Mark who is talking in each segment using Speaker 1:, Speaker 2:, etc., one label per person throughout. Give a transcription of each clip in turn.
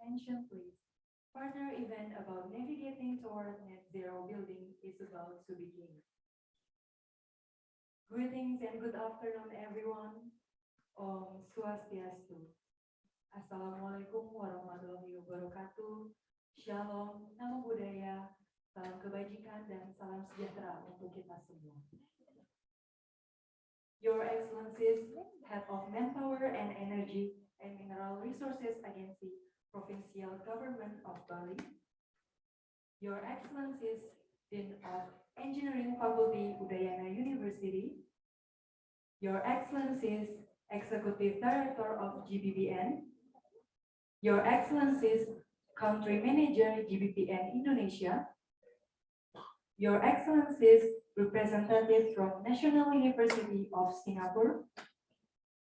Speaker 1: attention, please. Partner event about navigating toward net zero building is about to begin. Greetings and good afternoon, everyone. Om Swastiastu. Assalamualaikum warahmatullahi wabarakatuh. Shalom, namo buddhaya, salam kebajikan dan salam sejahtera untuk kita semua. Your Excellencies, Head of Manpower and Energy and Mineral Resources Agency, Provincial Government of Bali. Your Excellencies, Dean of Engineering Faculty, Udayana University. Your Excellencies, Executive Director of GBPN. Your Excellencies, Country Manager GBPN Indonesia. Your Excellencies, Representative from National University of Singapore.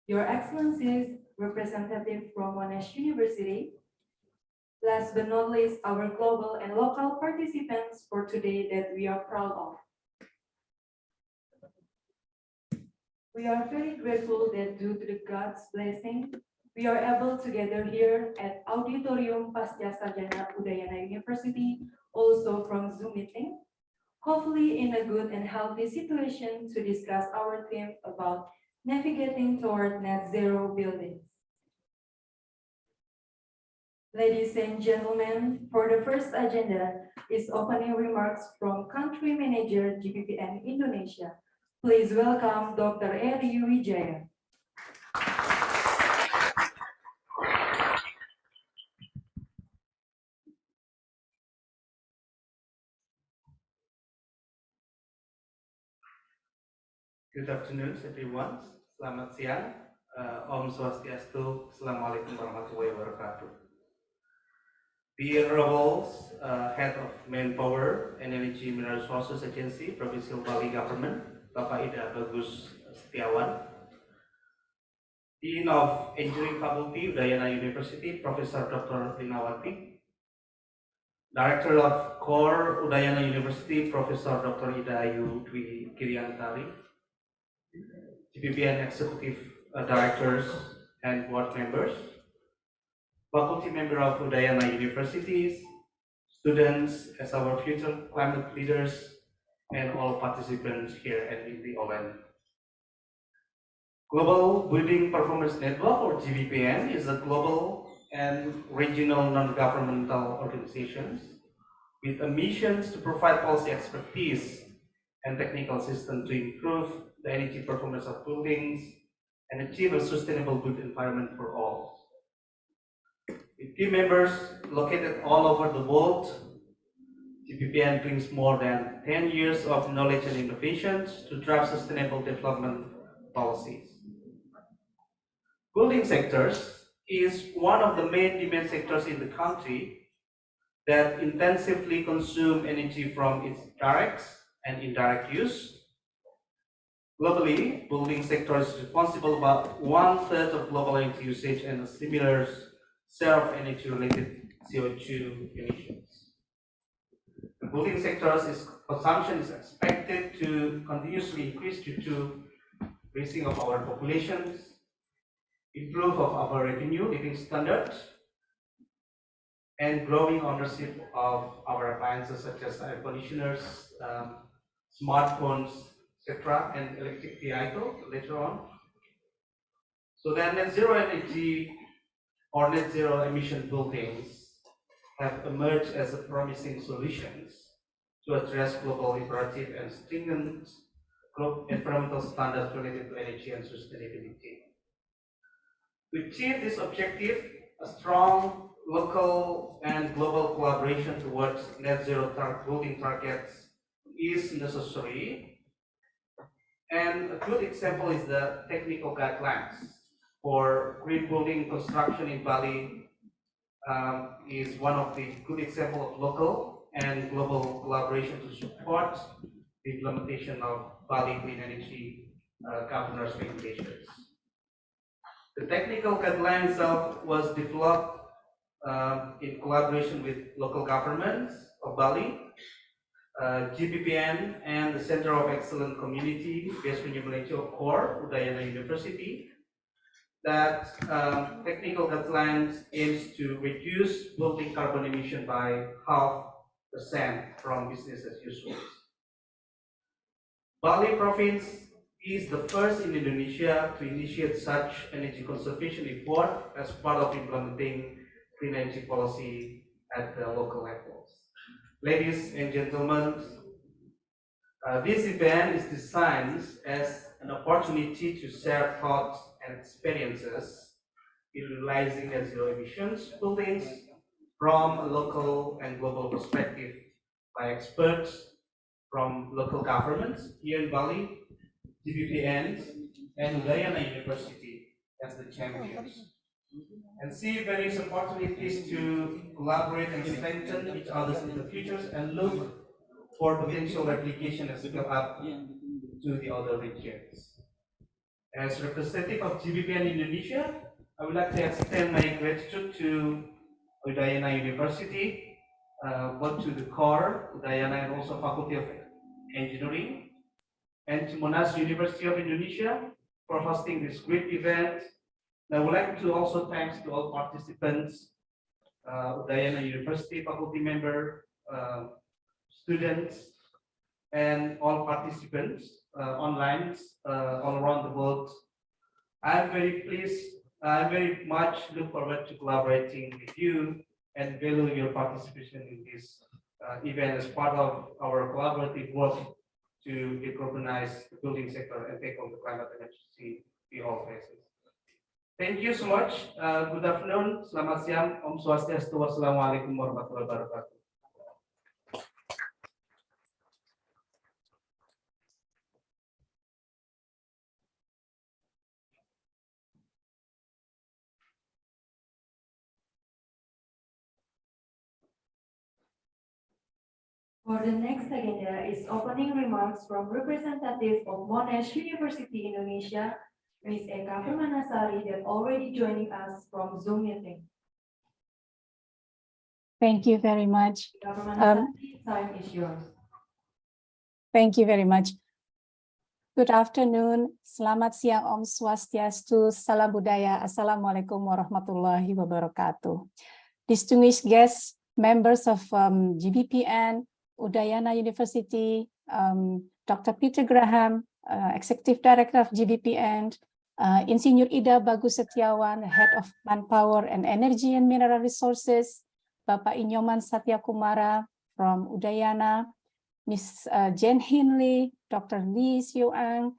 Speaker 1: Your Excellencies, Representative from Monash University. Last but not least, our global and local participants for today that we are proud of. We are very grateful that due to the God's blessing, we are able to gather here at Auditorium Pasca Sarjana Udayana University, also from Zoom meeting, hopefully in a good and healthy situation to discuss our theme about navigating toward net zero buildings. Ladies and gentlemen, for the first agenda is opening remarks from Country Manager GBPN Indonesia. Please welcome Dr. Eri Wijaya.
Speaker 2: Good afternoon, everyone. Selamat siang. Om Swastiastu. Assalamualaikum warahmatullahi wabarakatuh. The Honorable Head of Manpower and Energy Mineral Resources Agency, Provincial Bali Government, Bapak Ida Bagus Setiawan. Dean of Engineering Faculty, Udayana University, Professor Dr. Linawati. Director of Core, Udayana University, Professor Dr. Ida Ayu Dwi Kiriantari. GBPN Executive Directors and Board Members, faculty member of Udayana Universities, students as our future climate leaders, and all participants here and in the event. Global Building Performance Network, or GBPN, is a global and regional non-governmental organizations with a mission to provide policy expertise and technical assistance to improve the energy performance of buildings and achieve a sustainable built environment for all. With team members located all over the world, GBPN brings more than 10 years of knowledge and innovations to drive sustainable development policies. Building sectors is one of the main demand sectors in the country that intensively consume energy from its direct and indirect use. Globally, building sector is responsible about 1/3 of global energy usage and a similar share of energy-related CO2 emissions. The building sector's consumption is expected to continuously increase due to raising of our populations, improve of our revenue, living standards, and growing ownership of our appliances such as air conditioners, smartphones, etc., and electric vehicle later on. So then net zero energy or net zero emission buildings have emerged as a promising solutions to address global imperative and stringent environmental standards related to energy and sustainability. To achieve this objective, a strong local and global collaboration towards net zero building targets is necessary. And a good example is the technical guidelines for green building construction in Bali is one of the good example of local and global collaboration to support the implementation of Bali Clean Energy Governance Regulations. The technical guideline itself was developed in collaboration with local governments of Bali, GBPN, and the Center of Excellent Community based in Malaysia, Core, Udayana University, that technical guidelines aims to reduce building carbon emission by 0.5% from business as usual. Bali province is the first in Indonesia to initiate such energy conservation effort as part of implementing clean energy policy at the local levels. Ladies and gentlemen, this event is designed as an opportunity to share thoughts and experiences in realizing net zero emissions buildings from a local and global perspective by experts from local governments here in Bali, GBPN, and Udayana University as the champions. And see various opportunities to collaborate and strengthen each other in the futures and look for potential replication and scale up to the other regions. As representative of GBPN Indonesia, I would like to extend my gratitude to Udayana University, both to the core, Udayana, and also Faculty of Engineering, and to Monash University of Indonesia for hosting this great event. And I would like to also thank to all participants, Udayana University faculty member, students, and all participants online all around the world. I'm very pleased. I very much look forward to collaborating with you and value your participation in this event as part of our collaborative work to decarbonize the building sector and take on the climate emergency we all face. Thank you so much. Good afternoon. Selamat siang. Om Swastiastu. Wassalamualaikum warahmatullahi wabarakatuh.
Speaker 1: For the next agenda is opening remarks from representative of Monash University Indonesia, Ms. Eka Permanasari, that already joining us from Zoom meeting.
Speaker 3: Thank you very much.
Speaker 1: Eka Permanasari, time is yours.
Speaker 3: Thank you very much. Good afternoon. Selamat siang, Om Swastiastu, Salam Budaya, Assalamualaikum warahmatullahi wabarakatuh. Distinguished guests, members of GBPN, Udayana University, Dr. Peter Graham, Executive Director of GBPN, Insinyur Ida Bagus Setiawan, Head of Manpower and Energy and Mineral Resources, Bapak Inyoman Satya Kumara from Udayana, Ms. Jen Hinley, Dr. Lee Sioang,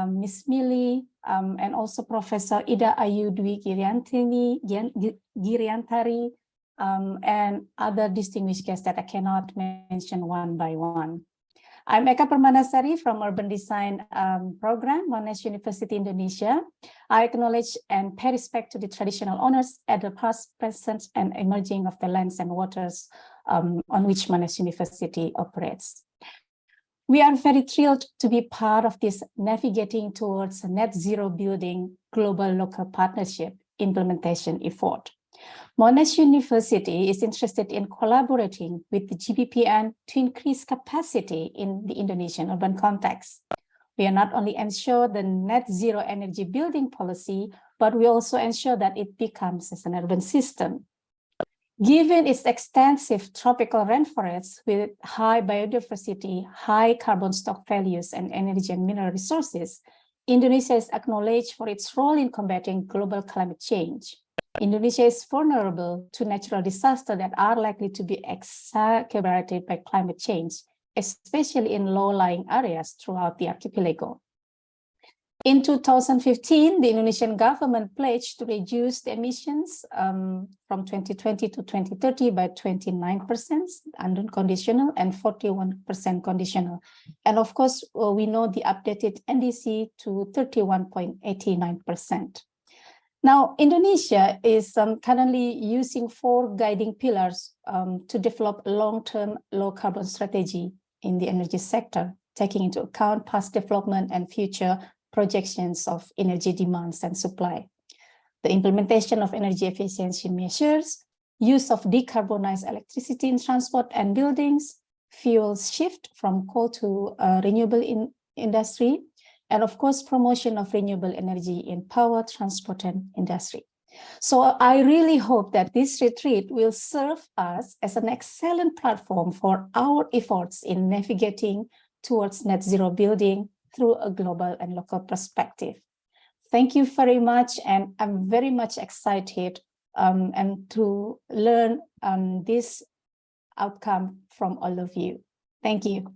Speaker 3: Ms. Mili, and also Professor Ida Ayu Dwi Giriantari, and other distinguished guests that I cannot mention one by one. I'm Eka Permanasari from Urban Design Program, Monash University Indonesia. I acknowledge and pay respect to the traditional owners at the past, present, and emerging of the lands and waters on which Monash University operates. We are very thrilled to be part of this navigating towards a net zero building global local partnership implementation effort. Monash University is interested in collaborating with the GBPN to increase capacity in the Indonesian urban context. We are not only ensure the net zero energy building policy, but we also ensure that it becomes as an urban system. Given its extensive tropical rainforests with high biodiversity, high carbon stock values, and energy and mineral resources, Indonesia is acknowledged for its role in combating global climate change. Indonesia is vulnerable to natural disasters that are likely to be exacerbated by climate change, especially in low-lying areas throughout the archipelago. In 2015, the Indonesian government pledged to reduce the emissions from 2020 to 2030 by 29% unconditional and 41% conditional. And of course, we know the updated NDC to 31.89%. Now, Indonesia is currently using 4 guiding pillars to develop a long-term low-carbon strategy in the energy sector, taking into account past development and future projections of energy demands and supply. The implementation of energy efficiency measures, use of decarbonized electricity in transport and buildings, fuel shift from coal to renewable industry, and of course, promotion of renewable energy in power, transport, and industry. So I really hope that this retreat will serve us as an excellent platform for our efforts in navigating towards net zero building through a global and local perspective. Thank you very much, and I'm very much excited and to learn this outcome from all of you. Thank you.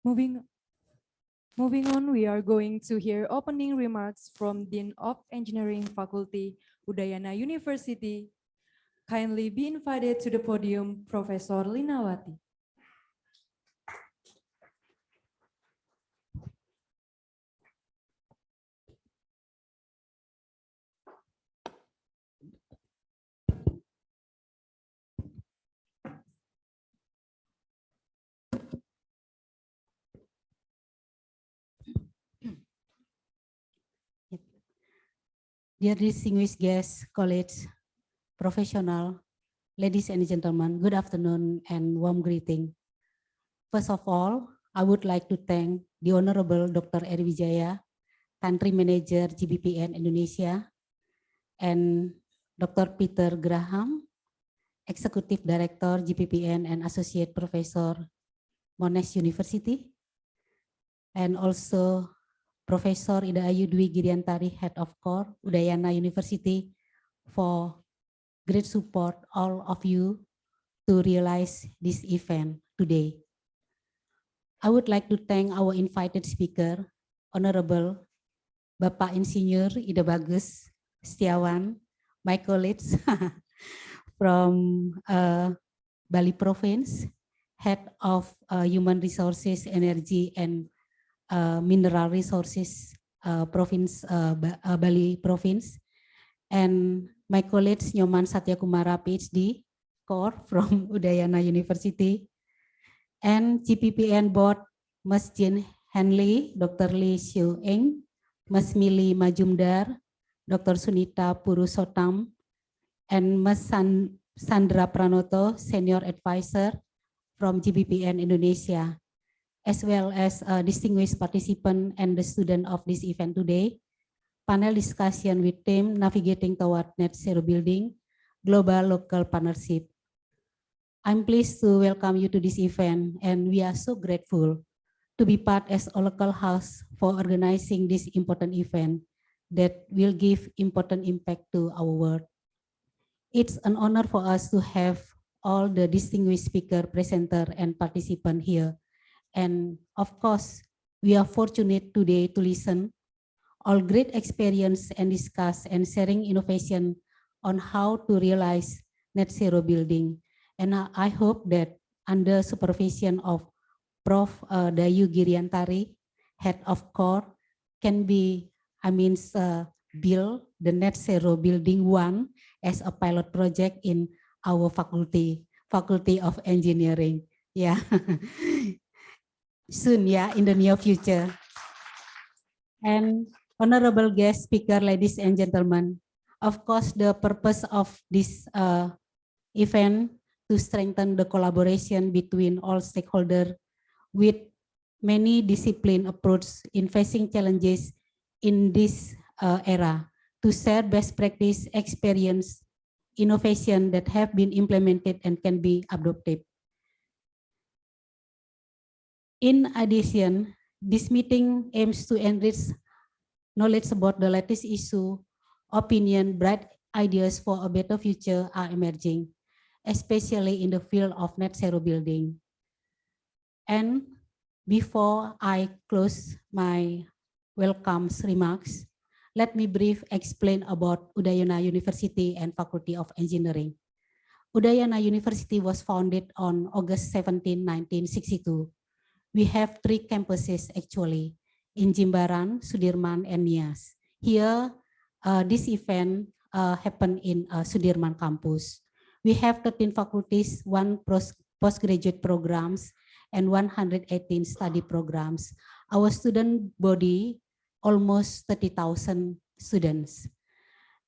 Speaker 4: Moving on, we are going to hear opening remarks from Dean of Engineering Faculty, Udayana University. Kindly be invited to the podium, Professor Linawati.
Speaker 5: Dear distinguished guests, colleagues, professional, ladies and gentlemen, good afternoon and warm greeting. First of all, I would like to thank the Honorable Dr. Eri Wijaya, Country Manager GBPN Indonesia, and Dr. Peter Graham, Executive Director GBPN and Associate Professor, Monash University, and also Professor Ida Ayu Dwi Giriantari, Head of Core, Udayana University, for great support all of you to realize this event today. I would like to thank our invited speaker, Honorable Bapak Insinyur Ida Bagus Setiawan, my colleagues from Bali Province, Head of Human Resources, Energy, and Mineral Resources Province, Bali Province, and my colleagues Nyoman Satya Kumara PhD Core from Udayana University, and GPPN Board Mas Jin Henley, Dr. Lee Xiu Eng, Mas Mili Majumdar, Dr. Sunita Purusotam, and Mas Sandra Pranoto, Senior Advisor from GBPN Indonesia, as well as a distinguished participant and the student of this event today. Panel discussion with theme Navigating Toward Net Zero Building, Global Local Partnership. I'm pleased to welcome you to this event, and we are so grateful to be part as a local house for organizing this important event that will give important impact to our world. It's an honor for us to have all the distinguished speaker, presenter, and participant here. And of course, we are fortunate today to listen all great experience and discuss and sharing innovation on how to realize net zero building. And I hope that under supervision of Prof. Dayu Giriantari, Head of Core, can be, build the net zero building 1 as a pilot project in our faculty of engineering. Yeah. Soon, yeah, in the near future. And honorable guest speaker, ladies and gentlemen, of course, the purpose of this event to strengthen the collaboration between all stakeholders with many discipline approach in facing challenges in this era, to share best practice, experience, innovation that have been implemented and can be adopted. In addition, this meeting aims to enrich knowledge about the latest issue, opinion, bright ideas for a better future are emerging, especially in the field of net zero building. And before I close my welcome remarks, let me brief explain about Udayana University and Faculty of Engineering. Udayana University was founded on August 17, 1962. We have 3 campuses actually, in Jimbaran, Sudirman, and Nias. Here, this event happened in Sudirman campus. We have 13 faculties, 1 postgraduate programs, and 118 study programs. Our student body, almost 30,000 students.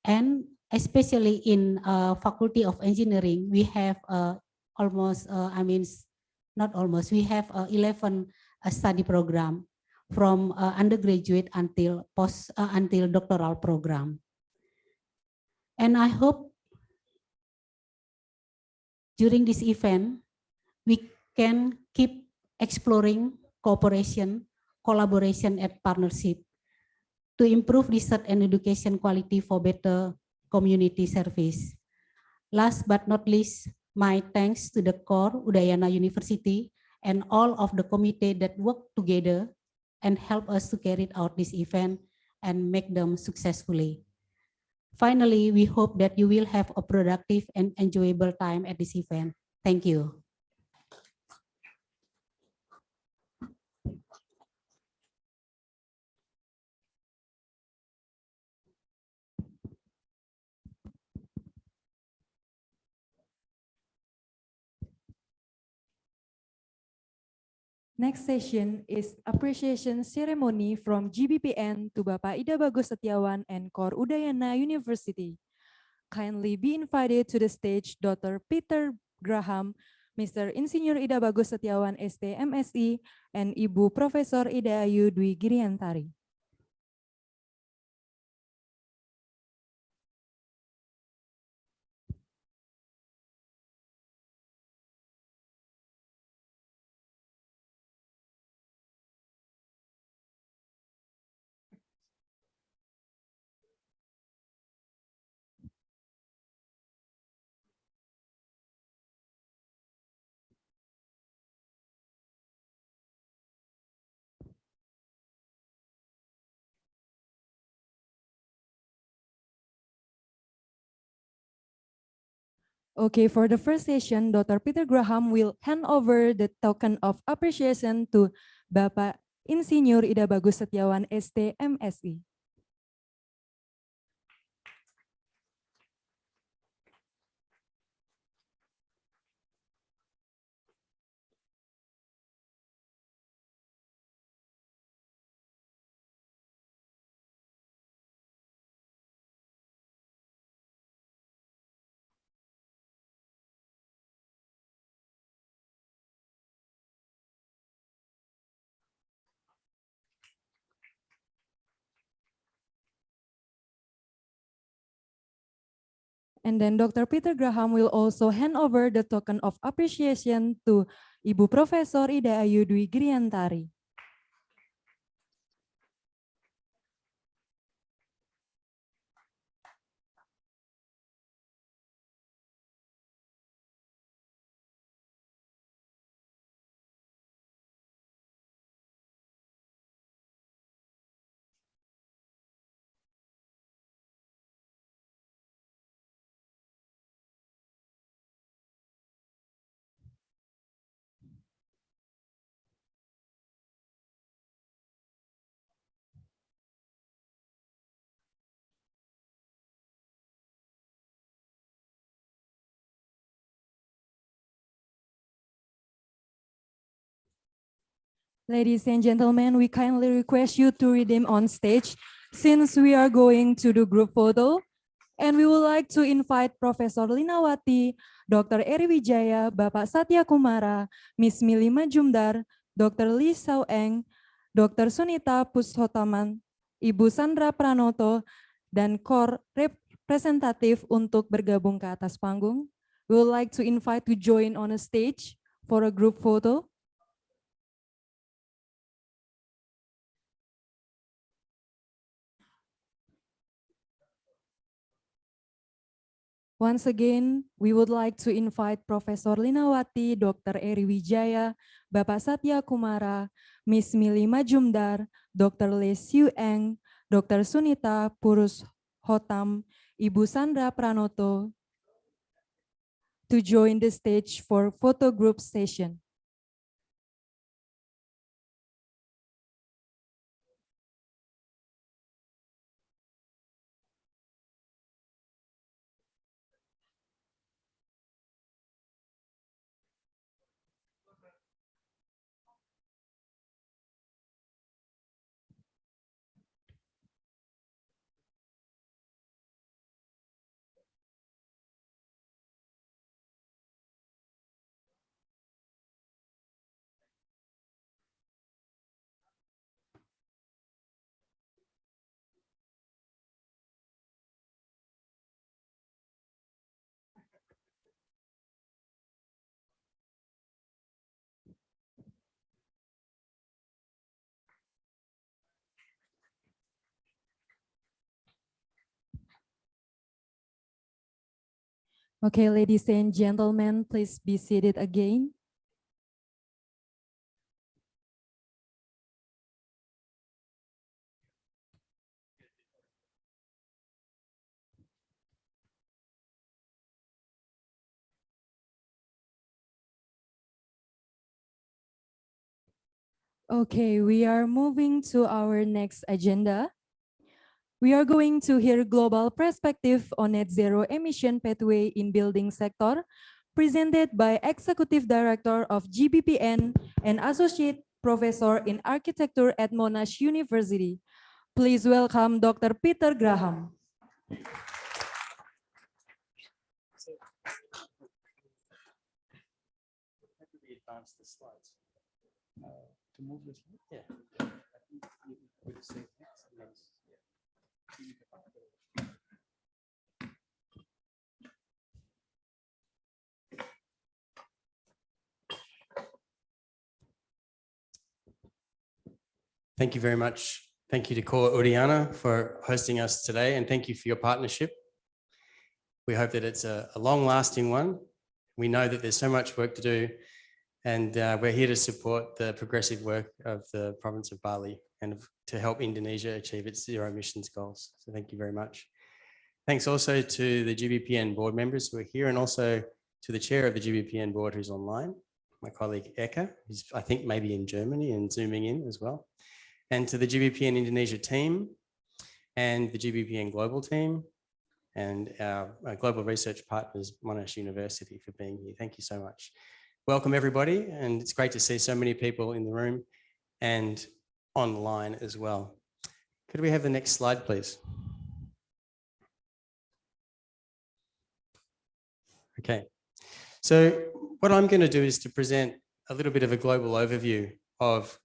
Speaker 5: And especially in Faculty of Engineering, we have almost, not almost, we have 11 study program from undergraduate until until doctoral program. And I hope during this event, we can keep exploring cooperation, collaboration, and partnership to improve research and education quality for better community service. Last but not least, my thanks to the core Udayana University and all of the committee that work together and help us to carry out this event and make them successfully. Finally, we hope that you will have a productive and enjoyable time at this event. Thank you.
Speaker 4: Next session is appreciation ceremony from GBPN to Bapak Ida Bagus Setiawan and Kor Udayana University. Kindly be invited to the stage Dr. Peter Graham, Mr. Insinyur Ida Bagus Setiawan ST MSI, and Ibu Profesor Ida Ayu Dwi Giriantari. Okay, for the first session, Dr. Peter Graham will hand over the token of appreciation to Bapak Insinyur Ida Bagus Setiawan ST MSI. And then Dr. Peter Graham will also hand over the token of appreciation to Ibu Profesor Ida Ayu Dwi Giriantari. Ladies and gentlemen, we kindly request you to redeem on stage since we are going to do group photo. And we would like to invite Profesor Linawati, Dr. Eri Wijaya, Bapak Satya Kumara, Miss Mili Majumdar, Dr. Lee Sao Eng, Dr. Sunita Pushotaman, Ibu Sandra Pranoto, dan Kor representatif untuk bergabung ke atas panggung. We would like to invite to join on a stage for a group photo. Once again, we would like to invite Profesor Linawati, Dr. Eri Wijaya, Bapak Satya Kumara, Miss Mili Majumdar, Dr. Lee Siu Eng, Dr. Sunita Purus Hotam, Ibu Sandra Pranoto to join the stage for photo group session. Okay, ladies and gentlemen, please be seated again. Okay, we are moving to our next agenda. We are going to hear global perspective on net zero emission pathway in building sector, presented by Executive Director of GBPN and Associate Professor in Architecture at Monash University. Please welcome Dr. Peter Graham.
Speaker 6: Advance the slides. To move this, yeah. Thank you very much. Thank you to Core Uriana for hosting us today, and thank you for your partnership. We hope that it's a long-lasting one. We know that there's so much work to do, and we're here to support the progressive work of the province of Bali and to help Indonesia achieve its zero emissions goals. So thank you very much. Thanks also to the GBPN board members who are here, and also to the chair of the GBPN board who's online, my colleague Eka, who's I think maybe in Germany and zooming in as well. And to the GBPN Indonesia team and the GBPN global team and our global research partners, Monash University, for being here. Thank you so much. Welcome everybody, and it's great to see so many people in the room and online as well. Could we have the next slide, please? Okay, so what I'm going to do is to present a little bit of a global overview of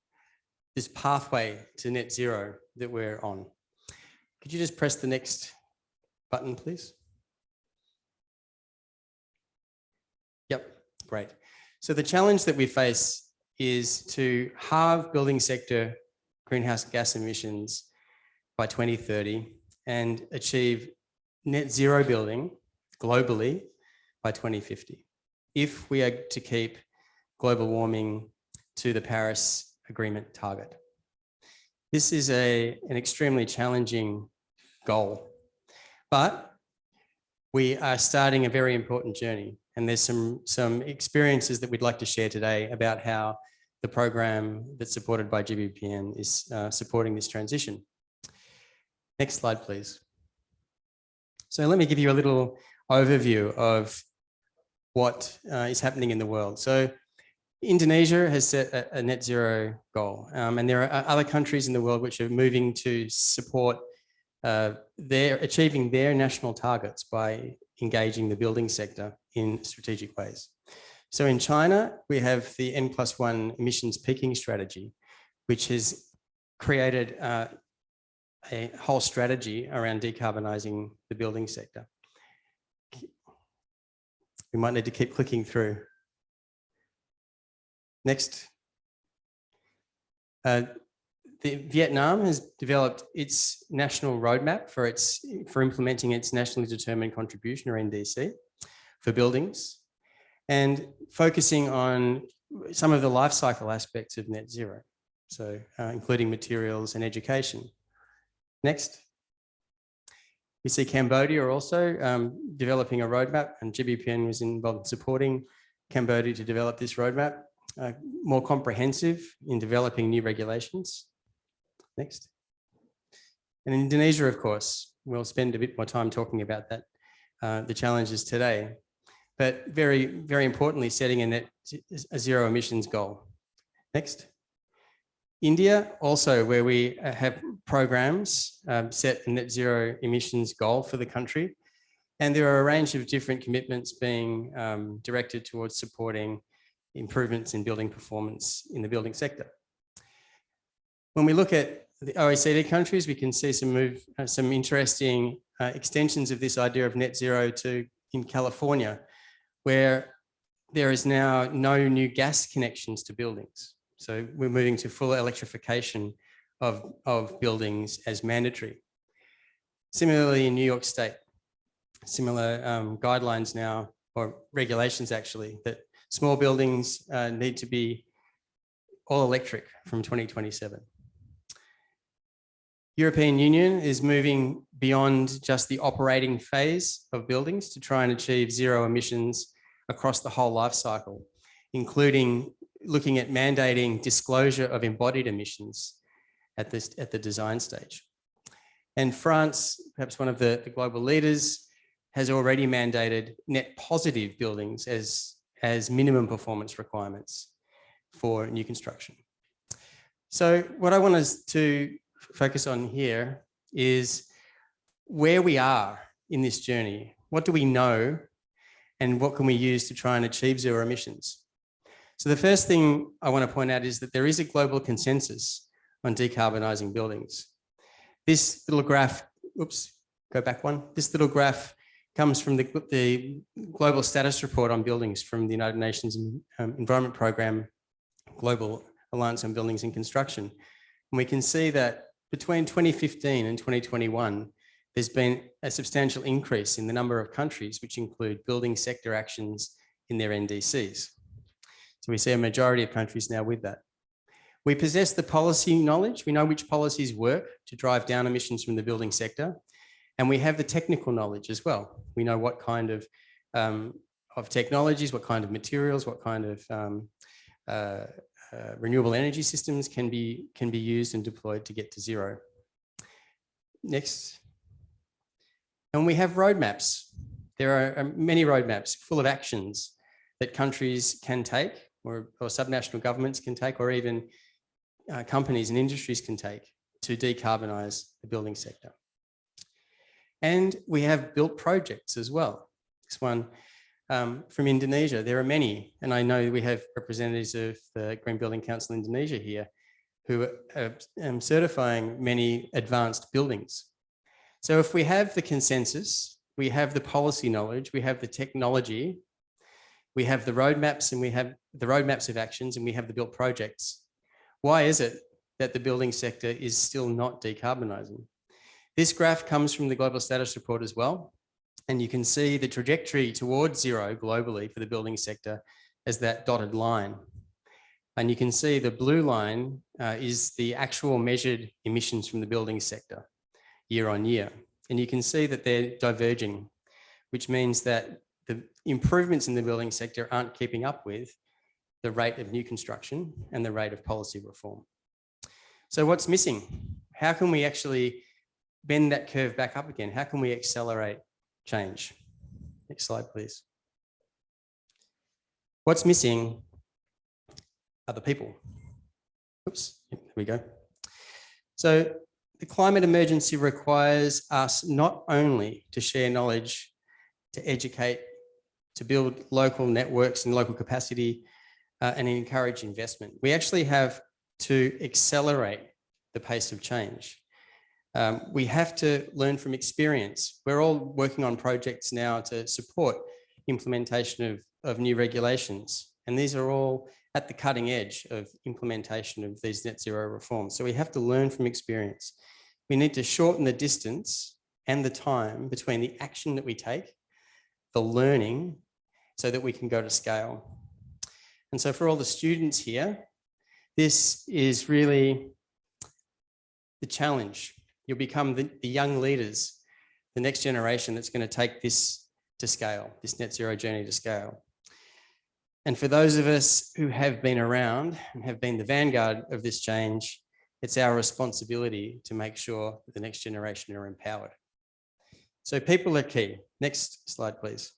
Speaker 6: this pathway to net zero that we're on. Could you just press the next button, please? Yep, great. So the challenge that we face is to halve building sector greenhouse gas emissions by 2030 and achieve net zero building globally by 2050, if we are to keep global warming to the Paris Agreement target. This is an extremely challenging goal, but we are starting a very important journey, and there's some experiences that we'd like to share today about how the program that's supported by GBPN is supporting this transition. Next slide, please. So let me give you a little overview of what is happening in the world. So Indonesia has set a net zero goal, and there are other countries in the world which are moving to support achieving their national targets by engaging the building sector in strategic ways. So in China, we have the N+1 emissions peaking strategy, which has created a whole strategy around decarbonising the building sector. We might need to keep clicking through. Next. Vietnam has developed its national roadmap for implementing its nationally determined contribution, or NDC, for buildings, and focusing on some of the life cycle aspects of net zero, so including materials and education. Next. We see Cambodia also developing a roadmap, and GBPN was involved in supporting Cambodia to develop this roadmap, more comprehensive in developing new regulations. Next. And Indonesia, of course, we'll spend a bit more time talking about that, the challenges today, but very, very importantly, setting a zero emissions goal. Next. India, also, where we have programs set a net zero emissions goal for the country. And there are a range of different commitments being directed towards supporting improvements in building performance in the building sector. When we look at the OECD countries, we can see some interesting extensions of this idea of net zero in California, where there is now no new gas connections to buildings. So we're moving to full electrification of buildings as mandatory. Similarly, in New York State, similar guidelines now, or regulations actually, that small buildings need to be all electric from 2027. European Union is moving beyond just the operating phase of buildings to try and achieve zero emissions across the whole life cycle, including looking at mandating disclosure of embodied emissions at the design stage. And France, perhaps one of the global leaders, has already mandated net positive buildings as minimum performance requirements for new construction. So what I want us to focus on here is where we are in this journey. What do we know and what can we use to try and achieve zero emissions? So the first thing I want to point out is that there is a global consensus on decarbonising buildings. This little graph, oops, go back one. This little graph comes from the Global Status Report on Buildings from the United Nations Environment Programme, Global Alliance on Buildings and Construction. And we can see that between 2015 and 2021, there's been a substantial increase in the number of countries which include building sector actions in their NDCs. So we see a majority of countries now with that. We possess the policy knowledge. We know which policies work to drive down emissions from the building sector. And we have the technical knowledge as well. We know what kind of technologies, what kind of materials, what kind of renewable energy systems can be used and deployed to get to zero. Next. And we have roadmaps. There are many roadmaps full of actions that countries can take, or subnational governments can take, or even companies and industries can take to decarbonise the building sector. And we have built projects as well. This one from Indonesia, there are many, and I know we have representatives of the Green Building Council Indonesia here who are certifying many advanced buildings. So if we have the consensus, we have the policy knowledge, we have the technology, we have the roadmaps, and we have the roadmaps of actions, and we have the built projects, why is it that the building sector is still not decarbonising? This graph comes from the Global Status Report as well. And you can see the trajectory towards zero globally for the building sector as that dotted line. And you can see the blue line is the actual measured emissions from the building sector year on year. And you can see that they're diverging, which means that the improvements in the building sector aren't keeping up with the rate of new construction and the rate of policy reform. So what's missing? How can we actually bend that curve back up again? How can we accelerate change? Next slide, please. What's missing are the people. Oops, here we go. So the climate emergency requires us not only to share knowledge, to educate, to build local networks and local capacity, and encourage investment. We actually have to accelerate the pace of change. We have to learn from experience. We're all working on projects now to support implementation of new regulations. And these are all at the cutting edge of implementation of these net zero reforms. So we have to learn from experience. We need to shorten the distance and the time between the action that we take, the learning, so that we can go to scale. And so for all the students here, this is really the challenge. You'll become the young leaders, the next generation that's going to take this to scale, this net zero journey to scale. And for those of us who have been around and have been the vanguard of this change, it's our responsibility to make sure that the next generation are empowered. So people are key. Next slide, please.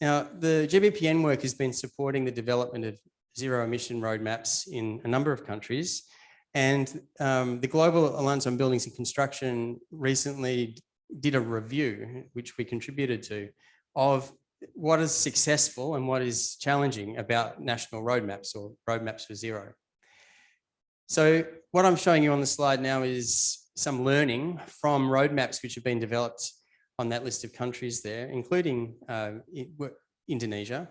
Speaker 6: Now, the GBPN work has been supporting the development of zero emission roadmaps in a number of countries. And the Global Alliance on Buildings and Construction recently did a review, which we contributed to, of what is successful and what is challenging about national roadmaps or roadmaps for zero. So what I'm showing you on the slide now is some learning from roadmaps which have been developed on that list of countries there, including Indonesia.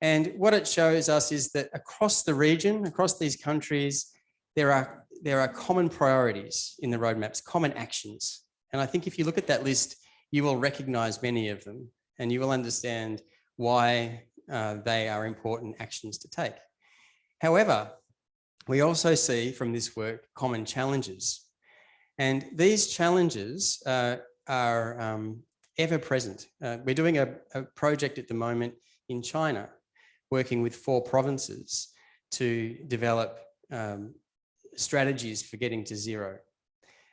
Speaker 6: And what it shows us is that across the region, across these countries, there are common priorities in the roadmaps, common actions. And I think if you look at that list, you will recognize many of them and you will understand why they are important actions to take. However, we also see from this work common challenges. And these challenges are ever present. We're doing a project at the moment in China, working with 4 provinces to develop strategies for getting to zero.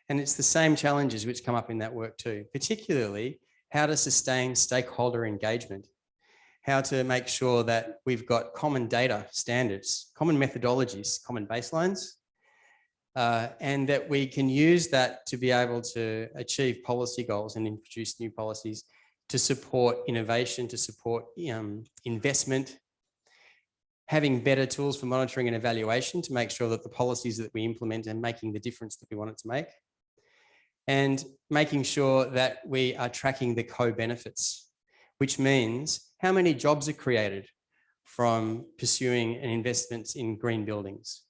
Speaker 6: And it's the same challenges which come up in that work too, particularly how to sustain stakeholder engagement, how to make sure that we've got common data standards, common methodologies, common baselines, and that we can use that to be able to achieve policy goals and introduce new policies to support innovation, to support investment, having better tools for monitoring and evaluation to make sure that the policies that we implement are making the difference that we want it to make, and making sure that we are tracking the co-benefits, which means how many jobs are created from pursuing an investment in green buildings.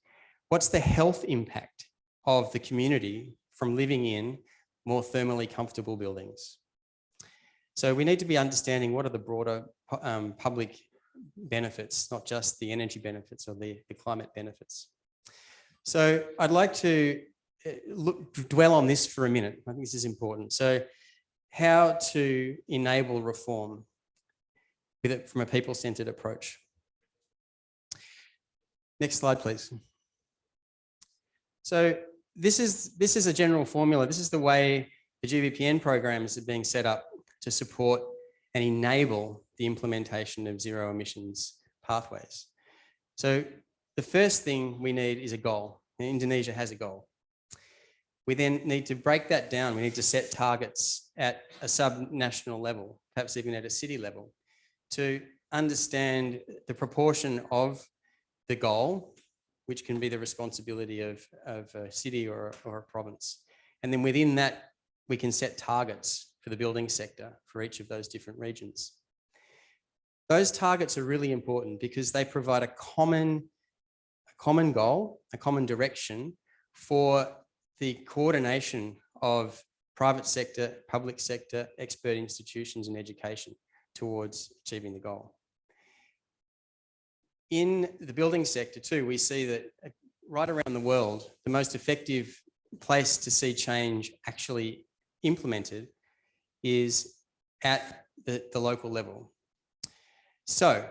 Speaker 6: What's the health impact of the community from living in more thermally comfortable buildings? So we need to be understanding what are the broader public benefits, not just the energy benefits or the climate benefits. So I'd like to dwell on this for a minute. I think this is important. So how to enable reform with it from a people-centered approach. Next slide, please. So this is a general formula. This is the way the GBPN programs are being set up to support and enable the implementation of zero emissions pathways. So the first thing we need is a goal. Indonesia has a goal. We then need to break that down. We need to set targets at a sub-national level, perhaps even at a city level, to understand the proportion of the goal, which can be the responsibility of a city or a province. And then within that, we can set targets for the building sector for each of those different regions. Those targets are really important because they provide a common goal, a common direction for the coordination of private sector, public sector, expert institutions and education towards achieving the goal. In the building sector too, we see that right around the world, the most effective place to see change actually implemented is at the local level. So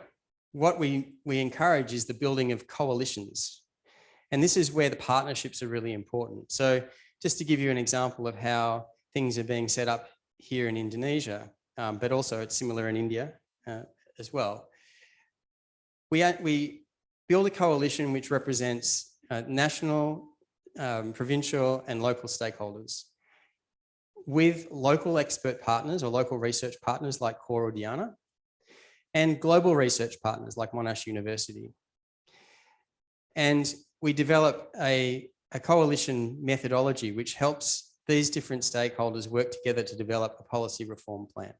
Speaker 6: what we encourage is the building of coalitions. And this is where the partnerships are really important. So just to give you an example of how things are being set up here in Indonesia, but also it's similar in India as well. We build a coalition which represents national, provincial and local stakeholders with local expert partners or local research partners like Core or Diana, and global research partners like Monash University. And we develop a coalition methodology which helps these different stakeholders work together to develop a policy reform plan.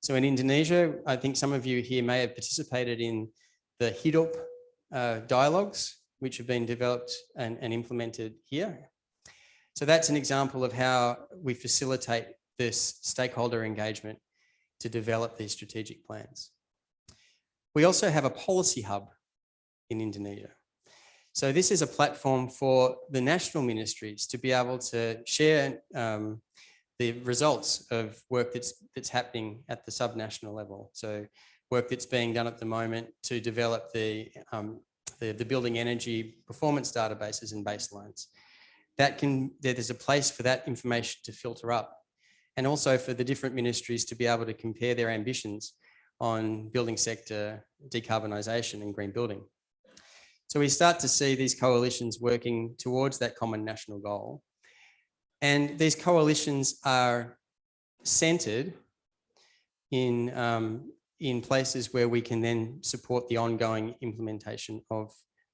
Speaker 6: So in Indonesia, I think some of you here may have participated in the HIDUP dialogues, which have been developed and implemented here. So that's an example of how we facilitate this stakeholder engagement to develop these strategic plans. We also have a policy hub in Indonesia. So this is a platform for the national ministries to be able to share the results of work that's happening at the subnational level. So work that's being done at the moment to develop the building energy performance databases and baselines. There's a place for that information to filter up, and also for the different ministries to be able to compare their ambitions on building sector decarbonization and green building. So we start to see these coalitions working towards that common national goal. And these coalitions are centered in places where we can then support the ongoing implementation of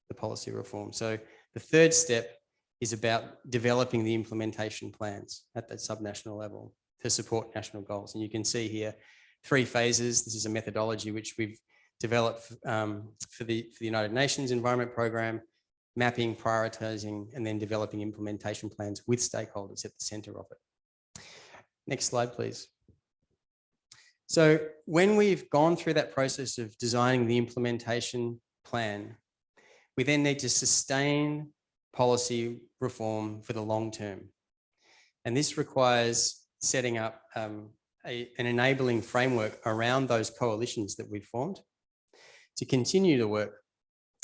Speaker 6: the policy reform. So the third step is about developing the implementation plans at that subnational level to support national goals. And you can see here 3 phases. This is a methodology which we've developed for the United Nations Environment Programme, mapping, prioritizing, and then developing implementation plans with stakeholders at the center of it. Next slide, please. So when we've gone through that process of designing the implementation plan, we then need to sustain policy reform for the long term. And this requires setting up an enabling framework around those coalitions that we've formed to continue the work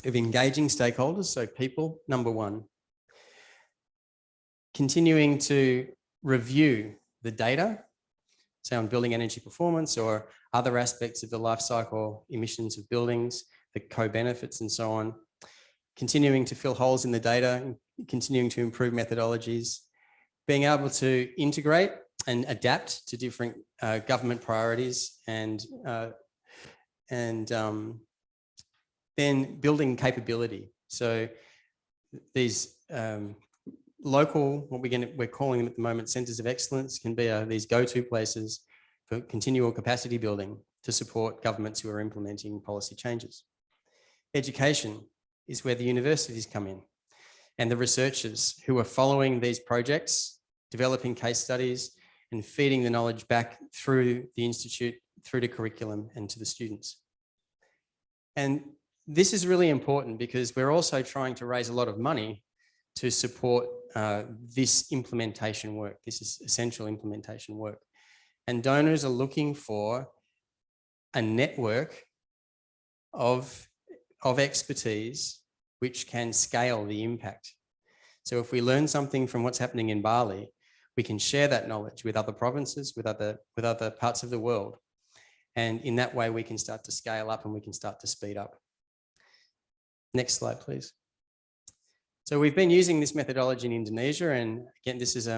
Speaker 6: of engaging stakeholders, so people, number one, continuing to review the data, say on building energy performance or other aspects of the life cycle emissions of buildings, the co-benefits and so on, continuing to fill holes in the data, continuing to improve methodologies, being able to integrate and adapt to different government priorities and then building capability. So these local, we're calling them at the moment, centers of excellence, can be these go-to places for continual capacity building to support governments who are implementing policy changes. Education is where the universities come in, and the researchers who are following these projects, developing case studies and feeding the knowledge back through the institute, through the curriculum and to the students. And this is really important because we're also trying to raise a lot of money to support this implementation work. This is essential implementation work. And donors are looking for a network of expertise which can scale the impact. So if we learn something from what's happening in Bali, we can share that knowledge with other provinces, with other parts of the world. And in that way, we can start to scale up and we can start to speed up. Next slide, please. So we've been using this methodology in Indonesia, and again, this is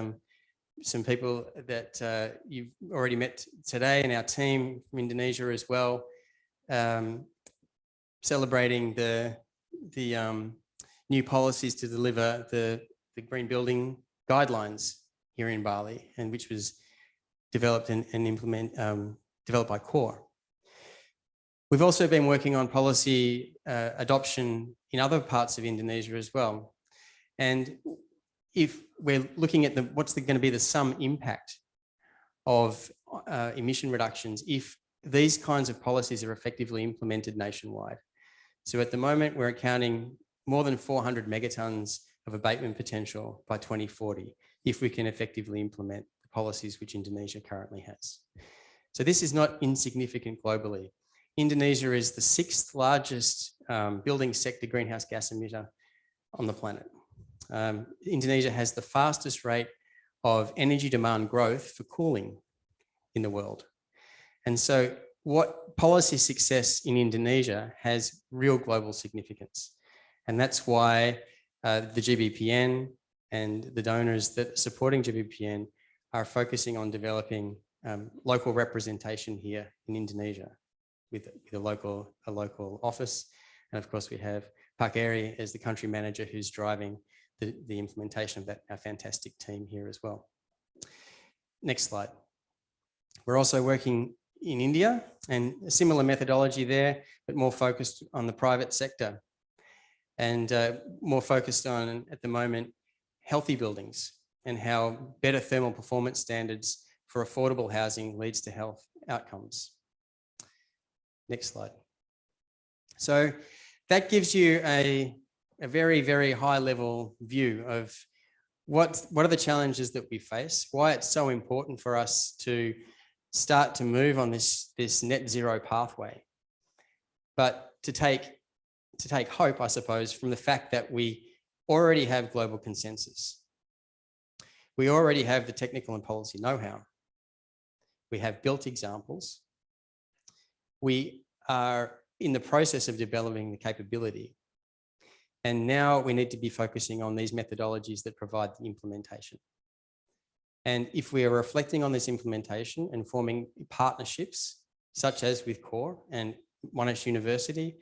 Speaker 6: some people that you've already met today, and our team from Indonesia as well, celebrating the new policies to deliver the green building guidelines here in Bali, and which was developed and developed by CORE. We've also been working on policy adoption in other parts of Indonesia as well. And if we're looking at what's going to be the sum impact of emission reductions if these kinds of policies are effectively implemented nationwide. So at the moment, we're accounting more than 400 megatons of abatement potential by 2040, if we can effectively implement the policies which Indonesia currently has. So this is not insignificant globally. Indonesia is the 6th largest building sector greenhouse gas emitter on the planet. Indonesia has the fastest rate of energy demand growth for cooling in the world. And so what policy success in Indonesia has real global significance. And that's why the GBPN and the donors that are supporting GBPN are focusing on developing local representation here in Indonesia with a local office. And of course, we have Pak Eri as the country manager who's driving the implementation of our fantastic team here as well. Next slide. We're also working in India, and a similar methodology there, but more focused on the private sector and more focused on, at the moment, healthy buildings and how better thermal performance standards for affordable housing leads to health outcomes. Next slide. So that gives you a very, very high level view of what are the challenges that we face, why it's so important for us to start to move on this net zero pathway. But to take hope, I suppose, from the fact that we already have global consensus. We already have the technical and policy know-how. We have built examples. We are in the process of developing the capability. And now we need to be focusing on these methodologies that provide the implementation. And if we are reflecting on this implementation and forming partnerships, such as with CORE and Monash University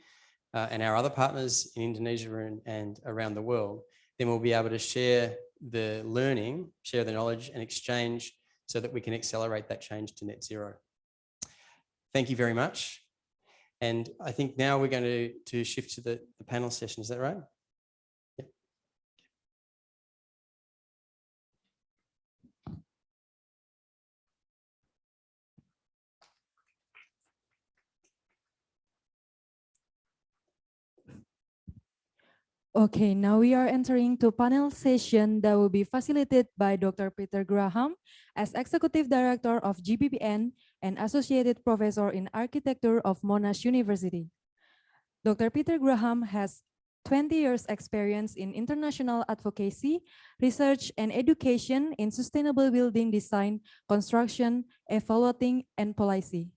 Speaker 6: and our other partners in Indonesia and around the world, then we'll be able to share the learning, share the knowledge and exchange so that we can accelerate that change to net zero. Thank you very much. And I think now we're going to shift to the panel session. Is that right? Yep.
Speaker 4: Okay, now we are entering to panel session that will be facilitated by Dr. Peter Graham as Executive Director of GBPN and Associated Professor in Architecture of Monash University. Dr. Peter Graham has 20 years experience in international advocacy, research and education in sustainable building design, construction, evaluating, and policy.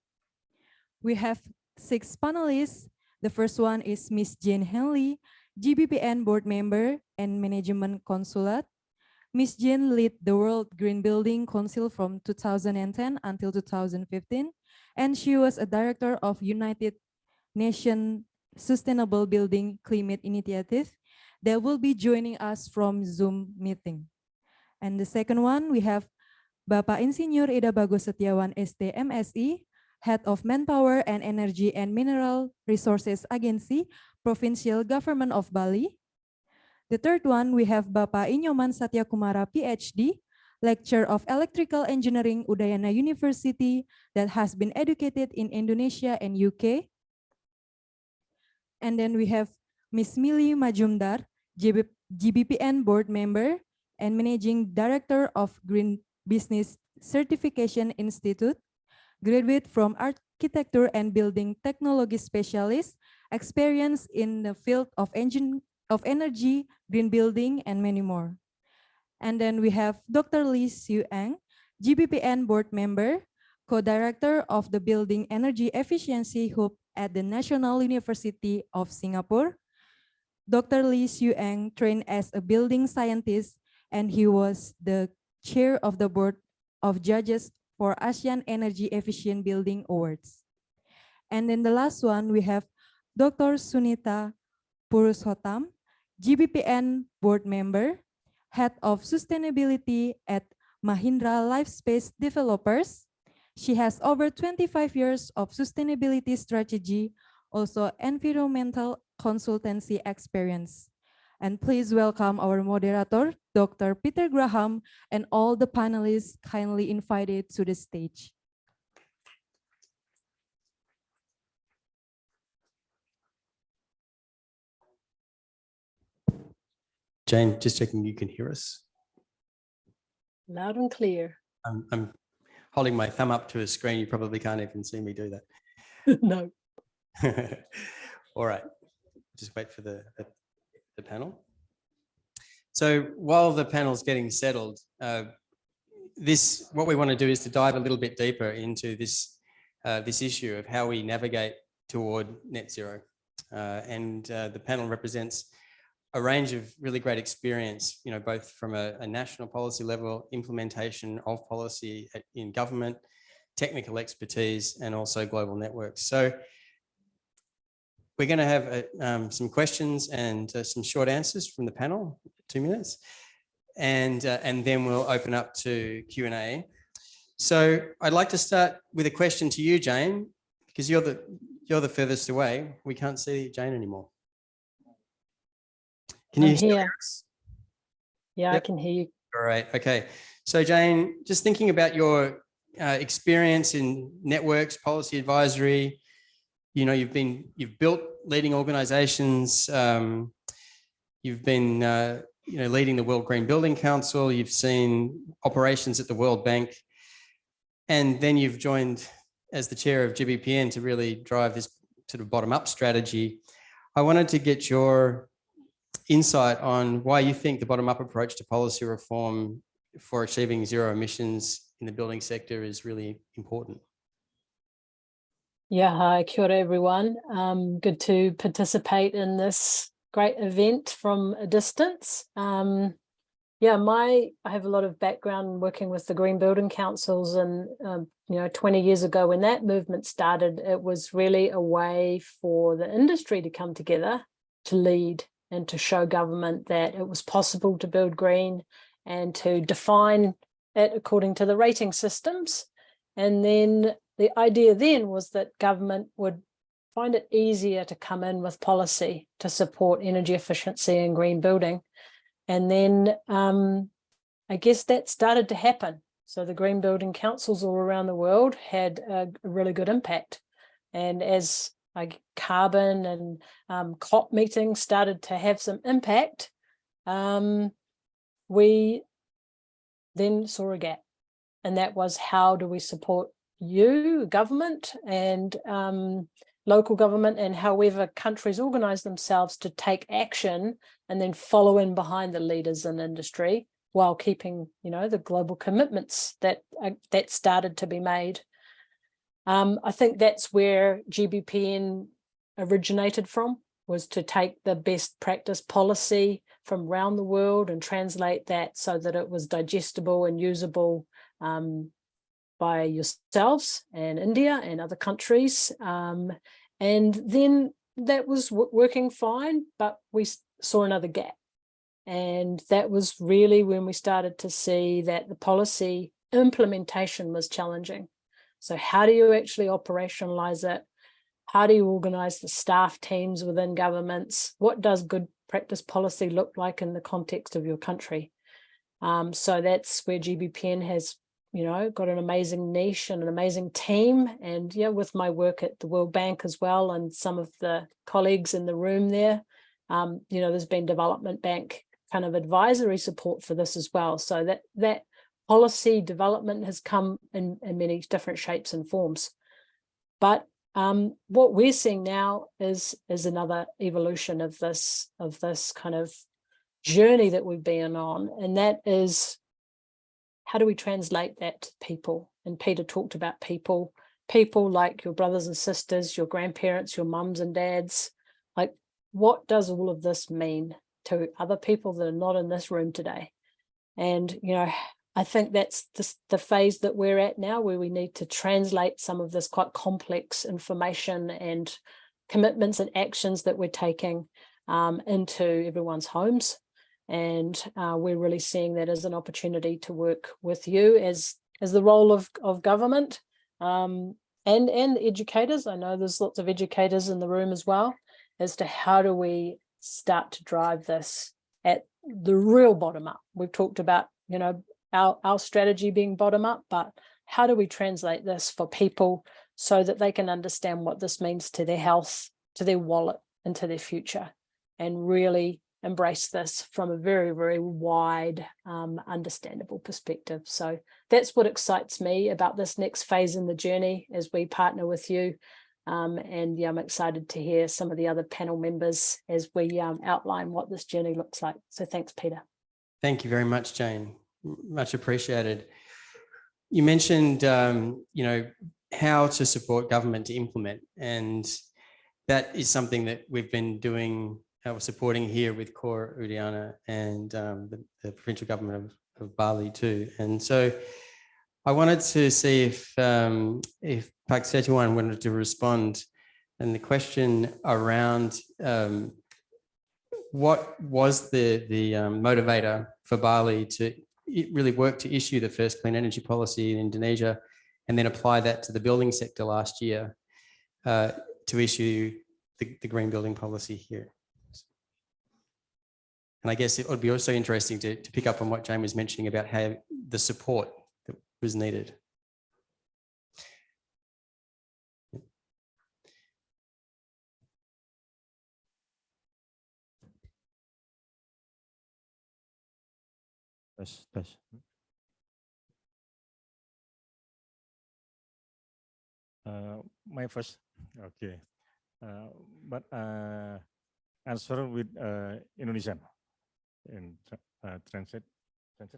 Speaker 4: We have 6 panelists. The first one is Ms. Jane Henley, GBPN board member and management consulate. Ms. Jane led the World Green Building Council from 2010 until 2015, and she was a director of United Nations Sustainable Building Climate Initiative that will be joining us from Zoom meeting. And the second one, we have Bapak Insinyur Ida Bagus Setiawan ST MSI, Head of Manpower and Energy and Mineral Resources Agency, Provincial Government of Bali. The third one, we have Bapak Inyoman Satya Kumara PhD, Lecturer of Electrical Engineering, Udayana University, that has been educated in Indonesia and UK. And then we have Ms. Mili Majumdar, GBPN board member and managing director of Green Business Certification Institute, graduate from Architecture and Building Technology Specialist, experience in the field of energy, green building, and many more. And then we have Dr. Lee Siu Eng, GBPN board member, co-director of the Building Energy Efficiency Hub at the National University of Singapore. Dr. Lee Siu Eng trained as a building scientist, and he was the chair of the board of judges for ASEAN Energy Efficient Building Awards. And then the last one, we have Dr. Sunita Purushotam, GBPN board member, head of sustainability at Mahindra Lifespace Developers. She has over 25 years of sustainability strategy, also environmental consultancy experience. And please welcome our moderator, Dr. Peter Graham, and all the panelists kindly invited to the stage.
Speaker 6: Jane, just checking you can hear us.
Speaker 7: Loud and clear.
Speaker 6: I'm holding my thumb up to a screen. You probably can't even see me do that.
Speaker 7: No.
Speaker 6: All right, just wait for the panel. So while the panel's getting settled, what we want to do is to dive a little bit deeper into this issue of how we navigate toward net zero. The panel represents a range of really great experience, both from a national policy level, implementation of policy in government, technical expertise, and also global networks. So we're going to have some questions and some short answers from the panel, 2 minutes, and then we'll open up to Q&A. So I'd like to start with a question to you, Jane, because you're the furthest away. We can't see Jane anymore. Can you hear us?
Speaker 7: Yeah,
Speaker 6: Yep.
Speaker 7: I can hear you.
Speaker 6: All right. Okay. So Jane, just thinking about your experience in networks, policy advisory, you've built leading organizations. You've been, leading the World Green Building Council. You've seen operations at the World Bank, and then you've joined as the chair of GBPN to really drive this sort of bottom-up strategy. I wanted to get your insight on why you think the bottom-up approach to policy reform for achieving zero emissions in the building sector is really important.
Speaker 7: Yeah, hi, kia ora everyone. Good to participate in this great event from a distance. I have a lot of background working with the Green Building Councils, and 20 years ago when that movement started, it was really a way for the industry to come together to lead and to show government that it was possible to build green and to define it according to the rating systems. And then the idea then was that government would find it easier to come in with policy to support energy efficiency and green building. And then I guess that started to happen. So the Green Building Councils all around the world had a really good impact. And as like carbon and COP meetings started to have some impact, we then saw a gap. And that was, how do we support you, government, and local government, and however countries organize themselves to take action and then follow in behind the leaders in industry while keeping, the global commitments that started to be made. I think that's where GBPN originated from, was to take the best practice policy from around the world and translate that so that it was digestible and usable by yourselves and India and other countries. And then that was working fine, but we saw another gap. And that was really when we started to see that the policy implementation was challenging. So how do you actually operationalize it? How do you organize the staff teams within governments? What does good practice policy look like in the context of your country? So that's where GBPN has, got an amazing niche and an amazing team. And yeah, with my work at the World Bank as well, and some of the colleagues in the room there, there's been development bank kind of advisory support for this as well. So that policy development has come in many different shapes and forms. But what we're seeing now is another evolution of this kind of journey that we've been on, and that is, how do we translate that to people? And Peter talked about people like your brothers and sisters, your grandparents, your mums and dads. Like, what does all of this mean to other people that are not in this room today? And I think that's the phase that we're at now, where we need to translate some of this quite complex information and commitments and actions that we're taking into everyone's homes. And we're really seeing that as an opportunity to work with you as the role of government and educators. I know there's lots of educators in the room as well, as to how do we start to drive this at the real bottom up. We've talked about, our strategy being bottom up, but how do we translate this for people so that they can understand what this means to their health, to their wallet, and to their future, and really embrace this from a very, very wide, understandable perspective. So that's what excites me about this next phase in the journey as we partner with you. And yeah, I'm excited to hear some of the other panel members as we outline what this journey looks like. So thanks, Peter.
Speaker 6: Thank you very much, Jane. Much appreciated. You mentioned, how to support government to implement, and that is something that we've been doing, supporting here with Core Udayana and the provincial government of Bali too. And so I wanted to see if Pak Setuan wanted to respond, and the question around what was the motivator for Bali to really work to issue the first clean energy policy in Indonesia, and then apply that to the building sector last year to issue the green building policy here. And I guess it would be also interesting to pick up on what Jane was mentioning about how the support that was needed.
Speaker 8: Tes. My first, okay, but answer with Indonesian in translate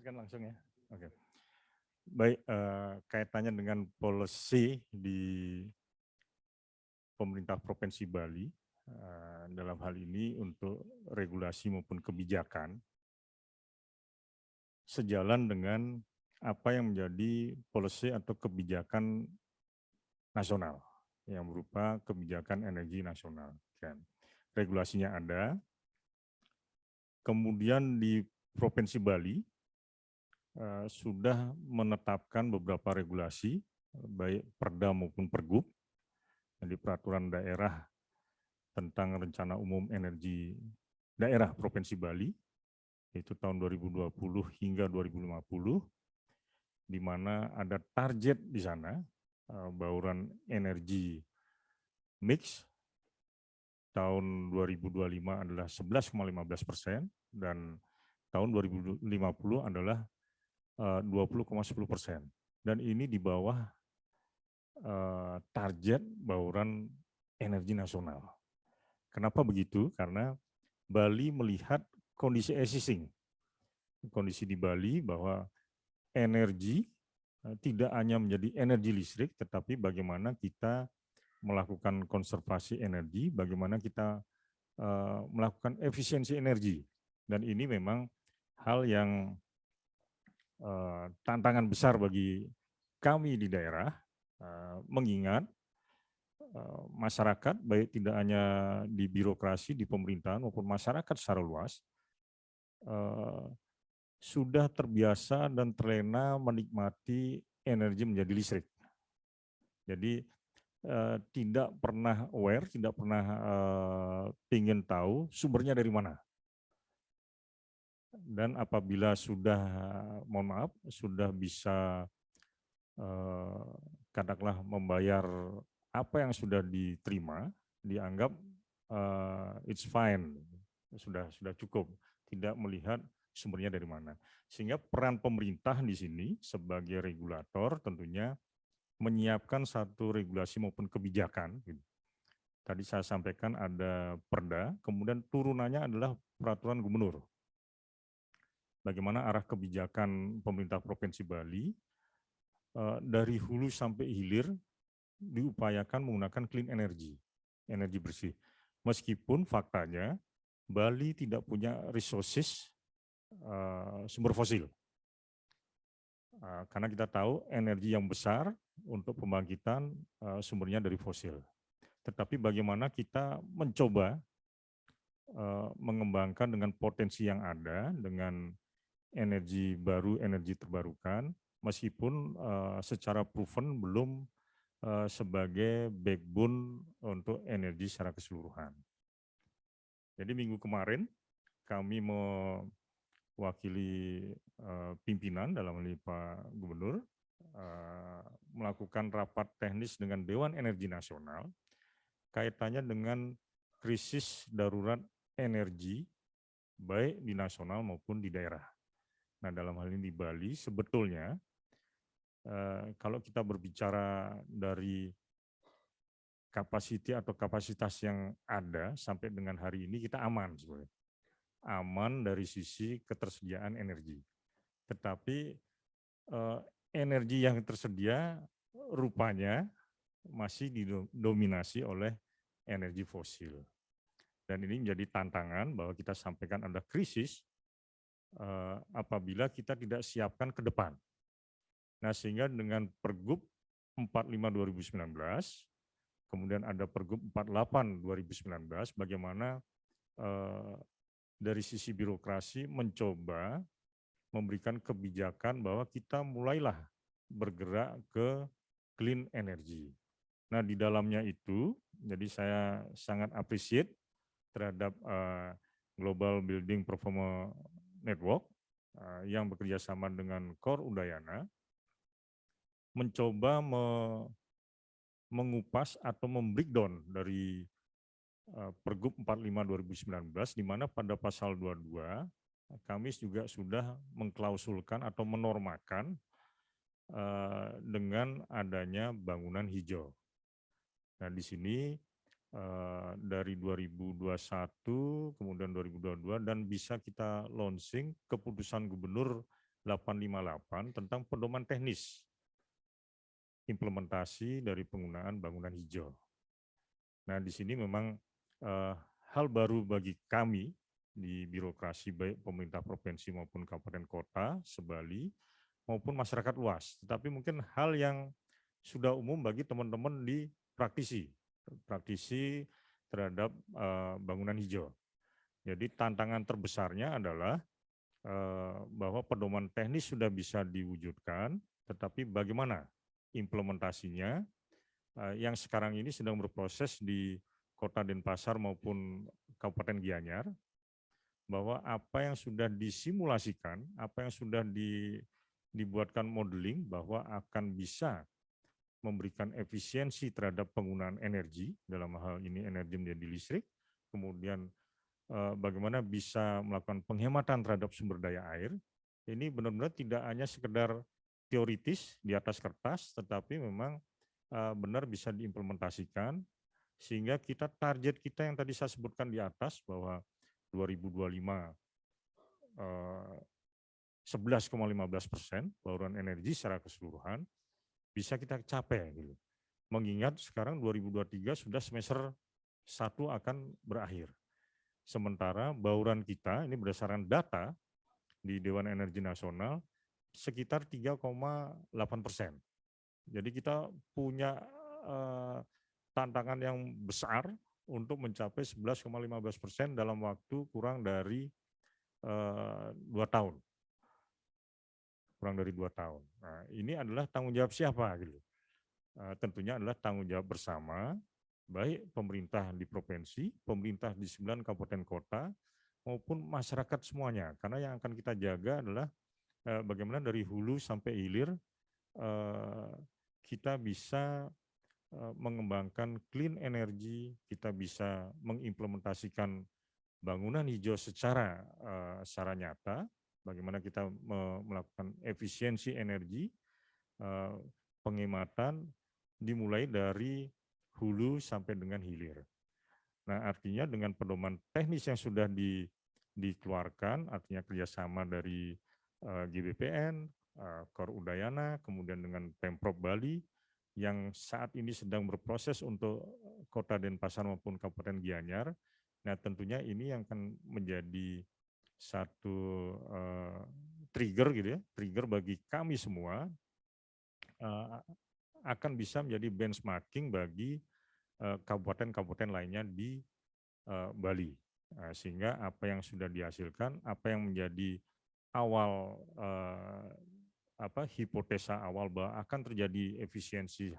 Speaker 8: kan langsung ya, oke. Baik, kaitannya dengan policy di pemerintah Provinsi Bali dalam hal ini untuk regulasi maupun kebijakan sejalan dengan apa yang menjadi policy atau kebijakan nasional yang berupa kebijakan energi nasional. Dan regulasinya ada. Kemudian di Provinsi Bali sudah menetapkan beberapa regulasi, baik Perda maupun Pergub, jadi peraturan daerah tentang rencana umum energi daerah Provinsi Bali, itu tahun 2020 hingga 2050, di mana ada target di sana bauran energi mix tahun 2025 adalah 11,15% dan tahun 2050 adalah 20,10%. Dan ini di bawah target bauran energi nasional. Kenapa begitu? Karena Bali melihat kondisi existing. Kondisi di Bali bahwa energi tidak hanya menjadi energi listrik, tetapi bagaimana kita melakukan konservasi energi, bagaimana kita melakukan efisiensi energi. Dan ini memang hal yang tantangan besar bagi kami di daerah, mengingat masyarakat, baik tidak hanya di birokrasi, di pemerintahan maupun masyarakat secara luas, sudah terbiasa dan terlena menikmati energi menjadi listrik. Jadi tidak pernah aware, tidak pernah ingin tahu sumbernya dari mana. Dan apabila sudah, mohon maaf, sudah bisa katakanlah membayar apa yang sudah diterima, dianggap it's fine, sudah cukup, tidak melihat sumbernya dari mana. Sehingga peran pemerintah di sini sebagai regulator tentunya menyiapkan satu regulasi maupun kebijakan. Tadi saya sampaikan ada perda, kemudian turunannya adalah peraturan gubernur. Bagaimana arah kebijakan pemerintah Provinsi Bali dari hulu sampai hilir diupayakan menggunakan clean energy, energi bersih. Meskipun faktanya Bali tidak punya resources sumber fosil. Karena kita tahu energi yang besar untuk pembangkitan sumbernya dari fosil. Tetapi bagaimana kita mencoba mengembangkan dengan potensi yang ada, dengan energi baru, energi terbarukan, meskipun secara proven belum sebagai backbone untuk energi secara keseluruhan. Jadi minggu kemarin kami mewakili pimpinan dalam hal ini Pak Gubernur melakukan rapat teknis dengan Dewan Energi Nasional kaitannya dengan krisis darurat energi baik di nasional maupun di daerah. Nah, dalam hal ini di Bali sebetulnya kalau kita berbicara dari kapasitas yang ada sampai dengan hari ini kita aman sebenarnya. Aman dari sisi ketersediaan energi. Tetapi energi yang tersedia rupanya masih didominasi oleh energi fosil. Dan ini menjadi tantangan bahwa kita sampaikan ada krisis apabila kita tidak siapkan ke depan. Nah, sehingga dengan Pergub 45 2019, kemudian ada Pergub 48 2019, bagaimana dari sisi birokrasi mencoba memberikan kebijakan bahwa kita mulailah bergerak ke clean energy. Nah, di dalamnya itu, jadi saya sangat appreciate terhadap Global Building Performance Network yang bekerja sama dengan Core Udayana, mencoba mengupas atau membreakdown dari Pergub 45 2019, di mana pada pasal 22 kami juga sudah mengklausulkan atau menormakan dengan adanya bangunan hijau. Nah, di sini dari 2021, kemudian 2022, dan bisa kita launching keputusan Gubernur 858 tentang pedoman teknis implementasi dari penggunaan bangunan hijau. Nah, di sini memang hal baru bagi kami di birokrasi baik pemerintah provinsi maupun kabupaten kota sebali maupun masyarakat luas. Tetapi mungkin hal yang sudah umum bagi teman-teman di praktisi terhadap bangunan hijau. Jadi tantangan terbesarnya adalah bahwa pedoman teknis sudah bisa diwujudkan, tetapi bagaimana implementasinya yang sekarang ini sedang berproses di Kota Denpasar maupun Kabupaten Gianyar, bahwa apa yang sudah disimulasikan, apa yang sudah dibuatkan modeling bahwa akan bisa memberikan efisiensi terhadap penggunaan energi, dalam hal ini energi menjadi listrik, kemudian bagaimana bisa melakukan penghematan terhadap sumber daya air, ini benar-benar tidak hanya sekedar teoritis di atas kertas, tetapi memang benar bisa diimplementasikan, sehingga target kita yang tadi saya sebutkan di atas bahwa 2025 11,15% bauran energi secara keseluruhan bisa kita capai gitu. Mengingat sekarang 2023 sudah semester 1 akan berakhir. Sementara bauran kita ini berdasarkan data di Dewan Energi Nasional sekitar 3,8%. Jadi kita punya tantangan yang besar untuk mencapai 11,15% dalam waktu kurang dari 2 tahun. Kurang dari 2 tahun. Nah, ini adalah tanggung jawab siapa gitu. Tentunya adalah tanggung jawab bersama, baik pemerintah di provinsi, pemerintah di 9 kabupaten kota, maupun masyarakat semuanya. Karena yang akan kita jaga adalah bagaimana dari hulu sampai hilir kita bisa mengembangkan clean energy, kita bisa mengimplementasikan bangunan hijau secara nyata, bagaimana kita melakukan efisiensi energi, penghematan dimulai dari hulu sampai dengan hilir. Nah, artinya dengan pedoman teknis yang sudah dikeluarkan, artinya kerjasama dari GBPN, Kor Udayana, kemudian dengan Pemprov Bali, yang saat ini sedang berproses untuk Kota Denpasar maupun Kabupaten Gianyar. Nah, tentunya ini yang akan menjadi satu trigger gitu ya, trigger bagi kami semua akan bisa menjadi benchmarking bagi kabupaten-kabupaten lainnya di Bali. Sehingga apa yang sudah dihasilkan, apa yang menjadi awal hipotesa awal bahwa akan terjadi efisiensi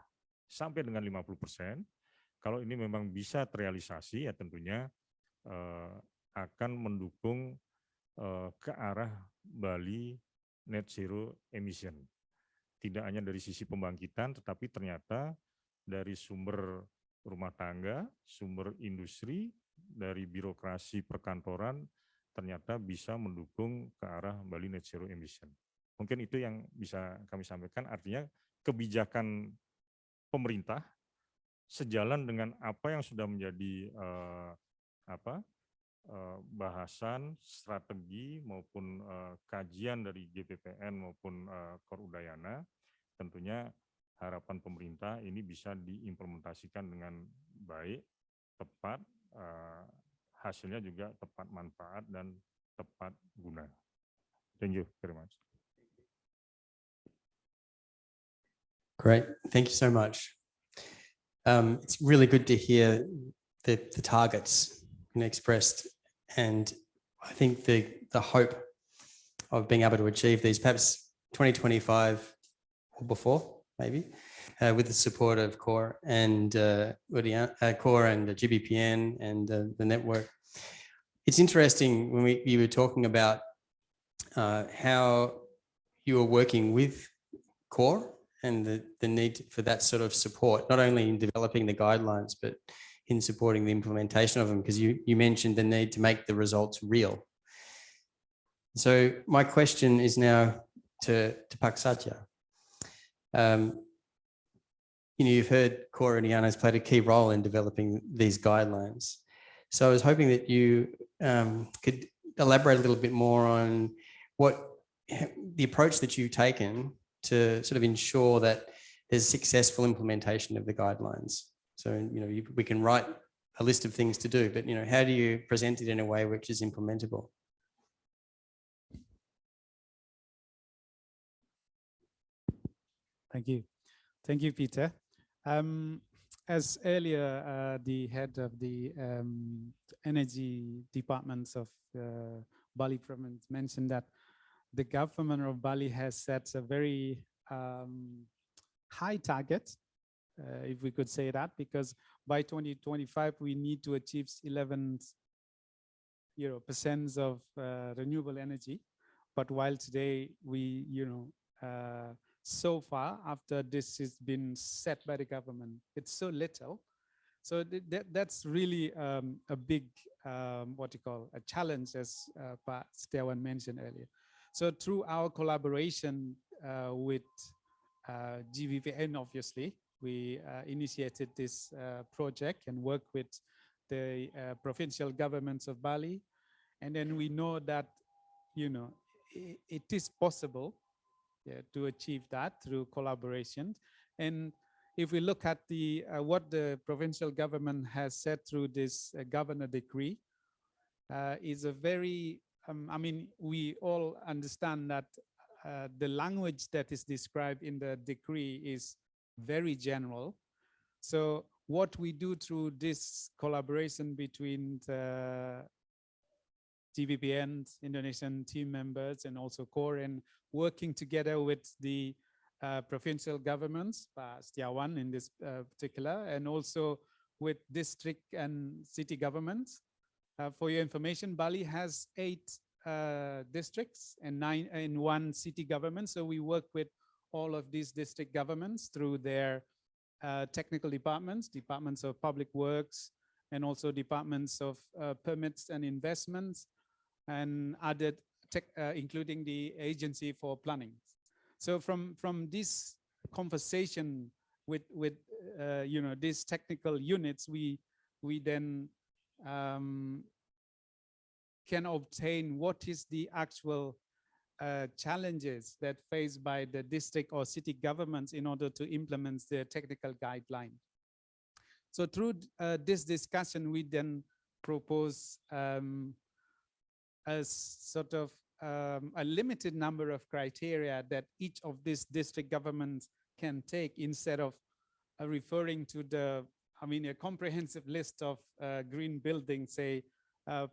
Speaker 8: sampai dengan 50%, kalau ini memang bisa terrealisasi ya tentunya akan mendukung ke arah Bali net zero emission. Tidak hanya dari sisi pembangkitan, tetapi ternyata dari sumber rumah tangga, sumber industri, dari birokrasi perkantoran, ternyata bisa mendukung ke arah Bali net zero emission. Mungkin itu yang bisa kami sampaikan, artinya kebijakan pemerintah sejalan dengan apa yang sudah menjadi bahasan, strategi maupun kajian dari GPPN maupun Kor Udayana, tentunya harapan pemerintah ini bisa diimplementasikan dengan baik, tepat, hasilnya juga tepat manfaat dan tepat guna. Thank you very much.
Speaker 6: Great, thank you so much. It's really good to hear the targets expressed, and I think the hope of being able to achieve these, perhaps 2025 or before, maybe, with the support of CORE and CORE and the GBPN and the network. It's interesting when you were talking about how you were working with CORE and the need for that sort of support, not only in developing the guidelines, but in supporting the implementation of them, because you mentioned the need to make the results real. So my question is now to Pak Satya. You've heard CORE and IANA has played a key role in developing these guidelines. So I was hoping that you could elaborate a little bit more on the approach that you've taken to sort of ensure that there's successful implementation of the guidelines. So, we can write a list of things to do, but, how do you present it in a way which is implementable?
Speaker 9: Thank you. Thank you, Peter. As earlier, the head of the energy departments of Bali province mentioned that the government of Bali has set a very high target, if we could say that, because by 2025, we need to achieve 11% of renewable energy. But while today we, so far after this has been set by the government, it's so little. So that's really a big, what you call, a challenge, as Pak Setiawan mentioned earlier. So through our collaboration with GVPN, obviously, we initiated this project and worked with the provincial governments of Bali. And then we know that, you know, it is possible to achieve that through collaboration. And if we look at the what the provincial government has said through this governor decree, is a very, I mean, we all understand that the language that is described in the decree is very general. So what we do through this collaboration between the GVPN, Indonesian team members, and also core, and working together with the provincial governments, Pak Setiawan in this particular, and also with district and city governments. For your information, Bali has 8 districts and 9 and 1 city government. So we work with all of these district governments through their technical departments, departments of public works, and also departments of permits and investments, and other tech, including the agency for planning. So from this conversation with you know, these technical units, we then can obtain what is the actual challenges that faced by the district or city governments in order to implement the technical guideline. So through this discussion, we then propose a sort of a limited number of criteria that each of these district governments can take, instead of referring to the, I mean, a comprehensive list of green buildings, say,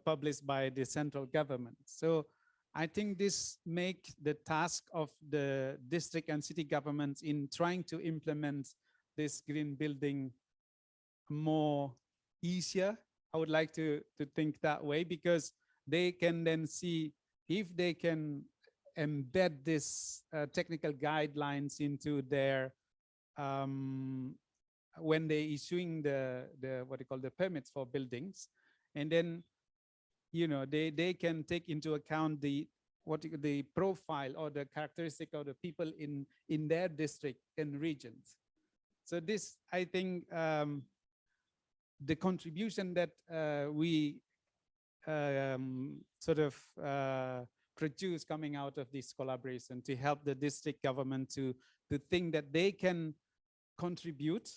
Speaker 9: published by the central government. So I think this makes the task of the district and city governments in trying to implement this green building more easier. I would like to think that way, because they can then see if they can embed this technical guidelines into their when they issuing the what you call the permits for buildings, and then, you know, they can take into account the the profile or the characteristic of the people in their district and regions. So this, I think, the contribution that we sort of produce coming out of this collaboration to help the district government to think that they can contribute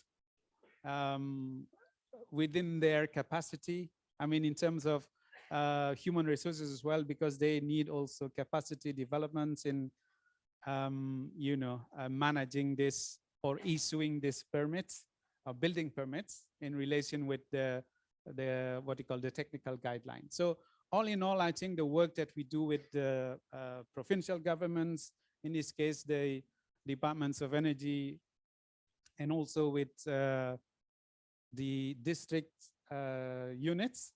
Speaker 9: within their capacity. I mean, in terms of human resources as well, because they need also capacity developments in, you know, managing this or issuing this permits, building permits in relation with the what you call the technical guidelines. So all in all, I think the work that we do with the provincial governments, in this case, the departments of energy, and also with the district units,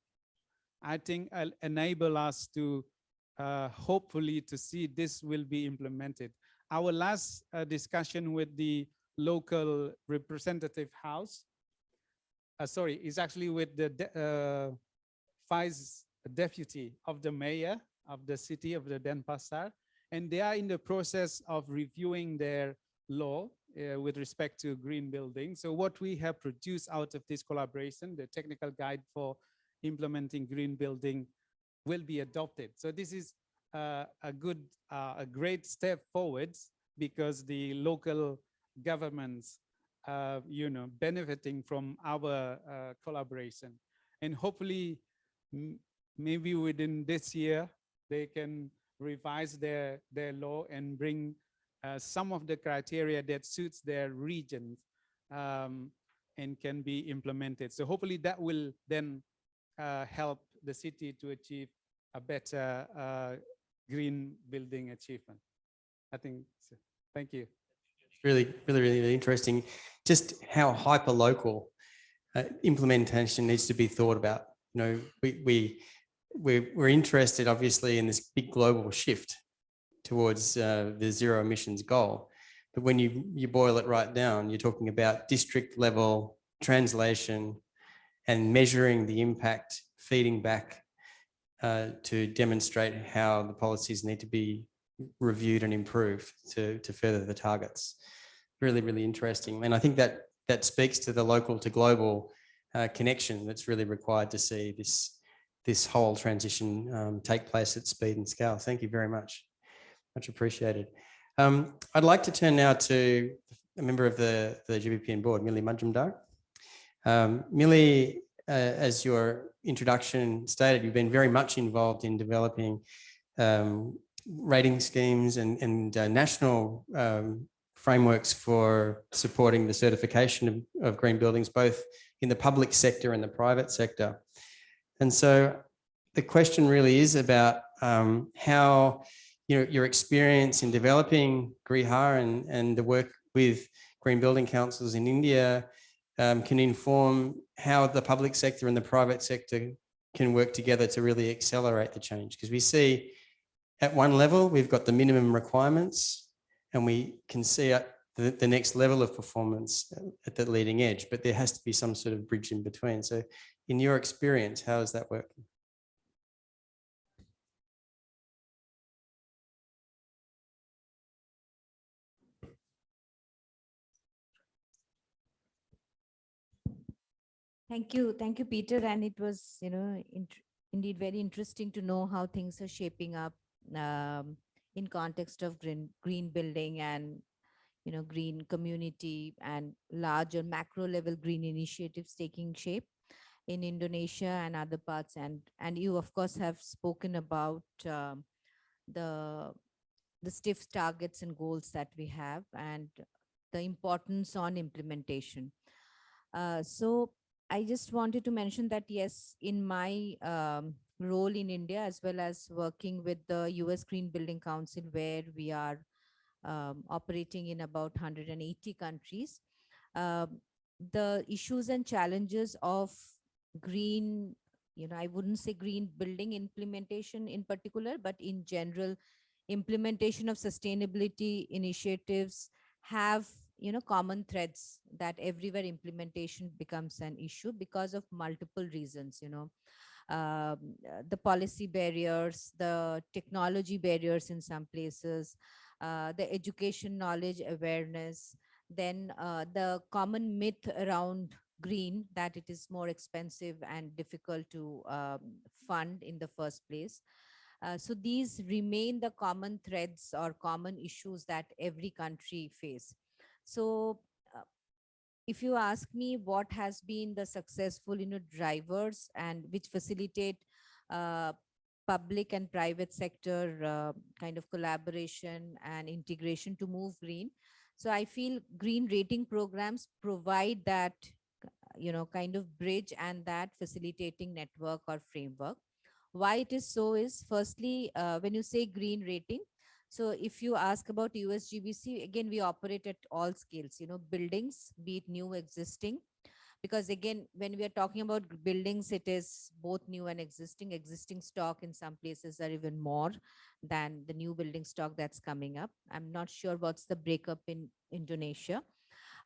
Speaker 9: I think will enable us to hopefully to see this will be implemented. Our last discussion with the local representative house, sorry, is actually with the vice deputy of the mayor of the city of the Denpasar, and they are in the process of reviewing their law with respect to green building. So what we have produced out of this collaboration, the technical guide for implementing green building, will be adopted. So this is a great step forward, because the local governments, you know, benefiting from our collaboration, and hopefully maybe within this year they can revise their law and bring some of the criteria that suits their regions and can be implemented. So hopefully that will then help the city to achieve a better green building achievement. I think so. Thank you.
Speaker 6: Really interesting. Just how hyper local implementation needs to be thought about. You know, we're interested, obviously, in this big global shift towards the zero emissions goal. But when you boil it right down, you're talking about district level translation, and measuring the impact, feeding back to demonstrate how the policies need to be reviewed and improved to further the targets. Really, really interesting. And I think that speaks to the local to global connection that's really required to see this whole transition take place at speed and scale. Thank you very much. Much appreciated. I'd like to turn now to a member of the GBPN board, Millie Majumdar. Millie, as your introduction stated, you've been very much involved in developing rating schemes and national frameworks for supporting the certification of green buildings, both in the public sector and the private sector. And so the question really is about how your experience in developing Grihar and the work with green building councils in India can inform how the public sector and the private sector can work together to really accelerate the change. Because we see at one level, we've got the minimum requirements and we can see at the next level of performance at the leading edge, but there has to be some sort of bridge in between. So in your experience, how is that working?
Speaker 10: Thank you, Peter. And it was, indeed very interesting to know how things are shaping up in context of green building and, green community and larger macro level green initiatives taking shape in Indonesia and other parts. And you, of course, have spoken about the stiff targets and goals that we have and the importance on implementation. So I just wanted to mention that, yes, in my role in India, as well as working with the US Green Building Council, where we are operating in about 180 countries, the issues and challenges of green, I wouldn't say green building implementation in particular, but in general, implementation of sustainability initiatives have common threads that everywhere implementation becomes an issue because of multiple reasons. The policy barriers, the technology barriers in some places, the education, knowledge, awareness, then the common myth around green, that it is more expensive and difficult to fund in the first place. So these remain the common threads or common issues that every country face. So if you ask me what has been the successful drivers and which facilitate public and private sector kind of collaboration and integration to move green, so I feel green rating programs provide that kind of bridge and that facilitating network or framework. Why it is so is, firstly, when you say green rating, so if you ask about USGBC, again, we operate at all scales, buildings, be it new, existing, because again, when we are talking about buildings, it is both new and existing stock in some places are even more than the new building stock that's coming up. I'm not sure what's the breakup in Indonesia.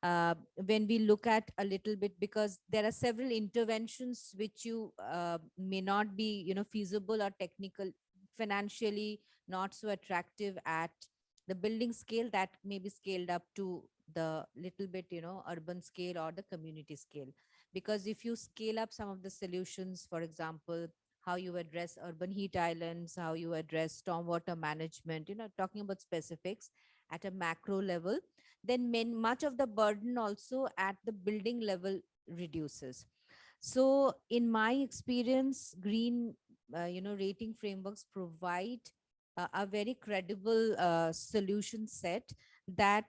Speaker 10: When we look at a little bit, because there are several interventions which you may not be feasible or technical, financially not so attractive at the building scale, that may be scaled up to the little bit urban scale or the community scale. Because if you scale up some of the solutions, for example, how you address urban heat islands, how you address stormwater management, talking about specifics at a macro level, then much of the burden also at the building level reduces. So in my experience, green rating frameworks provide a very credible solution set that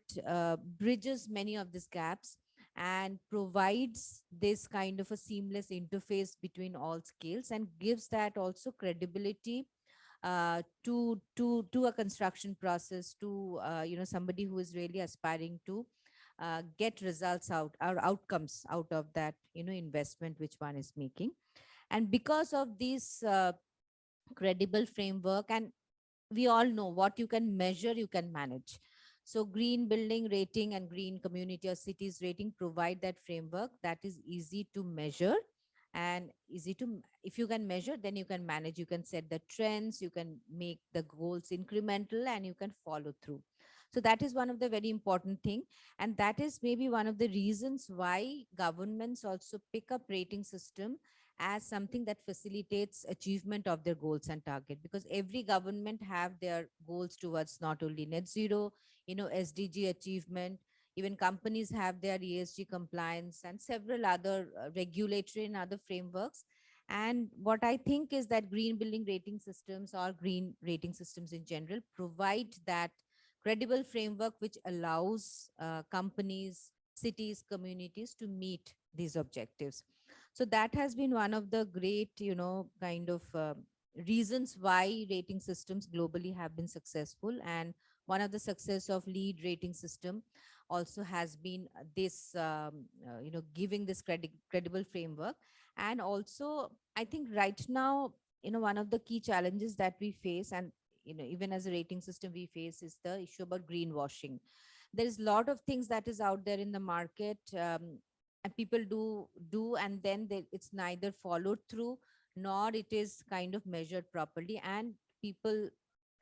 Speaker 10: bridges many of these gaps and provides this kind of a seamless interface between all scales and gives that also credibility to a construction process, to somebody who is really aspiring to get results out or outcomes out of that investment which one is making. And because of this credible framework, and we all know what you can measure, you can manage. So green building rating and green community or cities rating provide that framework that is easy to measure and easy to, if you can measure, then you can manage, you can set the trends, you can make the goals incremental, and you can follow through. So that is one of the very important thing, and that is maybe one of the reasons why governments also pick up rating system as something that facilitates achievement of their goals and target, because every government have their goals towards not only net zero, SDG achievement. Even companies have their ESG compliance and several other regulatory and other frameworks. And what I think is that green building rating systems, or green rating systems in general, provide that credible framework which allows companies, cities, communities to meet these objectives. So that has been one of the great, kind of reasons why rating systems globally have been successful. And one of the success of lead rating system also has been this, giving this credible framework. And also, I think right now, one of the key challenges that we face, and even as a rating system we face, is the issue about greenwashing. There is a lot of things that is out there in the market, and people do and then it's neither followed through nor it is kind of measured properly, and people,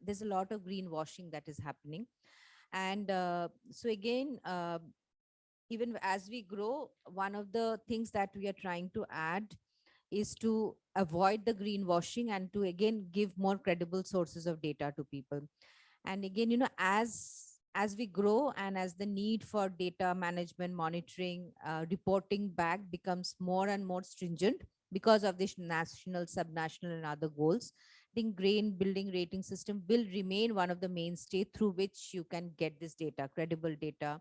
Speaker 10: there's a lot of greenwashing that is happening. And so again, even as we grow, one of the things that we are trying to add is to avoid the greenwashing and to again give more credible sources of data to people. And again, as we grow and as the need for data management, monitoring, reporting back becomes more and more stringent because of this national, subnational and other goals, I think green building rating system will remain one of the mainstay through which you can get this data, credible data,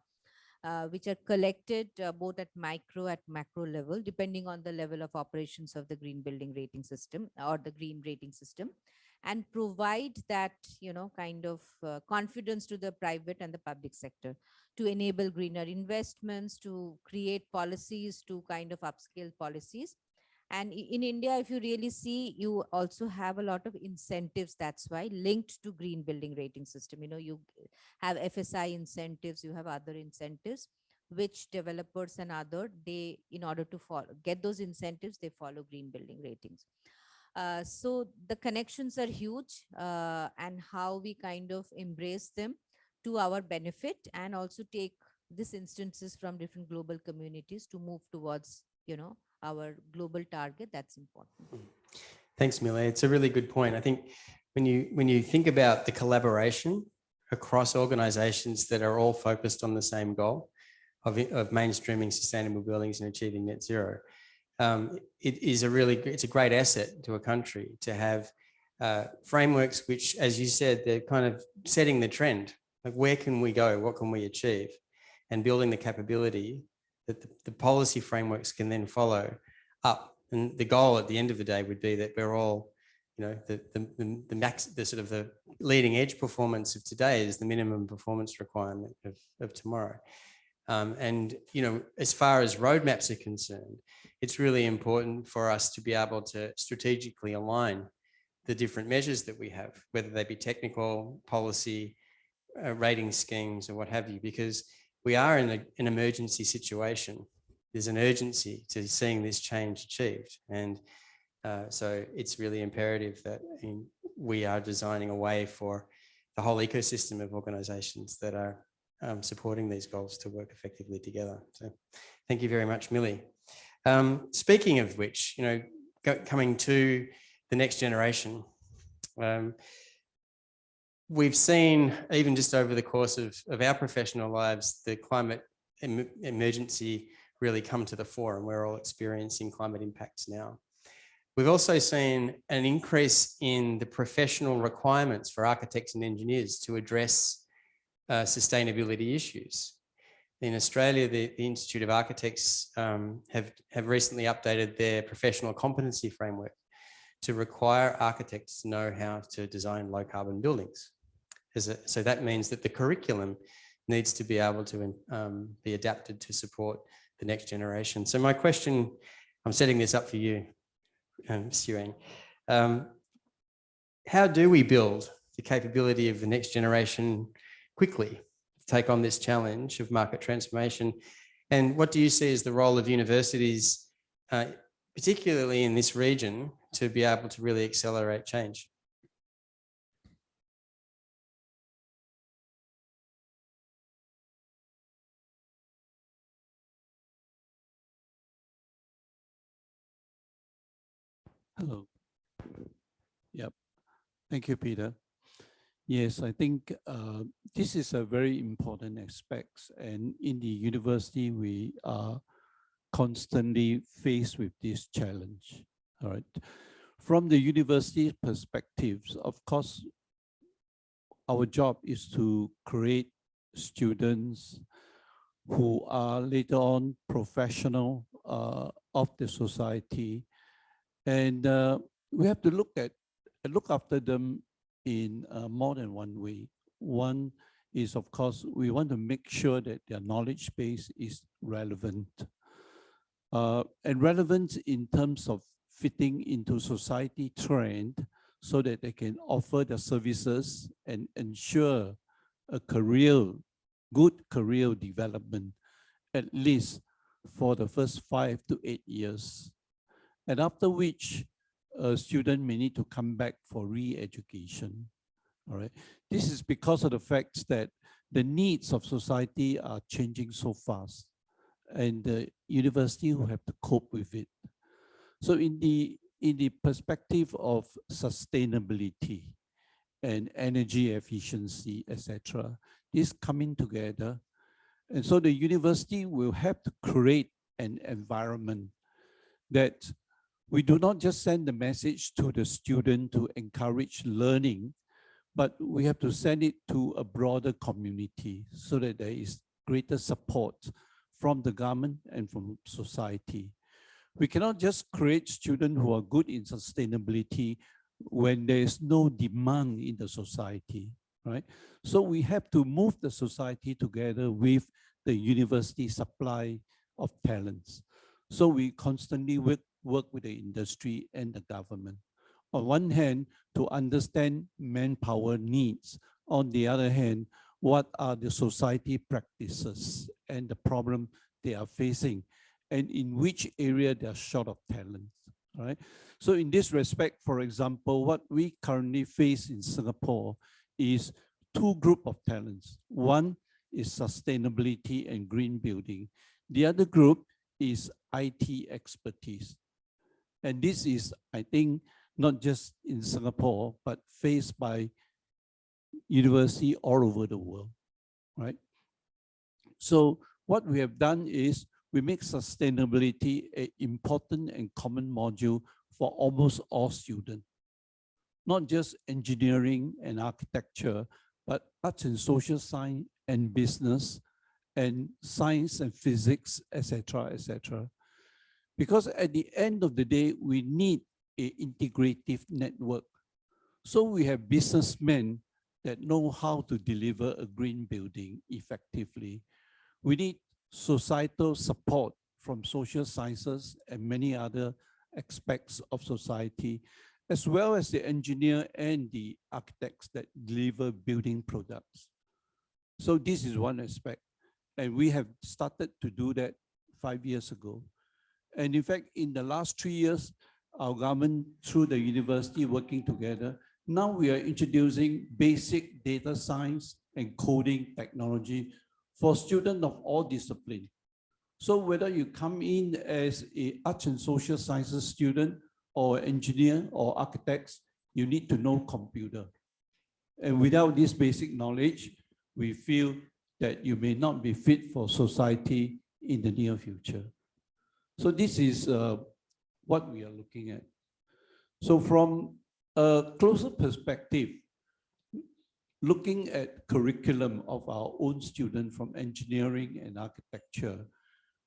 Speaker 10: which are collected both at micro, at macro level, depending on the level of operations of the green building rating system or the green rating system, and provide that, kind of confidence to the private and the public sector to enable greener investments, to create policies, to kind of upscale policies. And in India, if you really see, you also have a lot of incentives, that's why, linked to green building rating system. You have FSI incentives, you have other incentives, which developers and other, they, in order to get those incentives, they follow green building ratings. So the connections are huge, and how we kind of embrace them to our benefit, and also take these instances from different global communities to move towards, our global target. That's important.
Speaker 6: Thanks, Mille. It's a really good point. I think when you think about the collaboration across organizations that are all focused on the same goal of mainstreaming sustainable buildings and achieving net zero, it's a great asset to a country to have frameworks which, as you said, they're kind of setting the trend. Like, where can we go? What can we achieve? And building the capability that the policy frameworks can then follow up. And the goal at the end of the day would be that we're all, the sort of the leading edge performance of today is the minimum performance requirement of tomorrow. And, as far as roadmaps are concerned, it's really important for us to be able to strategically align the different measures that we have, whether they be technical, policy, rating schemes or what have you, because we are in an emergency situation. There's an urgency to seeing this change achieved. And so it's really imperative that we are designing a way for the whole ecosystem of organizations that are supporting these goals to work effectively together. So thank you very much, Millie. Speaking of which, coming to the next generation, we've seen, even just over the course of our professional lives, the climate emergency really come to the fore, and we're all experiencing climate impacts now. We've also seen an increase in the professional requirements for architects and engineers to address sustainability issues. In Australia, the Institute of Architects have recently updated their professional competency framework to require architects to know how to design low carbon buildings. So that means that the curriculum needs to be able to be adapted to support the next generation. So my question, I'm setting this up for you, Suang. How do we build the capability of the next generation quickly to take on this challenge of market transformation? And what do you see as the role of universities particularly in this region, to be able to really accelerate change.
Speaker 11: Hello. Yep. Thank you, Peter. Yes, I think this is a very important aspect. And in the university, we are constantly faced with this challenge. All right. From the university perspectives, of course, our job is to create students who are later on professional of the society. And we have to look after them in more than one way. One is, of course, we want to make sure that their knowledge base is relevant. And relevant in terms of fitting into society trend so that they can offer their services and ensure a good career development, at least for the first 5 to 8 years. And after which, a student may need to come back for re-education. All right. This is because of the fact that the needs of society are changing so fast, and the university will have to cope with it. So in the perspective of sustainability and energy efficiency, etc., this coming together, and so the university will have to create an environment that we do not just send the message to the student to encourage learning, but we have to send it to a broader community so that there is greater support from the government and from society. We cannot just create students who are good in sustainability when there is no demand in the society, right? So we have to move the society together with the university supply of talents. So we constantly work with the industry and the government. On one hand, to understand manpower needs. On the other hand, what are the society practices and the problem they are facing, and in which area they are short of talent, right? So in this respect, for example, what we currently face in Singapore is two groups of talents. One is sustainability and green building. The other group is IT expertise. And this is, I think, not just in Singapore, but faced by universities all over the world, right? So what we have done is we make sustainability an important and common module for almost all students, not just engineering and architecture, but arts and social science and business and science and physics, etc., etc. Because at the end of the day, we need an integrative network. So we have businessmen that know how to deliver a green building effectively. We need societal support from social sciences and many other aspects of society, as well as the engineer and the architects that deliver building products. So this is one aspect. And we have started to do that 5 years ago. And in fact, in the last 3 years, our government, through the university working together, now we are introducing basic data science and coding technology for students of all disciplines. So whether you come in as an arts and social sciences student or engineer or architects, you need to know computer. And without this basic knowledge, we feel that you may not be fit for society in the near future. So this is what we are looking at. So from a closer perspective, looking at curriculum of our own students from engineering and architecture,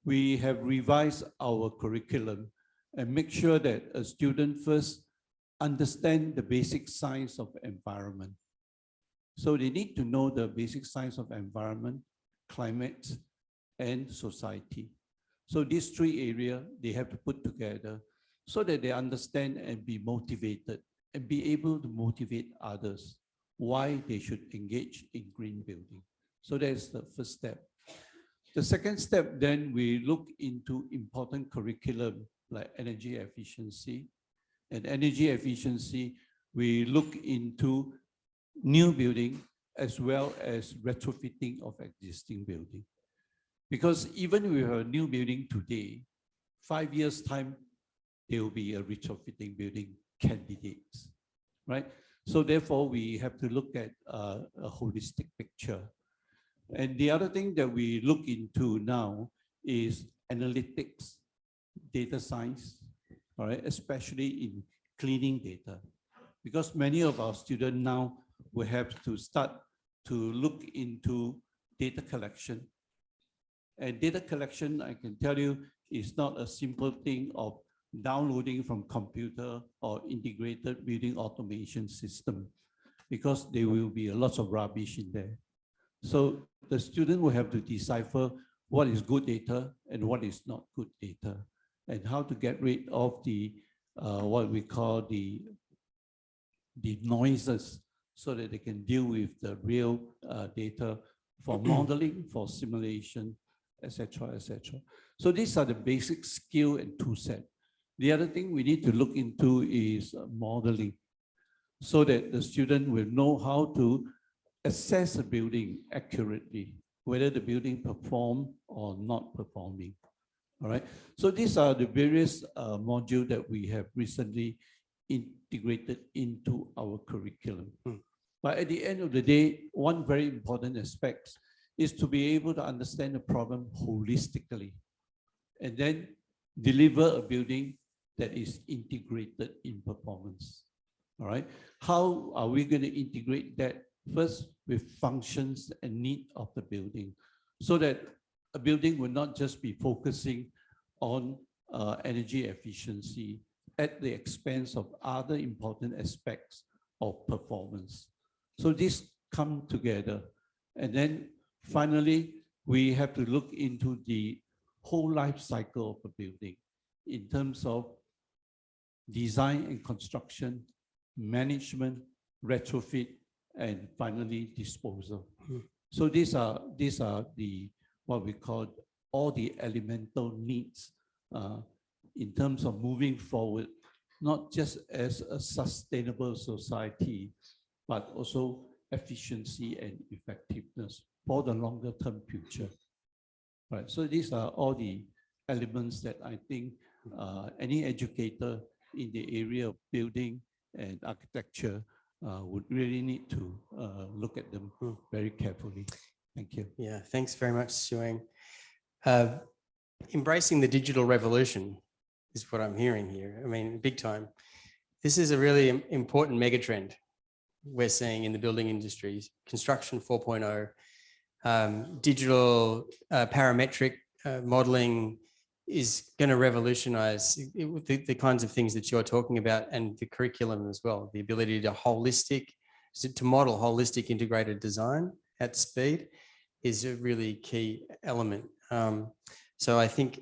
Speaker 11: we have revised our curriculum and make sure that a student first understand the basic science of environment. So they need to know the basic science of environment, climate, and society. So these three areas they have to put together so that they understand and be motivated and be able to motivate others why they should engage in green building. So that's the first step. The second step, then we look into important curriculum like energy efficiency. And energy efficiency, we look into new building as well as retrofitting of existing building. Because even with a new building today, 5 years time, there will be a retrofitting building candidates, right? So therefore, we have to look at a holistic picture. And the other thing that we look into now is analytics, data science, all right, especially in cleaning data. Because many of our students now will have to start to look into data collection. And data collection, I can tell you, is not a simple thing of downloading from computer or integrated building automation system, because there will be a lot of rubbish in there. So the student will have to decipher what is good data and what is not good data, and how to get rid of the what we call the noises, so that they can deal with the real data for modeling, for simulation, etc., etc. So these are the basic skill and tool set. The other thing we need to look into is modeling, so that the student will know how to assess a building accurately, whether the building perform or not performing. All right. So these are the various modules that we have recently integrated into our curriculum. But at the end of the day, one very important aspect is to be able to understand the problem holistically, and then deliver a building that is integrated in performance. All right. How are we going to integrate that? First, with functions and need of the building, so that a building will not just be focusing on energy efficiency at the expense of other important aspects of performance. So these come together. And then finally, we have to look into the whole life cycle of a building in terms of design and construction, management, retrofit, and finally disposal. So these are the what we call all the elemental needs in terms of moving forward, not just as a sustainable society, but also efficiency and effectiveness for the longer term future. Right. So these are all the elements that I think any educator in the area of building and architecture would really need to look at them very carefully. Thank you.
Speaker 6: Yeah, thanks very much, Sueng. Embracing the digital revolution is what I'm hearing here. I mean, big time. This is a really important megatrend we're seeing in the building industries. Construction 4.0, digital parametric modeling is going to revolutionize the kinds of things that you're talking about, and the curriculum as well. The ability to model holistic integrated design at speed is a really key element. So I think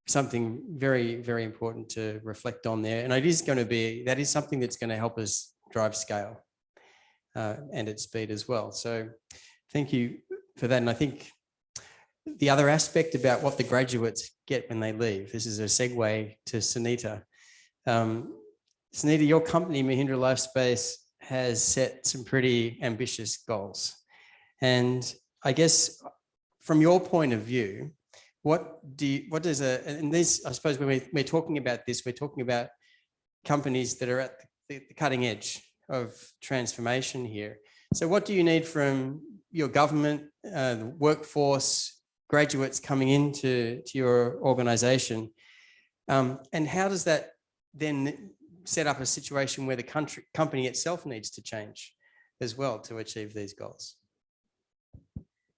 Speaker 6: something very, very important to reflect on there. And that is something that's going to help us drive scale and at speed as well. So thank you for that. And I think the other aspect about what the graduates get when they leave, this is a segue to Sunita. Sunita, your company, Mahindra Lifespace, has set some pretty ambitious goals. And I guess from your point of view, and this, I suppose when we're talking about this, we're talking about companies that are at the cutting edge of transformation here. So what do you need from your government, the workforce, graduates coming into your organization? And how does that then set up a situation where the company itself needs to change as well to achieve these goals?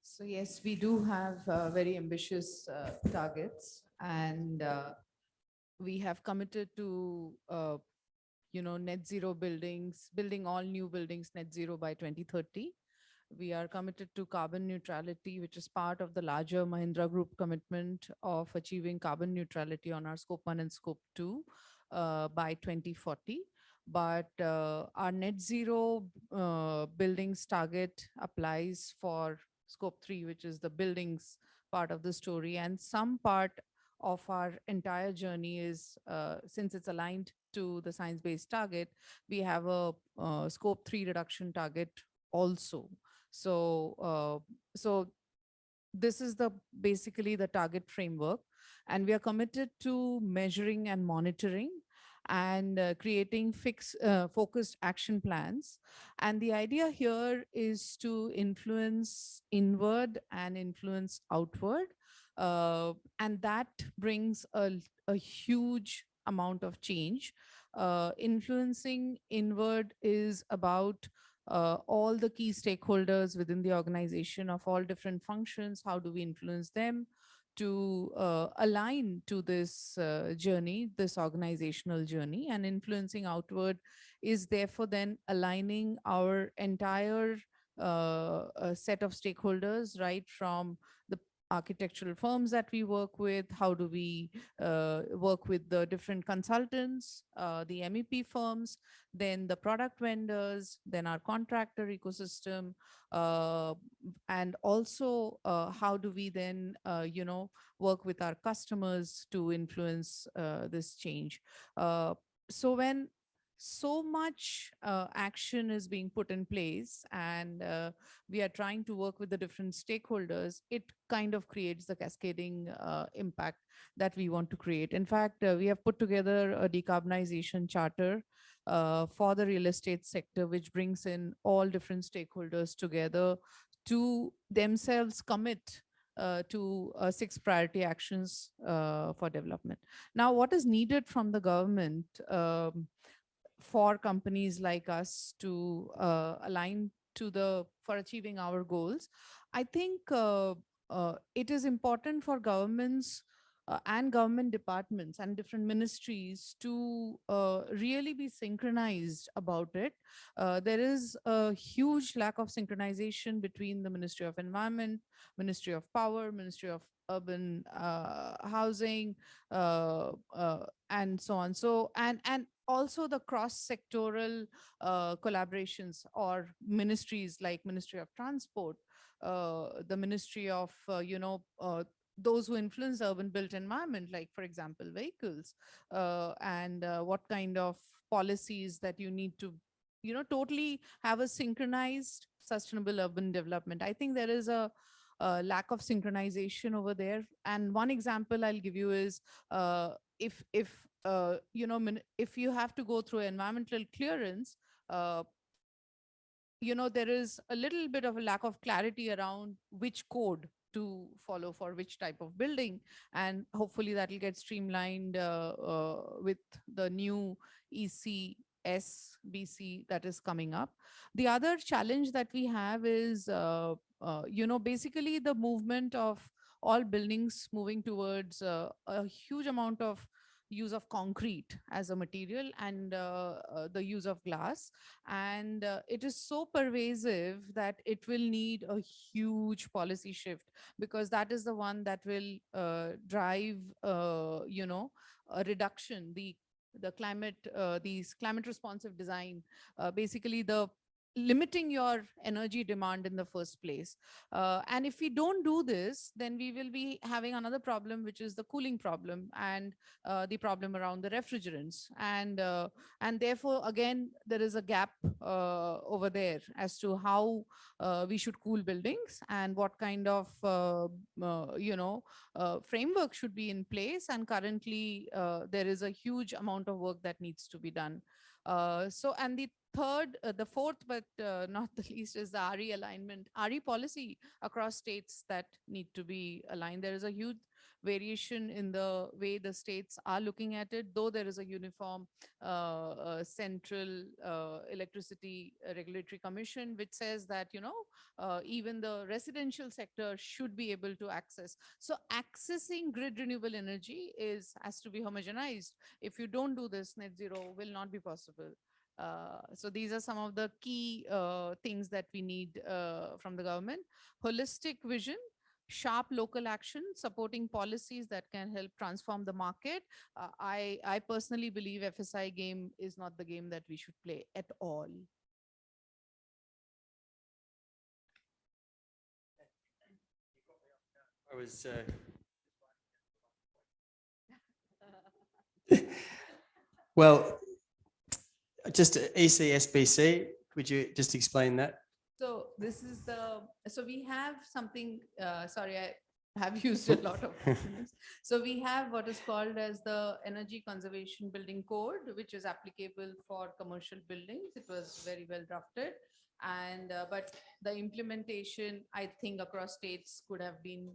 Speaker 12: So yes, we do have very ambitious targets, and we have committed to net zero buildings, building all new buildings net zero by 2030. We are committed to carbon neutrality, which is part of the larger Mahindra Group commitment of achieving carbon neutrality on our scope 1 and scope 2 by 2040. But our net zero buildings target applies for scope 3, which is the buildings part of the story, and some part of our entire journey is, since it's aligned to the science-based target, we have a scope 3 reduction target also. So this is the basically the target framework, and we are committed to measuring and monitoring and creating focused action plans. And the idea here is to influence inward and influence outward. And that brings a huge amount of change. Influencing inward is about all the key stakeholders within the organization of all different functions. How do we influence them to align to this journey, this organizational journey? And influencing outward is therefore then aligning our entire set of stakeholders, right from the architectural firms that we work with, how do we work with the different consultants, the MEP firms, then the product vendors, then our contractor ecosystem, and also how do we then, work with our customers to influence this change. So when so much action is being put in place, and we are trying to work with the different stakeholders, it kind of creates the cascading impact that we want to create. In fact, we have put together a decarbonization charter for the real estate sector, which brings in all different stakeholders together to themselves commit to 6 priority actions for development. Now, what is needed from the government for companies like us to align to for achieving our goals? I think it is important for governments and government departments and different ministries to really be synchronized about it. There is a huge lack of synchronization between the Ministry of Environment, Ministry of Power, Ministry of Urban Housing, and so on. So, and also the cross-sectoral collaborations or ministries like Ministry of Transport, the Ministry of, those who influence the urban built environment, like, for example, vehicles, and what kind of policies that you need to, totally have a synchronized sustainable urban development. I think there is a lack of synchronization over there. And one example I'll give you is if if you have to go through environmental clearance, there is a little bit of a lack of clarity around which code to follow for which type of building, and hopefully that will get streamlined with the new ECSBC that is coming up. The other challenge that we have is basically the movement of all buildings moving towards a huge amount of use of concrete as a material, and the use of glass. And it is so pervasive that it will need a huge policy shift, because that is the one that will drive a reduction, the climate, these climate responsive design, basically the limiting your energy demand in the first place. And if we don't do this, then we will be having another problem, which is the cooling problem, and the problem around the refrigerants. And therefore, again, there is a gap over there as to how we should cool buildings and what kind of framework should be in place. And currently, there is a huge amount of work that needs to be done. And the fourth, but not the least, is the RE alignment, RE policy across states that need to be aligned. There is a huge variation in the way the states are looking at it, though there is a uniform central electricity regulatory commission, which says that, even the residential sector should be able to access. So accessing grid renewable energy has to be homogenized. If you don't do this, net zero will not be possible. So these are some of the key things that we need from the government. Holistic vision, sharp local action, supporting policies that can help transform the market. I personally believe FSI game is not the game that we should play at all.
Speaker 6: I was Well, just ECSBC, would you just explain that?
Speaker 12: So this is so we have something, sorry, I have used a lot of acronyms. So we have what is called as the Energy Conservation Building Code, which is applicable for commercial buildings. It was very well drafted. And, but the implementation, I think across states could have been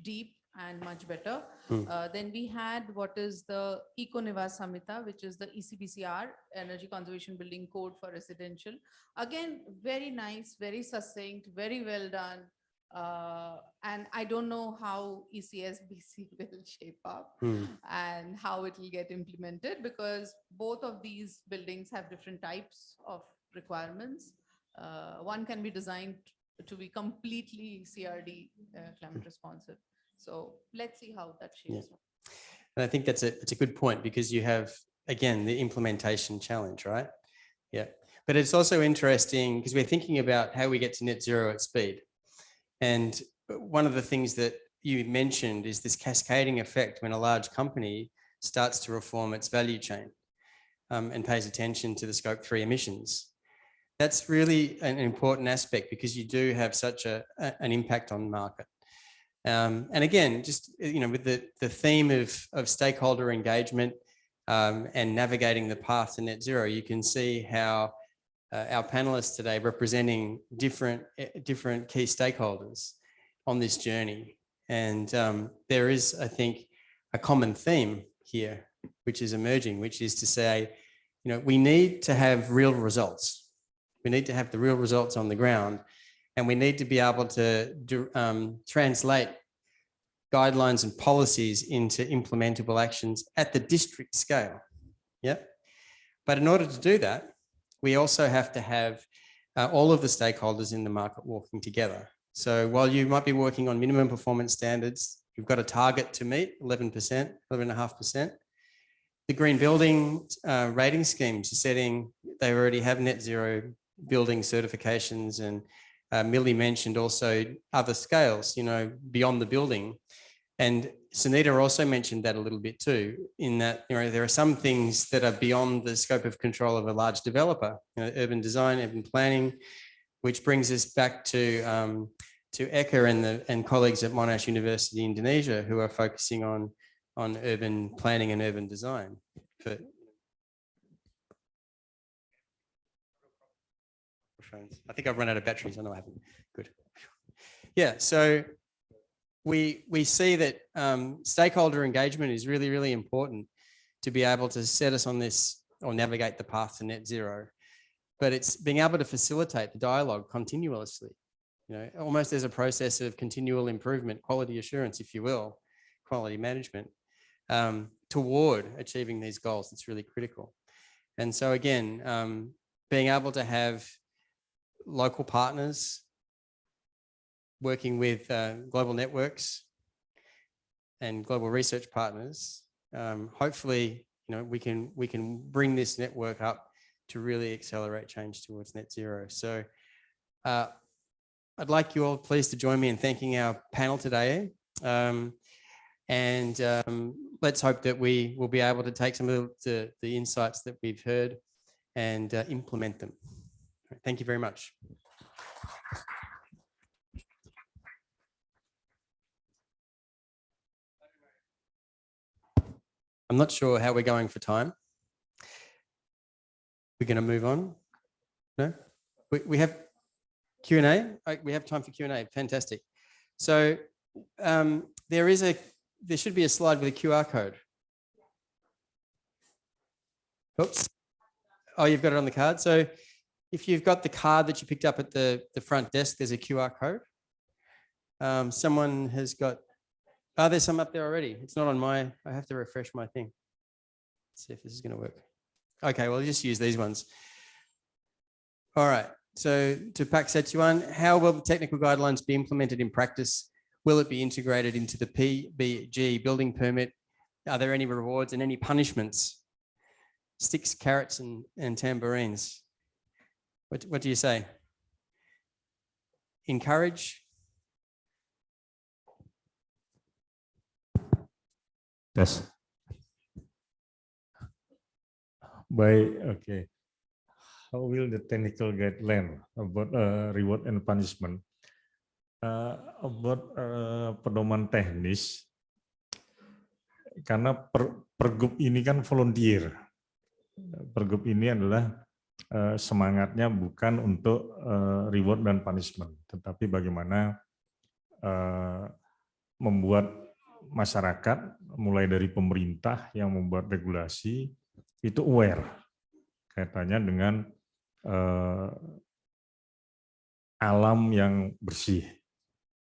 Speaker 12: deep and much better. Then we had what is the Eco-Nivas Samhita, which is the ECBCR, Energy Conservation Building Code for Residential. Again, very nice, very succinct, very well done. And I don't know how ECSBC will shape up and how it will get implemented, because both of these buildings have different types of requirements. One can be designed to be completely CRD climate responsive. So let's see how that shapes up.
Speaker 6: And I think it's a good point, because you have, again, the implementation challenge, right? Yeah. But it's also interesting because we're thinking about how we get to net zero at speed. And one of the things that you mentioned is this cascading effect when a large company starts to reform its value chain and pays attention to the scope 3 emissions. That's really an important aspect, because you do have such an impact on the market. And again, just, with the theme of stakeholder engagement and navigating the path to net zero, you can see how our panelists today representing different key stakeholders on this journey. And there is, I think, a common theme here, which is emerging, which is to say, we need to have real results. We need to have the real results on the ground, and we need to be able to translate guidelines and policies into implementable actions at the district scale. Yep. But in order to do that, we also have to have all of the stakeholders in the market working together. So while you might be working on minimum performance standards, you've got a target to meet, 11%, 11.5%. The green building rating schemes are setting, they already have net zero building certifications, and Millie mentioned also other scales, beyond the building. And Sunita also mentioned that a little bit too, in that there are some things that are beyond the scope of control of a large developer, urban design, urban planning, which brings us back to Eka and colleagues at Monash University Indonesia, who are focusing on urban planning and urban design. I think I've run out of batteries. I know I haven't. Good. Yeah, so we see that stakeholder engagement is really, really important to be able to set us on this or navigate the path to net zero. But it's being able to facilitate the dialogue continuously, almost as a process of continual improvement, quality assurance, if you will, quality management, toward achieving these goals. It's really critical. And so again, being able to have local partners working with global networks and global research partners, hopefully, we can bring this network up to really accelerate change towards net zero. So I'd like you all please to join me in thanking our panel today. And let's hope that we will be able to take some of the insights that we've heard and implement them. Thank you very much. I'm not sure how we're going for time. We're going to move on. No, we have Q&A. We have time for Q&A. Fantastic. So there should be a slide with a QR code. Oops. Oh, you've got it on the card. So if you've got the card that you picked up at the front desk, there's a QR code. Someone has got, there's some up there already. It's not on I have to refresh my thing. Let's see if this is going to work. Okay, well, just use these ones. All right, so to Pak Setuan, how will the technical guidelines be implemented in practice? Will it be integrated into the PBG building permit? Are there any rewards and any punishments? Sticks, carrots, and tambourines. What do you say? Encourage?
Speaker 8: Yes. Baik, oke. How will the technical guideline about reward and punishment? About pedoman teknis, karena pergub ini kan volunteer. Pergub ini adalah semangatnya bukan untuk reward dan punishment, tetapi bagaimana membuat masyarakat, mulai dari pemerintah yang membuat regulasi, itu aware kaitannya dengan alam yang bersih.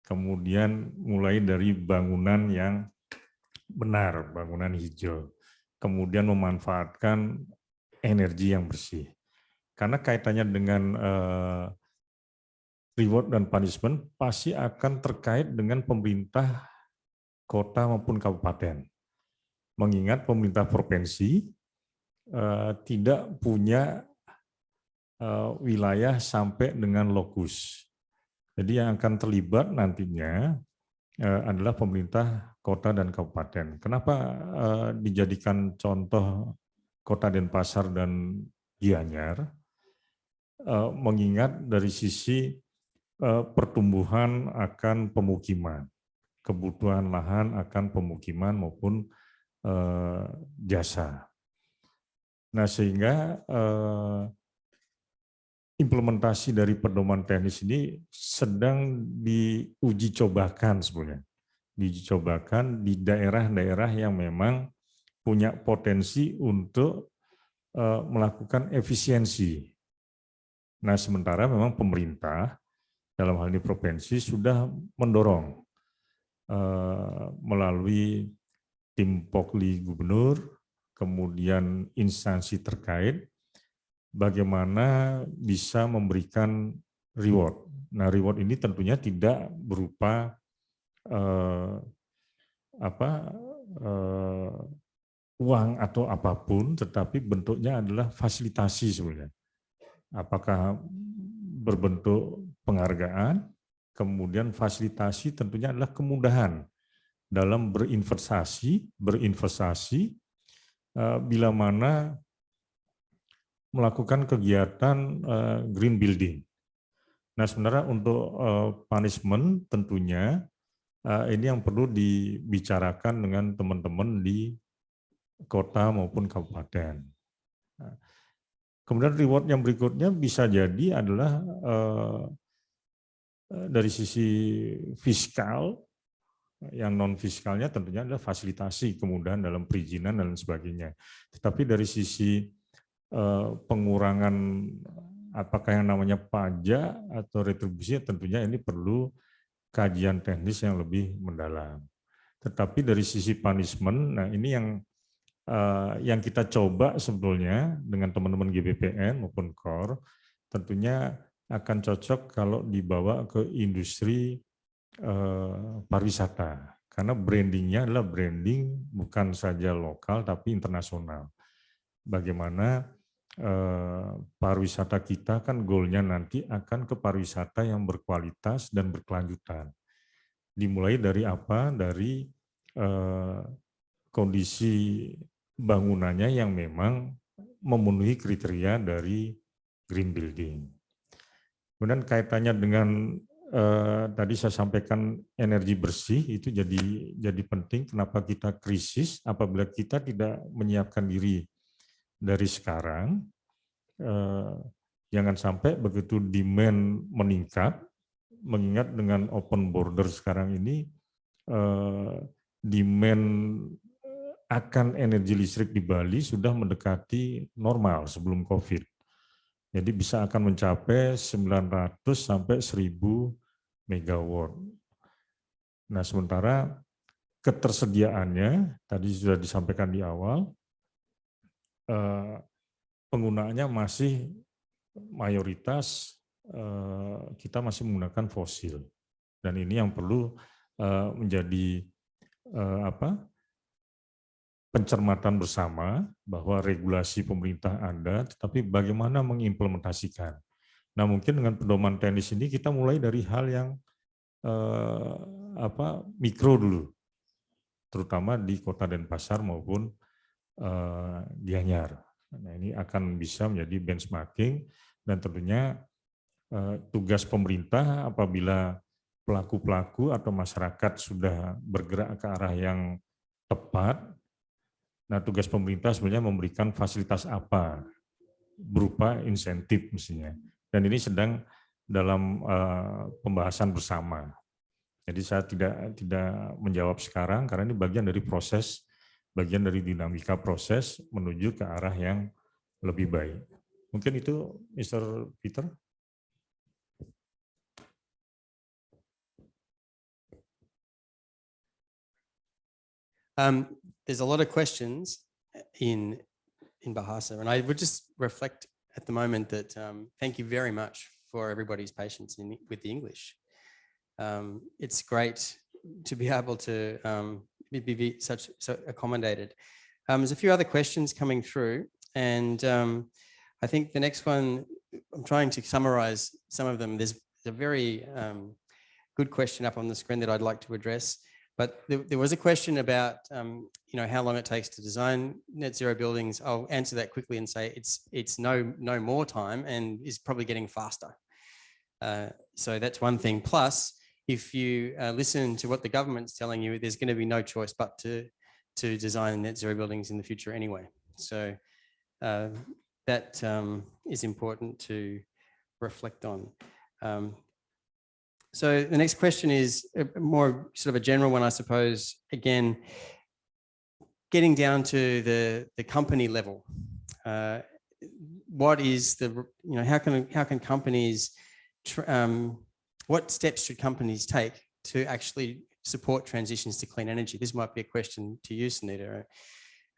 Speaker 8: Kemudian mulai dari bangunan yang benar, bangunan hijau. Kemudian memanfaatkan energi yang bersih. Karena kaitannya dengan reward dan punishment pasti akan terkait dengan pemerintah kota maupun kabupaten. Mengingat pemerintah provinsi tidak punya wilayah sampai dengan lokus. Jadi yang akan terlibat nantinya adalah pemerintah kota dan kabupaten. Kenapa dijadikan contoh Kota Denpasar dan Gianyar? Mengingat dari sisi pertumbuhan akan pemukiman, kebutuhan lahan akan pemukiman maupun jasa. Nah, sehingga implementasi dari pedoman teknis ini sedang diuji cobakan sebenarnya. Diuji cobakan di daerah-daerah yang memang punya potensi untuk melakukan efisiensi. Nah, sementara memang pemerintah dalam hal ini provinsi sudah mendorong melalui tim Pokli Gubernur, kemudian instansi terkait, bagaimana bisa memberikan reward. Nah, reward ini tentunya tidak berupa uang atau apapun, tetapi bentuknya adalah fasilitasi sebenarnya. Apakah berbentuk penghargaan, kemudian fasilitasi tentunya adalah kemudahan dalam berinvestasi bila mana melakukan kegiatan green building. Nah, sebenarnya untuk punishment tentunya ini yang perlu dibicarakan dengan teman-teman di kota maupun kabupaten. Kemudian reward yang berikutnya bisa jadi adalah dari sisi fiskal, yang non fiskalnya tentunya adalah fasilitasi kemudahan dalam perizinan dan sebagainya. Tetapi dari sisi pengurangan apakah yang namanya pajak atau retribusi, tentunya ini perlu kajian teknis yang lebih mendalam. Tetapi dari sisi punishment, nah ini yang kita coba sebetulnya dengan teman-teman GBPN maupun KOR, tentunya akan cocok kalau dibawa ke industri pariwisata. Karena brandingnya adalah branding bukan saja lokal tapi internasional. Bagaimana pariwisata kita kan goalnya nanti akan ke pariwisata yang berkualitas dan berkelanjutan. Dimulai dari apa? Dari kondisi bangunannya yang memang memenuhi kriteria dari green building. Kemudian kaitannya dengan tadi saya sampaikan energi bersih itu jadi penting. Kenapa kita krisis? Apabila kita tidak menyiapkan diri dari sekarang, jangan sampai begitu demand meningkat, mengingat dengan open border sekarang ini, demand akan energi listrik di Bali sudah mendekati normal sebelum COVID. Jadi bisa akan mencapai 900 sampai 1000 megawatt. Nah, sementara ketersediaannya tadi sudah disampaikan di awal, penggunaannya masih mayoritas kita masih menggunakan fosil. Dan ini yang perlu menjadi pencermatan bersama bahwa regulasi pemerintah ada, tetapi bagaimana mengimplementasikan. Nah, mungkin dengan pedoman teknis ini kita mulai dari hal yang mikro dulu, terutama di Kota Denpasar maupun Gianyar. Nah, ini akan bisa menjadi benchmarking dan tentunya tugas pemerintah apabila pelaku-pelaku atau masyarakat sudah bergerak ke arah yang tepat. Nah, tugas pemerintah sebenarnya memberikan fasilitas apa berupa insentif mestinya. Dan ini sedang dalam pembahasan bersama. Jadi saya tidak menjawab sekarang karena ini bagian dari proses, bagian dari dinamika proses menuju ke arah yang lebih baik. Mungkin itu Mr. Peter.
Speaker 6: There's a lot of questions in Bahasa, and I would just reflect at the moment that thank you very much for everybody's patience with the English. It's great to be able to be so accommodated. There's a few other questions coming through, and I think the next one, I'm trying to summarize some of them. There's a very good question up on the screen that I'd like to address. But there was a question about, how long it takes to design net zero buildings. I'll answer that quickly and say it's no more time and is probably getting faster. So that's one thing. Plus, if you listen to what the government's telling you, there's going to be no choice but to design net zero buildings in the future anyway. So that is important to reflect on. So the next question is more sort of a general one, I suppose. Again, getting down to the company level. What is the, how can companies, what steps should companies take to actually support transitions to clean energy? This might be a question to you, Sunita.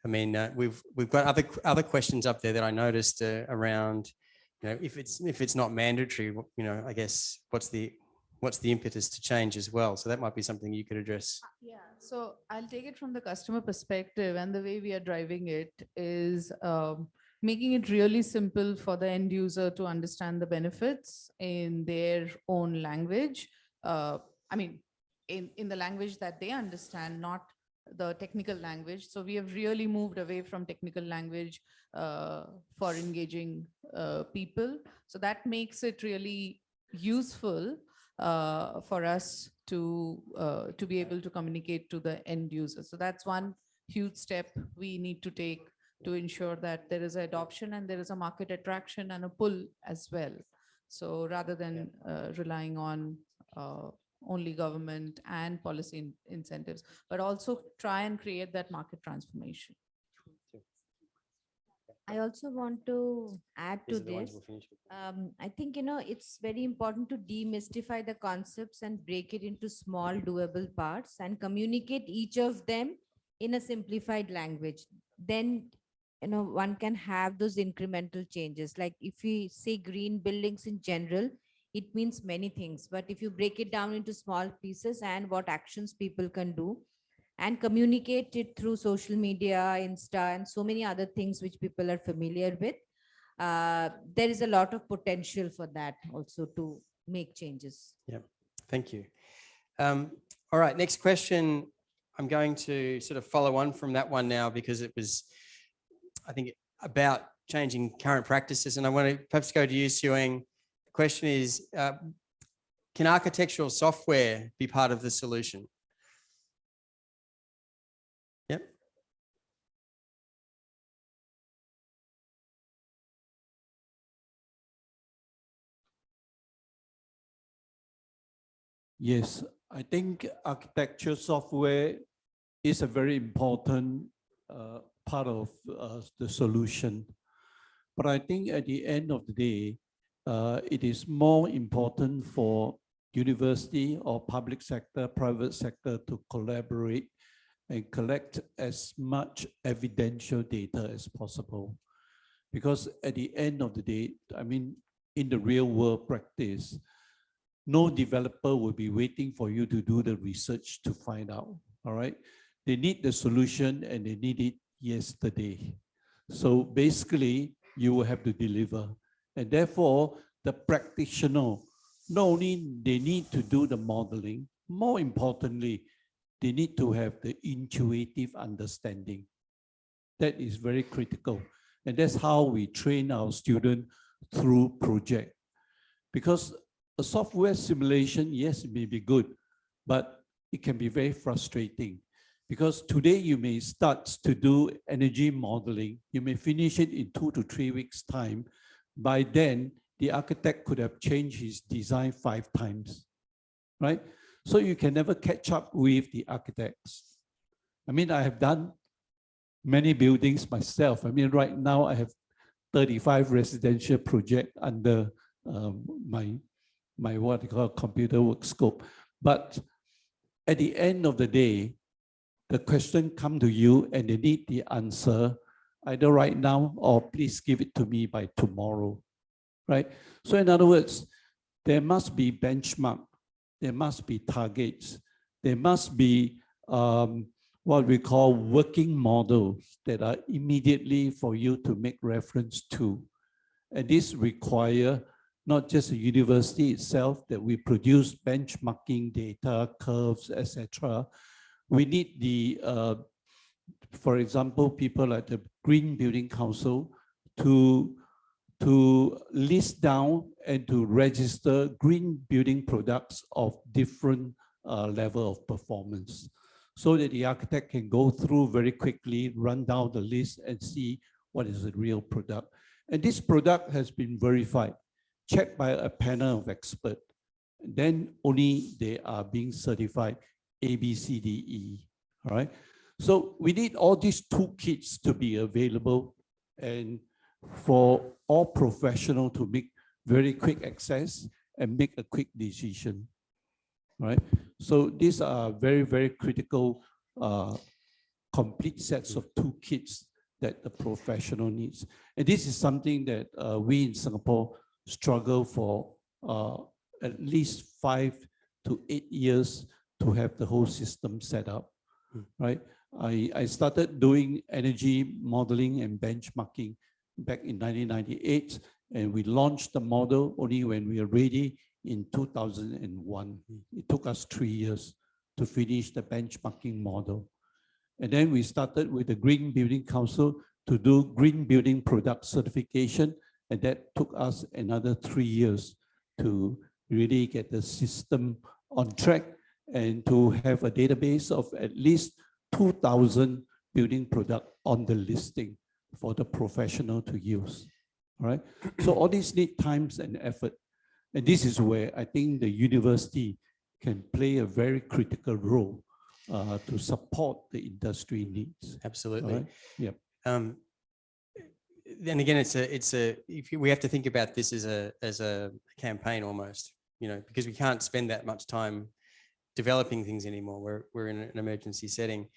Speaker 6: I mean, we've got other questions up there that I noticed around, if it's not mandatory, I guess what's the impetus to change as well? So that might be something you could address.
Speaker 12: Yeah, so I'll take it from the customer perspective, and the way we are driving it is making it really simple for the end user to understand the benefits in their own language. I mean, in the language that they understand, not the technical language. So we have really moved away from technical language for engaging people. So that makes it really useful for us to be able to communicate to the end user. So that's one huge step we need to take to ensure that there is adoption and there is a market attraction and a pull as well. So rather than relying on only government and policy incentives, but also try and create that market transformation.
Speaker 10: I also want to add to this. I think, it's very important to demystify the concepts and break it into small doable parts and communicate each of them in a simplified language. Then, one can have those incremental changes. Like if we say green buildings in general, it means many things. But if you break it down into small pieces and what actions people can do, and communicate it through social media, Insta, and so many other things which people are familiar with, there is a lot of potential for that also to make changes.
Speaker 6: Yeah, thank you. All right, next question. I'm going to sort of follow on from that one now because it was, I think, about changing current practices. And I want to perhaps go to you, Suing. The question is, can architectural software be part of the solution? Yep.
Speaker 11: Yes, I think architecture software is a very important part of the solution. But I think at the end of the day, it is more important for university or public sector, private sector to collaborate and collect as much evidential data as possible. Because at the end of the day, I mean, in the real world practice, no developer will be waiting for you to do the research to find out, all right? They need the solution and they need it yesterday. So basically, you will have to deliver. And therefore, the practitioner, not only they need to do the modeling, more importantly, they need to have the intuitive understanding. That is very critical. And that's how we train our students through project. Because a software simulation, yes, it may be good, but it can be very frustrating. Because today you may start to do energy modeling, you may finish it in 2 to 3 weeks' time. By then, the architect could have changed his design 5 times, right? So you can never catch up with the architects. I mean, I have done many buildings myself. I mean, right now I have 35 residential projects under my what you call computer work scope. But at the end of the day, the question come to you and they need the answer either right now or please give it to me by tomorrow, right? So in other words, there must be benchmark, there must be targets, there must be what we call working models that are immediately for you to make reference to. And this require not just the university itself that we produce benchmarking data, curves, etc. We need the, for example, people like the Green Building Council to list down and to register green building products of different level of performance, so that the architect can go through very quickly, run down the list and see what is the real product. And this product has been verified, checked by a panel of experts. Then only they are being certified A, B, C, D, E, all right? So we need all these toolkits to be available and for all professionals to make very quick access and make a quick decision, right? So these are very, very critical, complete sets of toolkits that the professional needs. And this is something that we in Singapore struggle for at least 5 to 8 years to have the whole system set up, right? I started doing energy modeling and benchmarking back in 1998, and we launched the model only when we were ready in 2001. It took us 3 years to finish the benchmarking model. And then we started with the Green Building Council to do green building product certification, and that took us another 3 years to really get the system on track and to have a database of at least 2,000 building products on the listing for the professional to use, all right? So all these need times and effort. And this is where I think the university can play a very critical role to support the industry needs.
Speaker 6: Absolutely.
Speaker 11: Right? Yep.
Speaker 6: Then again, we have to think about this as a campaign almost, you know, because we can't spend that much time developing things anymore. We're in an emergency setting.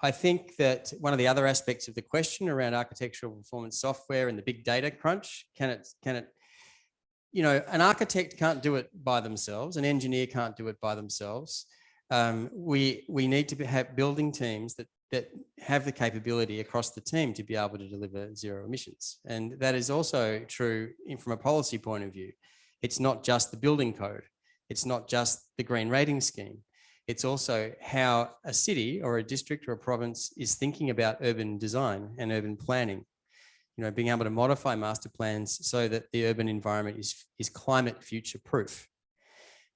Speaker 6: I think that one of the other aspects of the question around architectural performance software and the big data crunch, can it, you know, an architect can't do it by themselves, an engineer can't do it by themselves. We need to have building teams that have the capability across the team to be able to deliver zero emissions. And that is also true from a policy point of view. It's not just the building code. It's not just the green rating scheme. It's also how a city or a district or a province is thinking about urban design and urban planning. You know, being able to modify master plans so that the urban environment is climate future proof.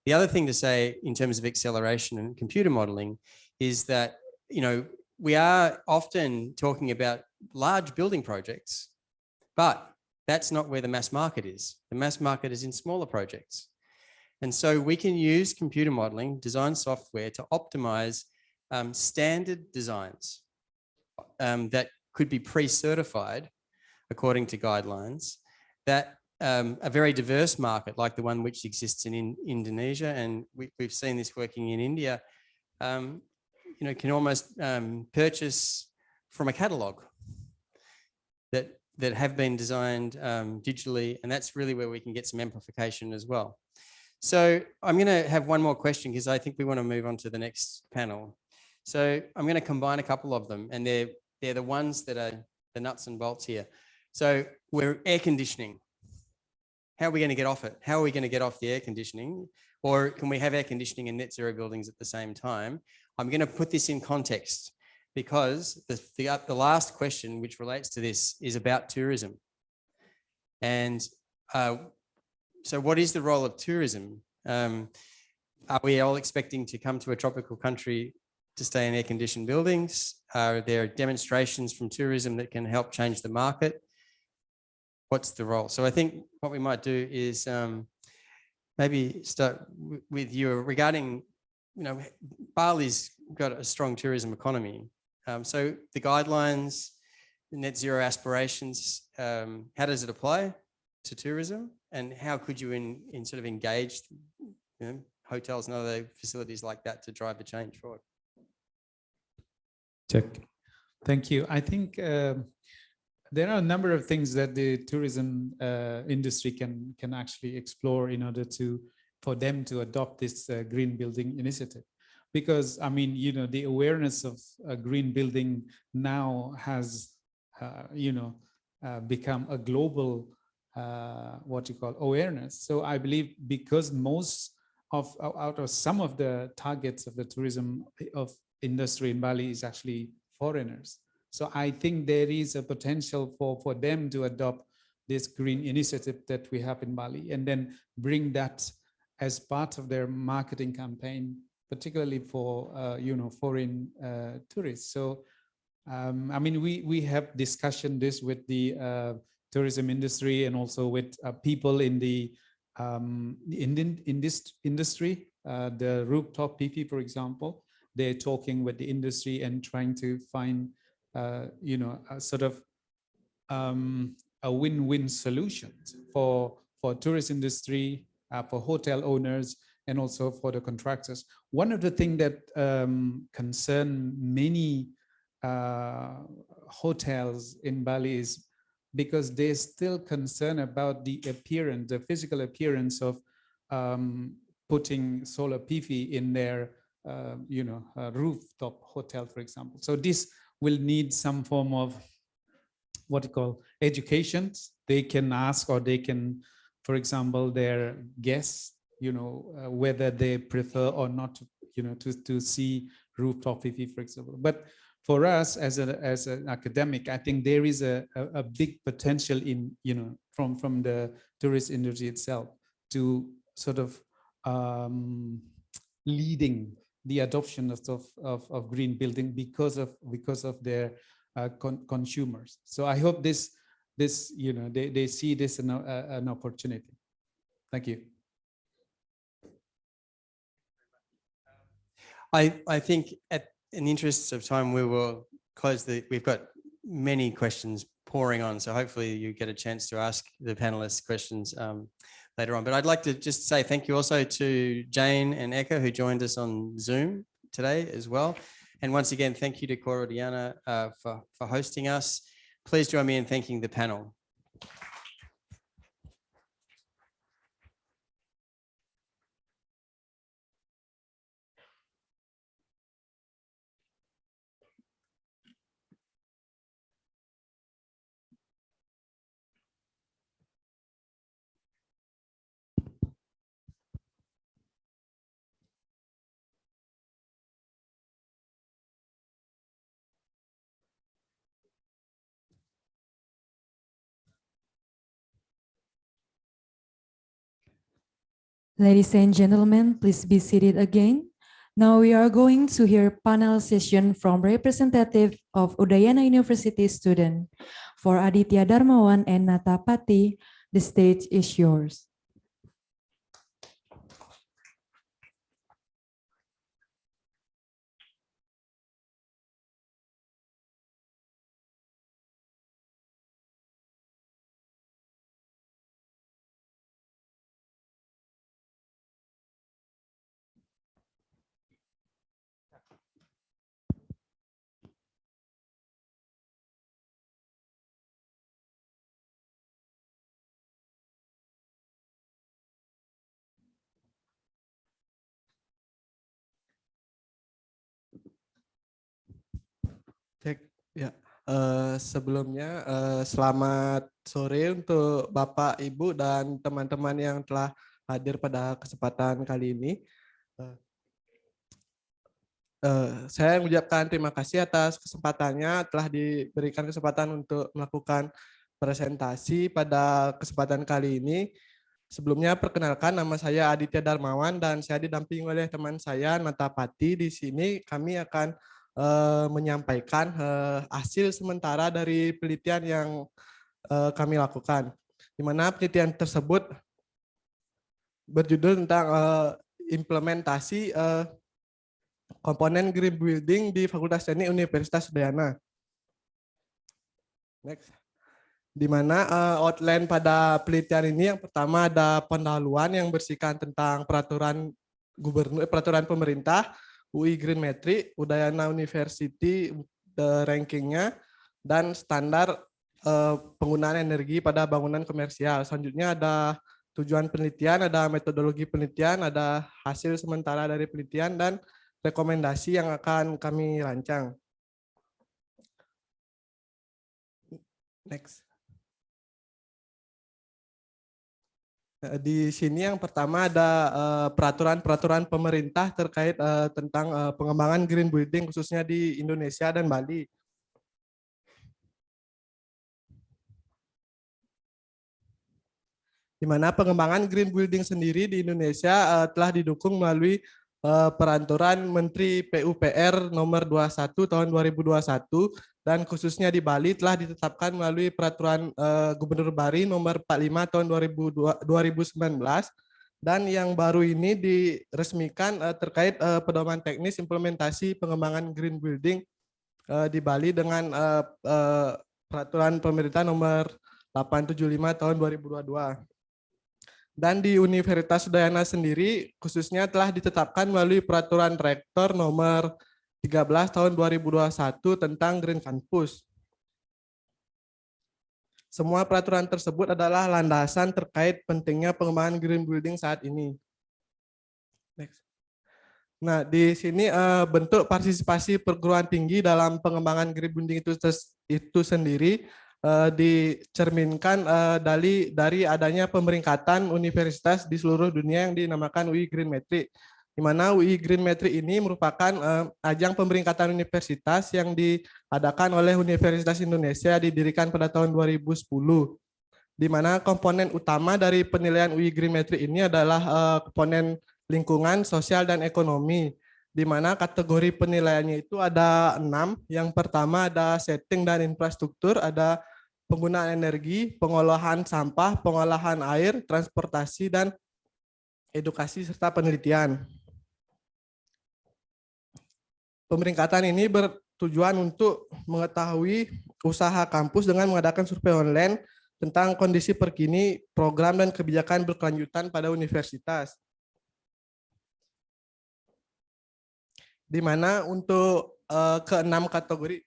Speaker 6: The other thing to say in terms of acceleration and computer modeling is that, you know, we are often talking about large building projects, but that's not where the mass market is. The mass market is in smaller projects. And so we can use computer modeling, design software to optimize standard designs that could be pre-certified according to guidelines, that a very diverse market like the one which exists in Indonesia, and we've seen this working in India, you know, can almost purchase from a catalog that have been designed digitally, and that's really where we can get some amplification as well. So I'm going to have one more question because I think we want to move on to the next panel. So I'm going to combine a couple of them, and they're the ones that are the nuts and bolts here. So we're air conditioning. How are we going to get off it? How are we going to get off the air conditioning? Or can we have air conditioning and net zero buildings at the same time? I'm going to put this in context. because the last question, which relates to this, is about tourism. And so what is the role of tourism? Are we all expecting to come to a tropical country to stay in air-conditioned buildings? Are there demonstrations from tourism that can help change the market? What's the role? So I think what we might do is maybe start with you regarding, Bali's got a strong tourism economy. So the guidelines, the net zero aspirations, how does it apply to tourism? And how could you in sort of engage hotels and other facilities like that to drive the change forward?
Speaker 9: Check. Thank you. I think there are a number of things that the tourism industry can actually explore in order for them to adopt this green building initiative. Because I mean, the awareness of green building now has, become a global awareness. So I believe because out of some of the targets of the tourism of industry in Bali is actually foreigners. So I think there is a potential for them to adopt this green initiative that we have in Bali and then bring that as part of their marketing campaign, particularly for foreign tourists. So I mean, we have discussion this with the tourism industry and also with people in the in this industry. The rooftop PV, for example, they're talking with the industry and trying to find a sort of a win-win solution for tourist industry, for hotel owners, and also for the contractors. One of the things that concern many hotels in Bali is because they're still concerned about the appearance, the physical appearance of putting solar PV in their rooftop hotel, for example. So this will need some form of education. They can ask, or they can, for example, their guests, whether they prefer or not, to see rooftop PV, for example. But for us as an academic, I think there is a big potential in, from the tourist industry itself to sort of leading the adoption of green building because of their consumers. So I hope this they see this an opportunity. Thank you.
Speaker 6: I think in the interest of time, we will close we've got many questions pouring on, so hopefully you get a chance to ask the panelists questions later on. But I'd like to just say thank you also to Jane and Eka, who joined us on Zoom today as well. And once again, thank you to Korodiana for hosting us. Please join me in thanking the panel.
Speaker 4: Ladies and gentlemen, please be seated again. Now we are going to hear panel session from representative of Udayana University student. For Aditya Darmawan and Nata Pati, the stage is yours.
Speaker 13: Ya, sebelumnya selamat sore untuk Bapak, Ibu, dan teman-teman yang telah hadir pada kesempatan kali ini. saya mengucapkan terima kasih atas kesempatannya, telah diberikan kesempatan untuk melakukan presentasi pada kesempatan kali ini. Sebelumnya perkenalkan, nama saya Aditya Darmawan dan saya didampingi oleh teman saya Natapati. Di sini kami akan menyampaikan hasil sementara dari penelitian yang kami lakukan, di mana penelitian tersebut berjudul tentang implementasi komponen green building di Fakultas Teknik Universitas Udayana. Next. Di mana outline pada penelitian ini yang pertama ada pendahuluan yang bersihkan tentang peraturan gubernur, peraturan pemerintah, UI Green Metric, Udayana University rankingnya, dan standar penggunaan energi pada bangunan komersial. Selanjutnya ada tujuan penelitian, ada metodologi penelitian, ada hasil sementara dari penelitian, dan rekomendasi yang akan kami rancang. Next. Di sini yang pertama ada peraturan-peraturan pemerintah terkait tentang pengembangan green building khususnya di Indonesia dan Bali. Di mana pengembangan green building sendiri di Indonesia telah didukung melalui peraturan Menteri PUPR nomor 21 tahun 2021 dan khususnya di Bali telah ditetapkan melalui peraturan Gubernur Bali nomor 45 tahun 2019 dan yang baru ini diresmikan terkait pedoman teknis implementasi pengembangan green building di Bali dengan peraturan pemerintah nomor 875 tahun 2022. Dan di Universitas Udayana sendiri khususnya telah ditetapkan melalui peraturan rektor nomor 13 tahun 2021 tentang Green Campus. Semua peraturan tersebut adalah landasan terkait pentingnya pengembangan green building saat ini. Next. Nah, di sini bentuk partisipasi perguruan tinggi dalam pengembangan green building itu sendiri dicerminkan dari adanya pemeringkatan universitas di seluruh dunia yang dinamakan UI Green Metric, di mana UI Green Metric ini merupakan ajang pemeringkatan universitas yang diadakan oleh Universitas Indonesia didirikan pada tahun 2010, di mana komponen utama dari penilaian UI Green Metric ini adalah komponen lingkungan, sosial, dan ekonomi, di mana kategori penilaiannya itu ada 6. Yang pertama ada setting dan infrastruktur, ada penggunaan energi, pengolahan sampah, pengolahan air, transportasi, dan edukasi serta penelitian. Pemeringkatan ini bertujuan untuk mengetahui usaha kampus dengan mengadakan survei online tentang kondisi terkini, program, dan kebijakan berkelanjutan pada universitas. Di mana untuk ke-6 kategori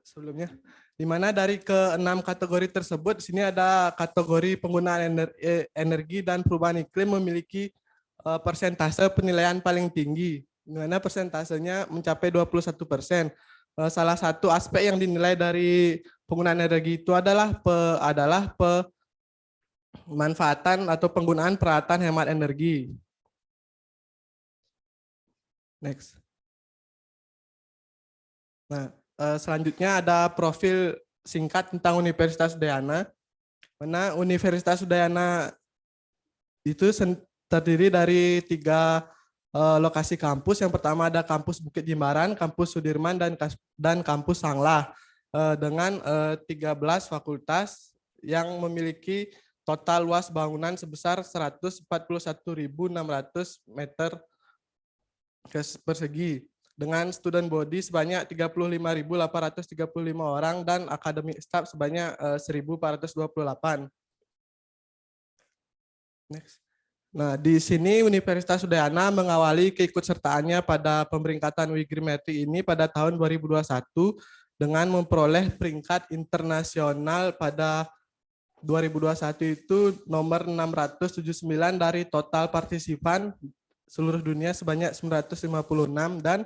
Speaker 13: sebelumnya, di mana dari ke-6 kategori tersebut, di sini ada kategori penggunaan energi dan perubahan iklim memiliki persentase penilaian paling tinggi, di mana persentasenya mencapai 21%. Salah satu aspek yang dinilai dari penggunaan energi itu adalah pemanfaatan atau penggunaan peralatan hemat energi. Next. Nah, selanjutnya ada profil singkat tentang Universitas Udayana. Mana Universitas Udayana itu terdiri dari 3 lokasi kampus. Yang pertama ada kampus Bukit Jimbaran, kampus Sudirman, dan kampus Sanglah dengan 13 fakultas yang memiliki total luas bangunan sebesar 141.600 meter persegi, dengan student body sebanyak 35.835 orang dan academic staff sebanyak 1.428. Next. Nah, di sini Universitas Udayana mengawali keikutsertaannya pada pemeringkatan UI Green Metric ini pada tahun 2021 dengan memperoleh peringkat internasional pada 2021 itu nomor 679 dari total partisipan seluruh dunia sebanyak 956 dan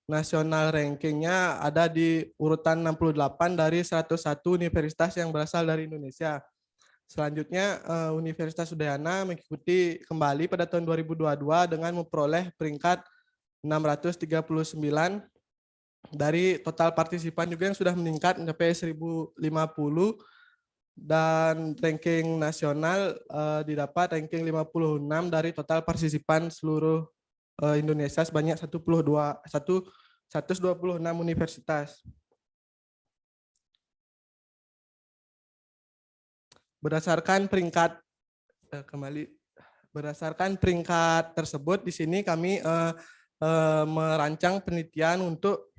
Speaker 13: nasional rankingnya ada di urutan 68 dari 101 universitas yang berasal dari Indonesia. Selanjutnya Universitas Udayana mengikuti kembali pada tahun 2022 dengan memperoleh peringkat 639 dari total partisipan juga yang sudah meningkat mencapai 1050 dan ranking nasional didapat ranking 56 dari total partisipan seluruh Indonesia sebanyak 126 universitas. Berdasarkan peringkat berdasarkan peringkat tersebut, di sini kami merancang penelitian untuk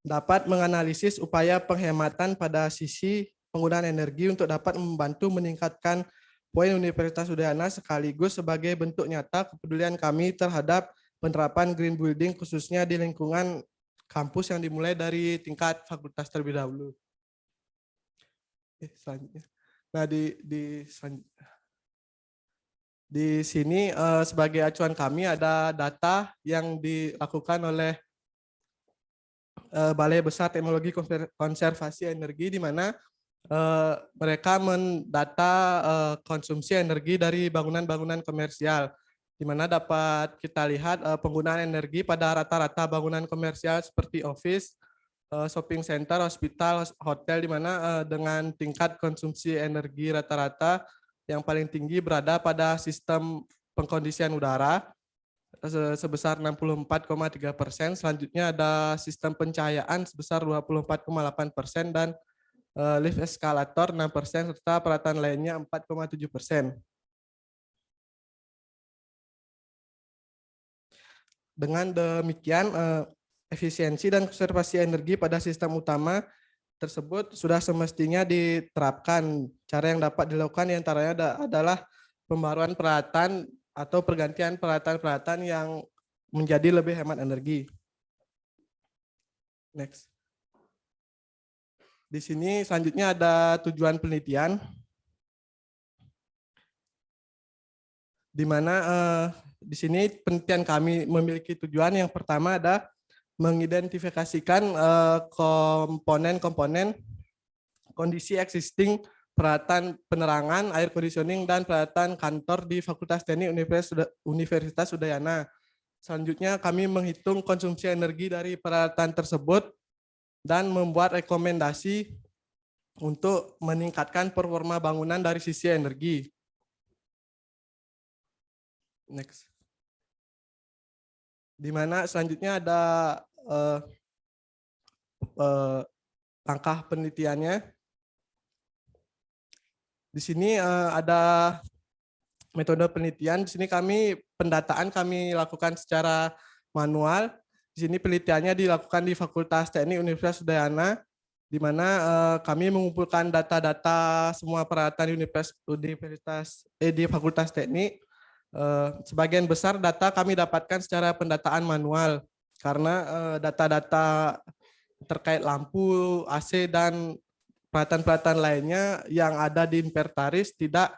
Speaker 13: dapat menganalisis upaya penghematan pada sisi penggunaan energi untuk dapat membantu meningkatkan poin Universitas Udayana sekaligus sebagai bentuk nyata kepedulian kami terhadap penerapan green building khususnya di lingkungan kampus yang dimulai dari tingkat fakultas terlebih dahulu. Selanjutnya. Nah, di sini sebagai acuan kami ada data yang dilakukan oleh Balai Besar Teknologi Konservasi Energi, di mana mereka mendata konsumsi energi dari bangunan-bangunan komersial, di mana dapat kita lihat penggunaan energi pada rata-rata bangunan komersial seperti office, shopping center, hospital, hotel, di mana dengan tingkat konsumsi energi rata-rata yang paling tinggi berada pada sistem pengkondisian udara sebesar 64,3%. Selanjutnya ada sistem pencahayaan sebesar 24,8% dan lift eskalator 6% serta peralatan lainnya 4,7%. Dengan demikian efisiensi dan konservasi energi pada sistem utama tersebut sudah semestinya diterapkan. Cara yang dapat dilakukan diantaranya adalah pembaruan peralatan atau pergantian peralatan-peralatan yang menjadi lebih hemat energi. Next. Di sini selanjutnya ada tujuan penelitian, di mana di sini penelitian kami memiliki tujuan yang pertama ada mengidentifikasikan komponen-komponen kondisi existing peralatan penerangan, air conditioning, dan peralatan kantor di Fakultas Teknik Universitas Udayana. Selanjutnya kami menghitung konsumsi energi dari peralatan tersebut dan membuat rekomendasi untuk meningkatkan performa bangunan dari sisi energi. Next. Di mana selanjutnya ada langkah penelitiannya. Di sini ada metode penelitian. Di sini pendataan kami lakukan secara manual. Di sini penelitiannya dilakukan di Fakultas Teknik Universitas Udayana, di mana kami mengumpulkan data-data semua peralatan di Fakultas Teknik. Sebagian besar data kami dapatkan secara pendataan manual karena data-data terkait lampu, AC, dan peralatan-peralatan lainnya yang ada di inventaris tidak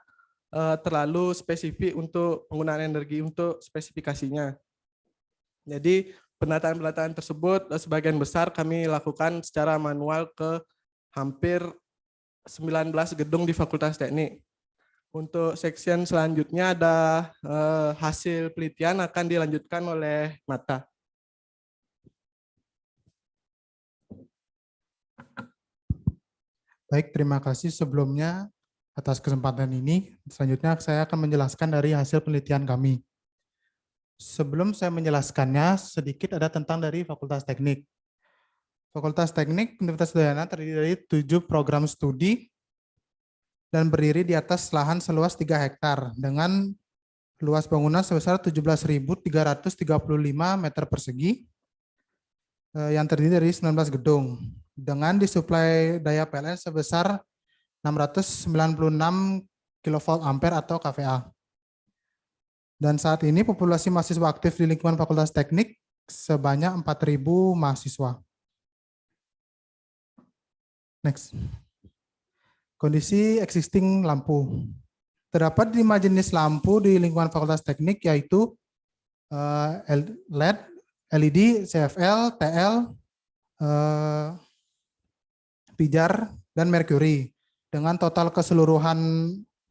Speaker 13: terlalu spesifik untuk penggunaan energi untuk spesifikasinya. Jadi pendataan-pendataan tersebut sebagian besar kami lakukan secara manual ke hampir 19 gedung di Fakultas Teknik. Untuk section selanjutnya ada hasil penelitian akan dilanjutkan oleh Mata.
Speaker 14: Baik, terima kasih sebelumnya atas kesempatan ini. Selanjutnya saya akan menjelaskan dari hasil penelitian kami. Sebelum saya menjelaskannya, sedikit ada tentang dari Fakultas Teknik. Fakultas Teknik Universitas Udayana terdiri dari 7 program studi dan berdiri di atas lahan seluas 3 hektar dengan luas bangunan sebesar 17.335 meter persegi yang terdiri dari 19 gedung dengan disuplai daya PLN sebesar 696 kV ampere atau kVA. Dan saat ini populasi mahasiswa aktif di lingkungan Fakultas Teknik sebanyak 4.000 mahasiswa. Next. Kondisi existing lampu. Terdapat 5 jenis lampu di lingkungan Fakultas Teknik, yaitu LED, LED, CFL, TL, pijar, dan merkuri. Dengan total keseluruhan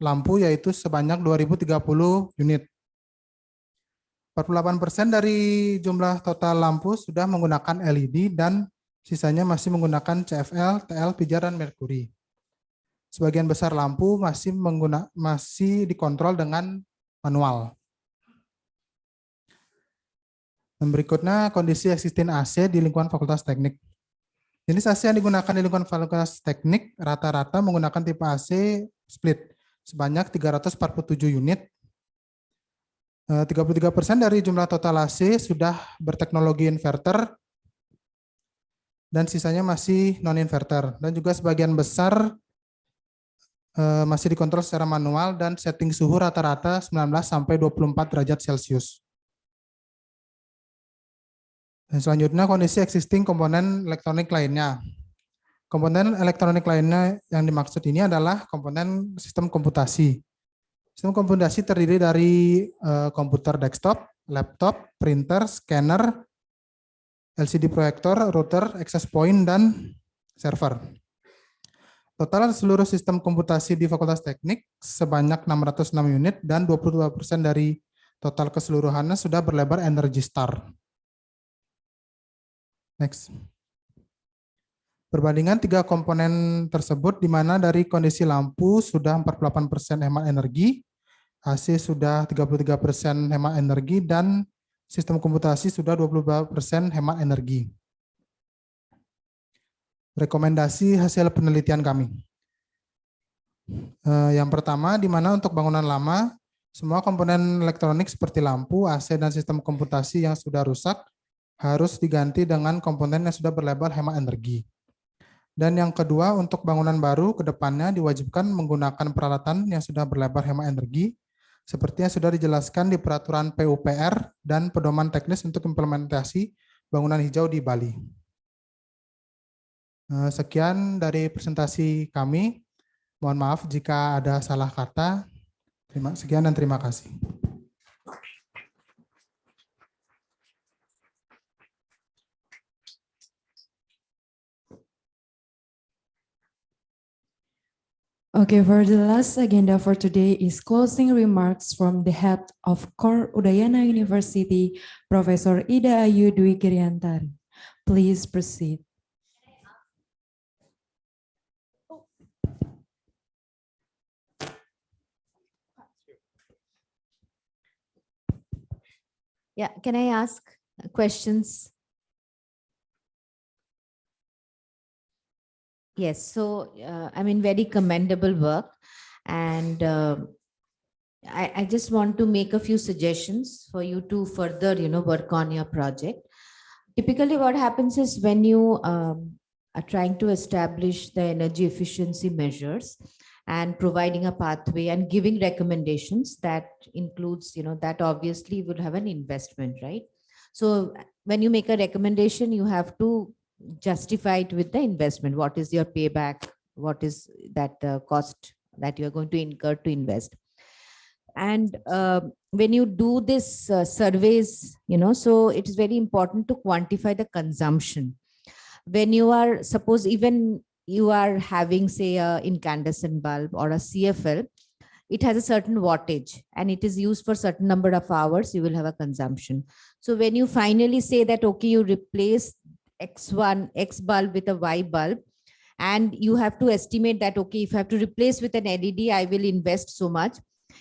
Speaker 14: lampu yaitu sebanyak 2030 unit. 48% dari jumlah total lampu sudah menggunakan LED dan sisanya masih menggunakan CFL, TL, pijar, dan merkuri. Sebagian besar lampu masih dikontrol dengan manual. Dan berikutnya kondisi existing AC di lingkungan Fakultas Teknik. Jenis AC yang digunakan di lingkungan Fakultas Teknik rata-rata menggunakan tipe AC split sebanyak 347 unit. 33% dari jumlah total AC sudah berteknologi inverter dan sisanya masih non-inverter. Dan juga sebagian besar masih dikontrol secara manual dan setting suhu rata-rata 19 sampai 24 derajat Celcius. Dan selanjutnya kondisi existing komponen elektronik lainnya. Komponen elektronik lainnya yang dimaksud ini adalah komponen sistem komputasi. Sistem komputasi terdiri dari komputer desktop, laptop, printer, scanner, LCD proyektor, router, access point, dan server. Total seluruh sistem komputasi di Fakultas Teknik sebanyak 606 unit dan 22% dari total keseluruhannya sudah berlebar Energy Star. Next. Perbandingan tiga komponen tersebut di mana dari kondisi lampu sudah 48% hemat energi, AC sudah 33% hemat energi, dan sistem komputasi sudah 22% hemat energi. Rekomendasi hasil penelitian kami. Yang pertama, di mana untuk bangunan lama, semua komponen elektronik seperti lampu, AC, dan sistem komputasi yang sudah rusak harus diganti dengan komponen yang sudah berlabel hemat energi. Dan yang kedua, untuk bangunan baru ke depannya diwajibkan menggunakan peralatan yang sudah berlabel hemat energi, seperti yang sudah dijelaskan di peraturan PUPR dan pedoman teknis untuk implementasi bangunan hijau di Bali. Sekian dari presentasi kami. Mohon maaf jika ada salah kata. Sekian dan terima kasih.
Speaker 4: Okay, for the last agenda for today is closing remarks from the head of Core Udayana University, Professor Ida Ayu Dwi Giriantari. Please proceed.
Speaker 10: Yeah, can I ask questions? Yes, so I mean, very commendable work. And I just want to make a few suggestions for you to further, work on your project. Typically what happens is when you are trying to establish the energy efficiency measures and providing a pathway and giving recommendations, that includes, that obviously would have an investment, right? So when you make a recommendation, you have to justify it with the investment. What is your payback? What is that cost that you're going to incur to invest? And when you do this surveys, so it is very important to quantify the consumption. When you are, suppose even you are having, say, a incandescent bulb or a CFL, it has a certain wattage and it is used for certain number of hours, you will have a consumption. So when you finally say that, okay, you replace X bulb with a Y bulb, and you have to estimate that, okay, if I have to replace with an LED, I will invest so much.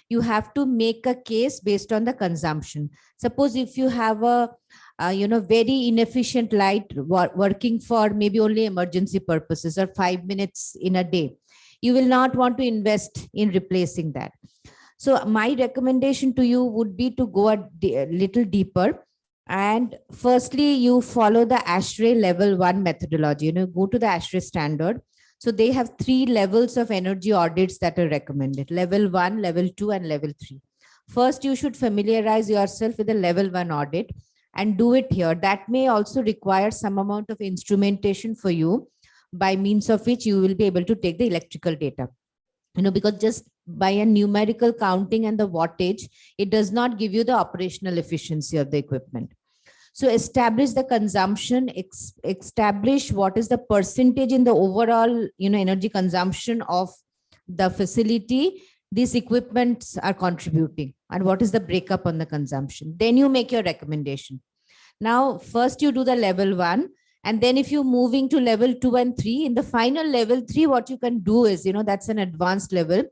Speaker 10: You have to make a case based on the consumption. Suppose if you have a very inefficient light working for maybe only emergency purposes or 5 minutes in a day, you will not want to invest in replacing that. So my recommendation to you would be to go a little deeper. And firstly, you follow the ASHRAE level 1 methodology, go to the ASHRAE standard. So they have 3 levels of energy audits that are recommended: level 1, level 2, and level 3. First, you should familiarize yourself with the level 1 audit and do it here. That may also require some amount of instrumentation for you, by means of which you will be able to take the electrical data. Because just by a numerical counting and the wattage, it does not give you the operational efficiency of the equipment. So establish the consumption, establish what is the percentage in the overall, energy consumption of the facility these equipments are contributing and what is the breakup on the consumption. Then you make your recommendation. Now, first you do the level 1, and then if you're moving to level 2 and 3, in the final level 3, what you can do is, that's an advanced level.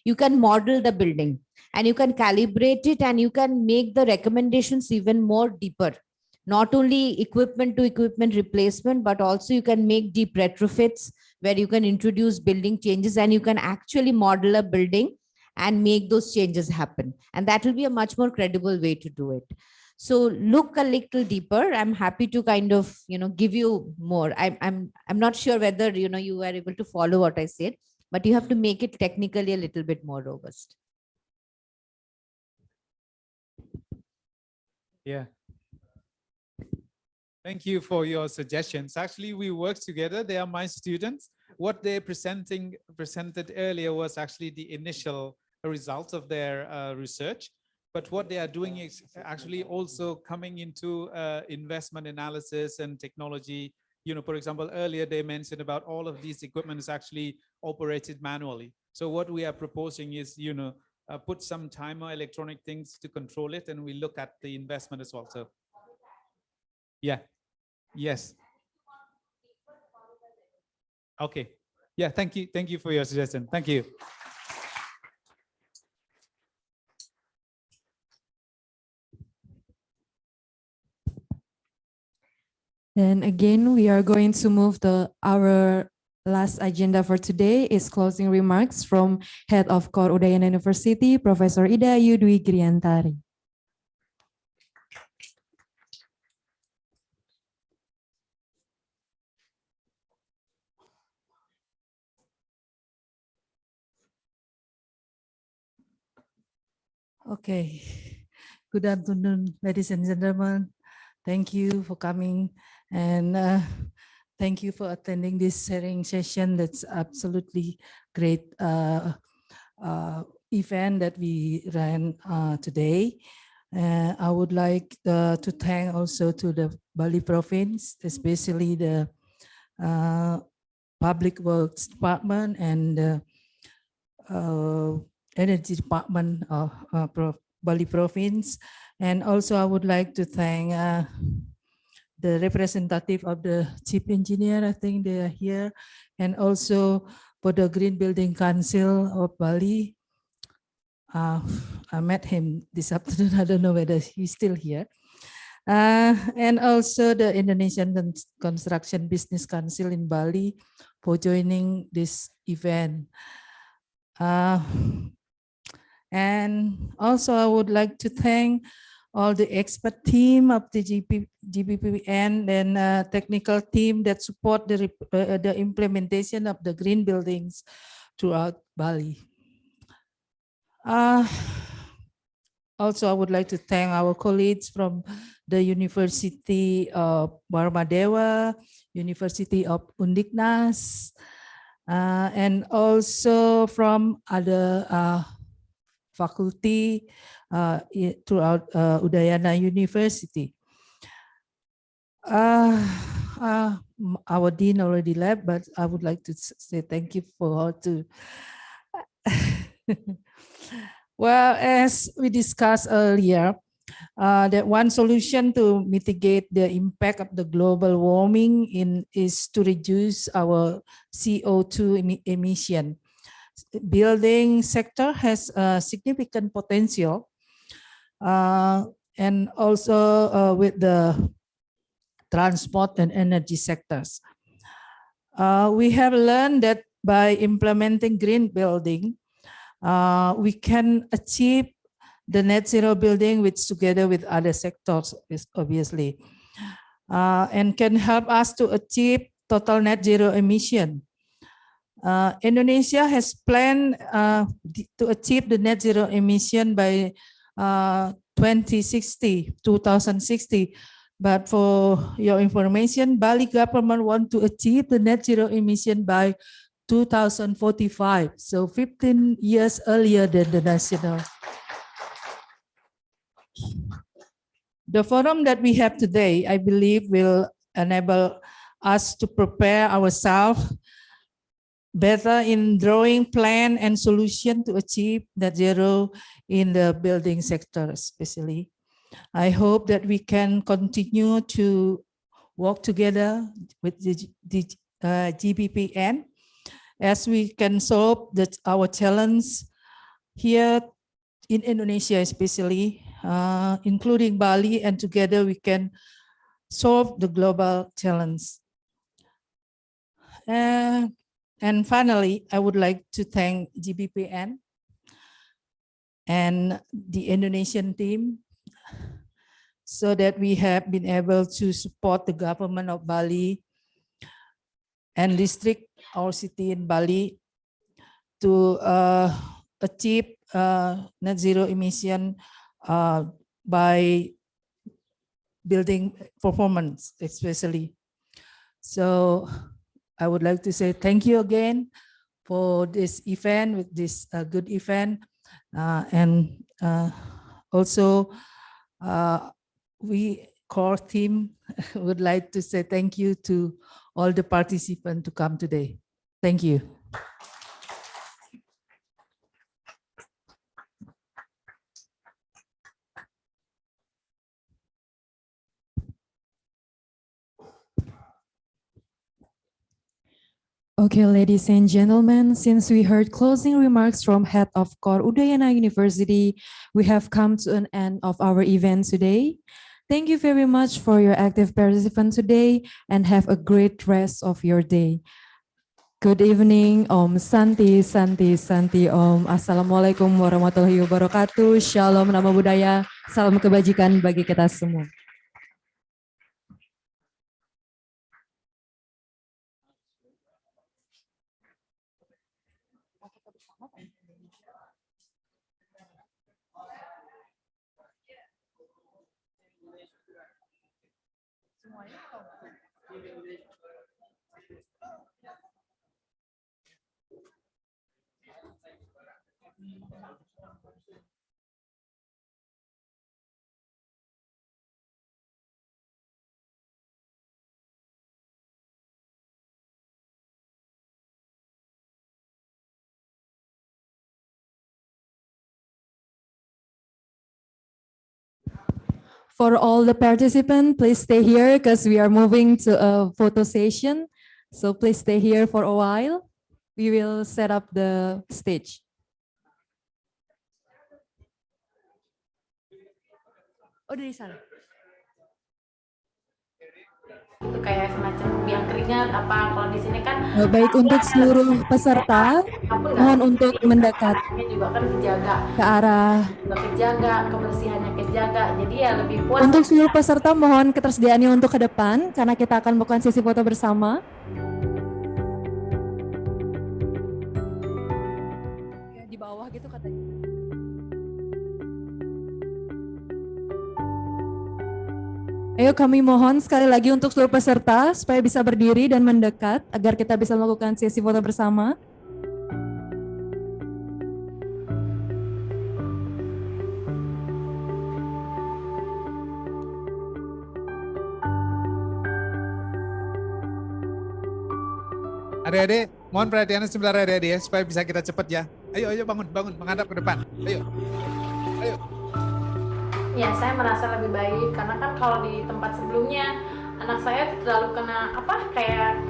Speaker 10: You can model the building and you can calibrate it and you can make the recommendations even more deeper. Not only equipment to equipment replacement, but also you can make deep retrofits where you can introduce building changes and you can actually model a building and make those changes happen. And that will be a much more credible way to do it. So look a little deeper. I'm happy to kind of, give you more. I'm not sure whether, you were able to follow what I said, but you have to make it technically a little bit more robust.
Speaker 9: Yeah. Thank you for your suggestions. Actually, we work together. They are my students. What they presented earlier was actually the initial results of their research. But what they are doing is actually also coming into investment analysis and technology. For example, earlier they mentioned about all of these equipment is actually operated manually. So what we are proposing is, put some timer electronic things to control it, and we look at the investment as well. So, yeah, yes. Okay. Yeah, thank you. Thank you for your suggestion. Thank you.
Speaker 4: Then again, we are going to move to our last agenda for today is closing remarks from Head of Core Udayana University, Professor Ida Dwi Griantari.
Speaker 5: Okay. Good afternoon, ladies and gentlemen. Thank you for coming, and thank you for attending this sharing session. That's absolutely great event that we ran today. I would like to thank also to the Bali province, especially the Public Works Department and the Energy Department of Bali province. And also I would like to thank the representative of the chief engineer. I think they are here, and also for the Green Building Council of Bali. I met him this afternoon. I don't know whether he's still here. And also the Indonesian Construction Business Council in Bali for joining this event. And also I would like to thank all the expert team of the GBPN and technical team that support the implementation of the green buildings throughout Bali. Also, I would like to thank our colleagues from the University of Barmadewa, University of Undiknas, and also from other faculty throughout Udayana University. Our dean already left, but I would like to say thank you for all to. Well, as we discussed earlier, that one solution to mitigate the impact of the global warming is to reduce our CO2 emission. Building sector has a significant potential, and also with the transport and energy sectors. We have learned that by implementing green building, we can achieve the net zero building, which together with other sectors is obviously, and can help us to achieve total net zero emission. Indonesia has planned to achieve the net zero emission by 2060. But for your information, Bali government want to achieve the net zero emission by 2045, so 15 years earlier than the national. The forum that we have today, I believe, will enable us to prepare ourselves
Speaker 15: better in drawing plan and solution to achieve net zero in the building sector especially. I hope that we can continue to work together with the GBPN as we can solve our challenge here in Indonesia especially, including Bali, and together we can solve the global challenge. And finally, I would like to thank GBPN and the Indonesian team so that we have been able to support the government of Bali and district or city in Bali to achieve net zero emission by building performance especially. So I would like to say thank you again for this event, with this good event. And also we core team would like to say thank you to all the participants to come today. Thank you.
Speaker 4: Okay, ladies and gentlemen, since we heard closing remarks from head of Core Udayana University, we have come to an end of our event today. Thank you very much for your active participation today and have a great rest of your day. Good evening, Om Santi, Santi, Santi, Om. Assalamualaikum warahmatullahi wabarakatuh. Shalom Nama Budaya. Salam kebajikan bagi kita semua. For all the participants, please stay here because we are moving to a photo session. So please stay here for a while. We will set up the stage.
Speaker 16: Oh, dari sana. Itu kayak semacam biang keringat apa kalau di sini kan
Speaker 4: Baik, untuk seluruh peserta, mohon untuk mendekat
Speaker 16: juga kan kejaga
Speaker 4: ke arah.
Speaker 16: Kejaga kebersihannya kejaga. Jadi ya lebih puas.
Speaker 4: Untuk seluruh peserta mohon ketersediaannya untuk ke depan karena kita akan melakukan sesi foto bersama. Ya, di bawah gitu katanya. Ayo kami mohon sekali lagi untuk seluruh peserta supaya bisa berdiri dan mendekat agar kita bisa melakukan sesi foto bersama.
Speaker 9: Adik-adik, mohon perhatiannya sebentar adik-adik ya, supaya bisa kita cepat ya. Ayo, bangun, menghadap ke depan. Ayo.
Speaker 16: Ya, saya merasa lebih baik karena kan kalau di tempat sebelumnya anak saya terlalu kena kayak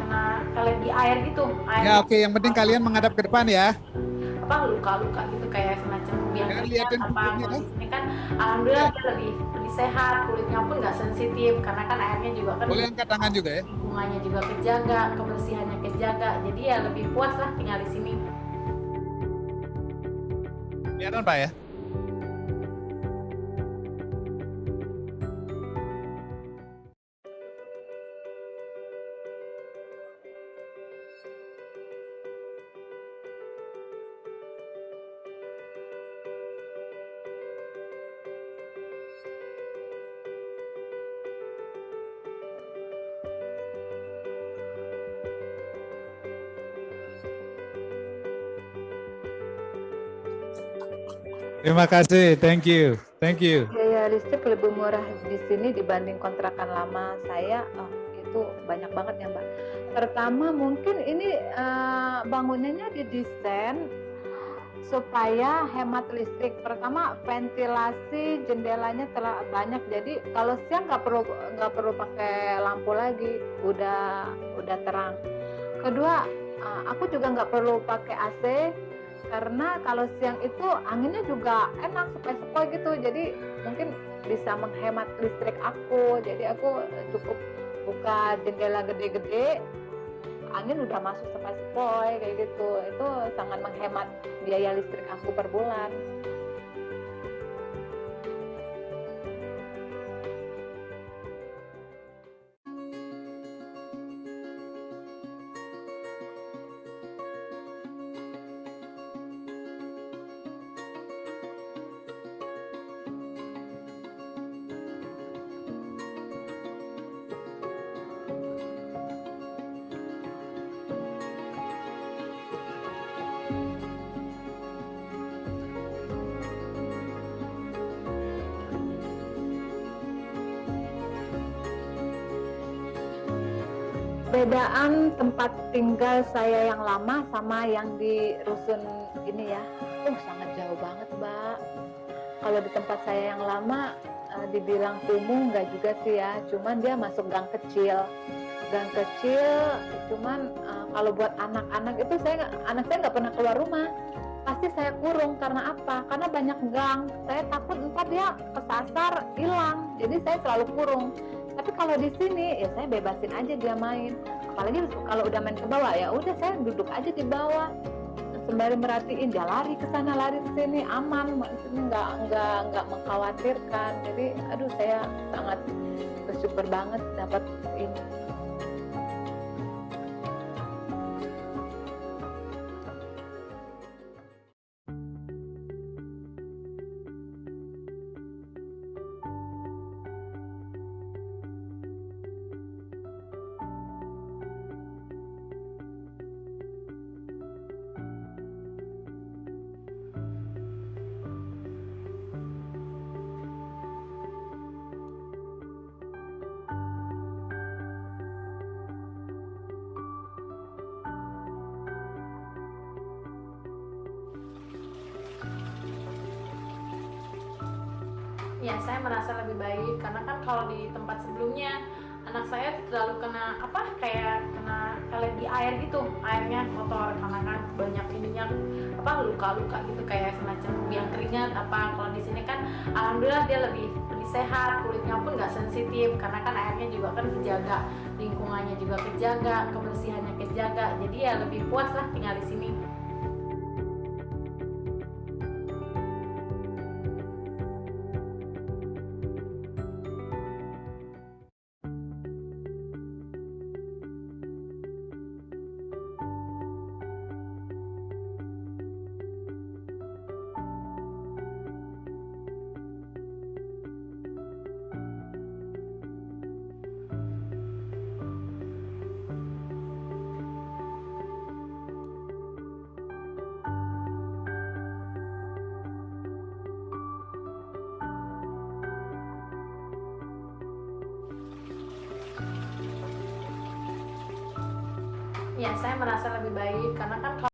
Speaker 16: di air gitu.
Speaker 9: Ya oke, yang penting kalian menghadap ke depan ya.
Speaker 16: Luka-luka gitu kayak semacam biang keringat apa kondisinya kan alhamdulillah dia lebih sehat, kulitnya pun nggak sensitif karena kan airnya juga kan
Speaker 9: boleh angkat tangan juga ya,
Speaker 16: lingkungannya juga kejaga, kebersihannya kejaga, jadi ya lebih puas lah tinggal di sini.
Speaker 9: Kelihatan Pak ya. Terima kasih, thank you.
Speaker 10: Biaya listrik lebih murah di sini dibanding kontrakan lama saya.
Speaker 17: itu banyak banget ya Mbak. Pertama mungkin ini bangunannya didesain supaya hemat listrik. Pertama ventilasi jendelanya telah banyak, jadi kalau siang nggak perlu pakai lampu lagi, udah terang. Kedua, aku juga nggak perlu pakai AC karena kalau siang itu anginnya juga enak sepoi-sepoi gitu, jadi mungkin bisa menghemat listrik aku. Jadi aku cukup buka jendela gede-gede, angin udah masuk sepoi-sepoi kayak gitu. Itu sangat menghemat biaya listrik aku per bulan. Perbedaan tempat tinggal saya yang lama sama yang di rusun ini ya, sangat jauh banget Mbak. Kalau di tempat saya yang lama dibilang kumuh nggak juga sih ya, cuman dia masuk gang kecil, cuman kalau buat anak-anak itu anak saya nggak pernah keluar rumah, pasti saya kurung. Karena apa? Karena banyak gang, saya takut ntar dia kesasar hilang, jadi saya selalu kurung. Tapi kalau di sini ya saya bebasin aja dia main. Apalagi kalau udah main ke bawah ya udah saya duduk aja di bawah. Sembari merhatiin dia lari ke sana lari ke sini, aman, maksudnya nggak mengkhawatirkan. Jadi aduh saya sangat bersyukur banget dapat ini.
Speaker 16: Ya, saya merasa lebih baik karena kan kalau di tempat sebelumnya anak saya selalu kena kayak kena alergi air gitu, airnya kotor karena kan banyak ininya luka-luka gitu kayak semacam yang keringat Kalau di sini kan alhamdulillah dia lebih sehat, kulitnya pun nggak sensitif karena kan airnya juga kan kejaga, lingkungannya juga kejaga, kebersihannya kejaga, jadi ya lebih puas lah tinggal di sini. Ya, saya merasa lebih baik karena kan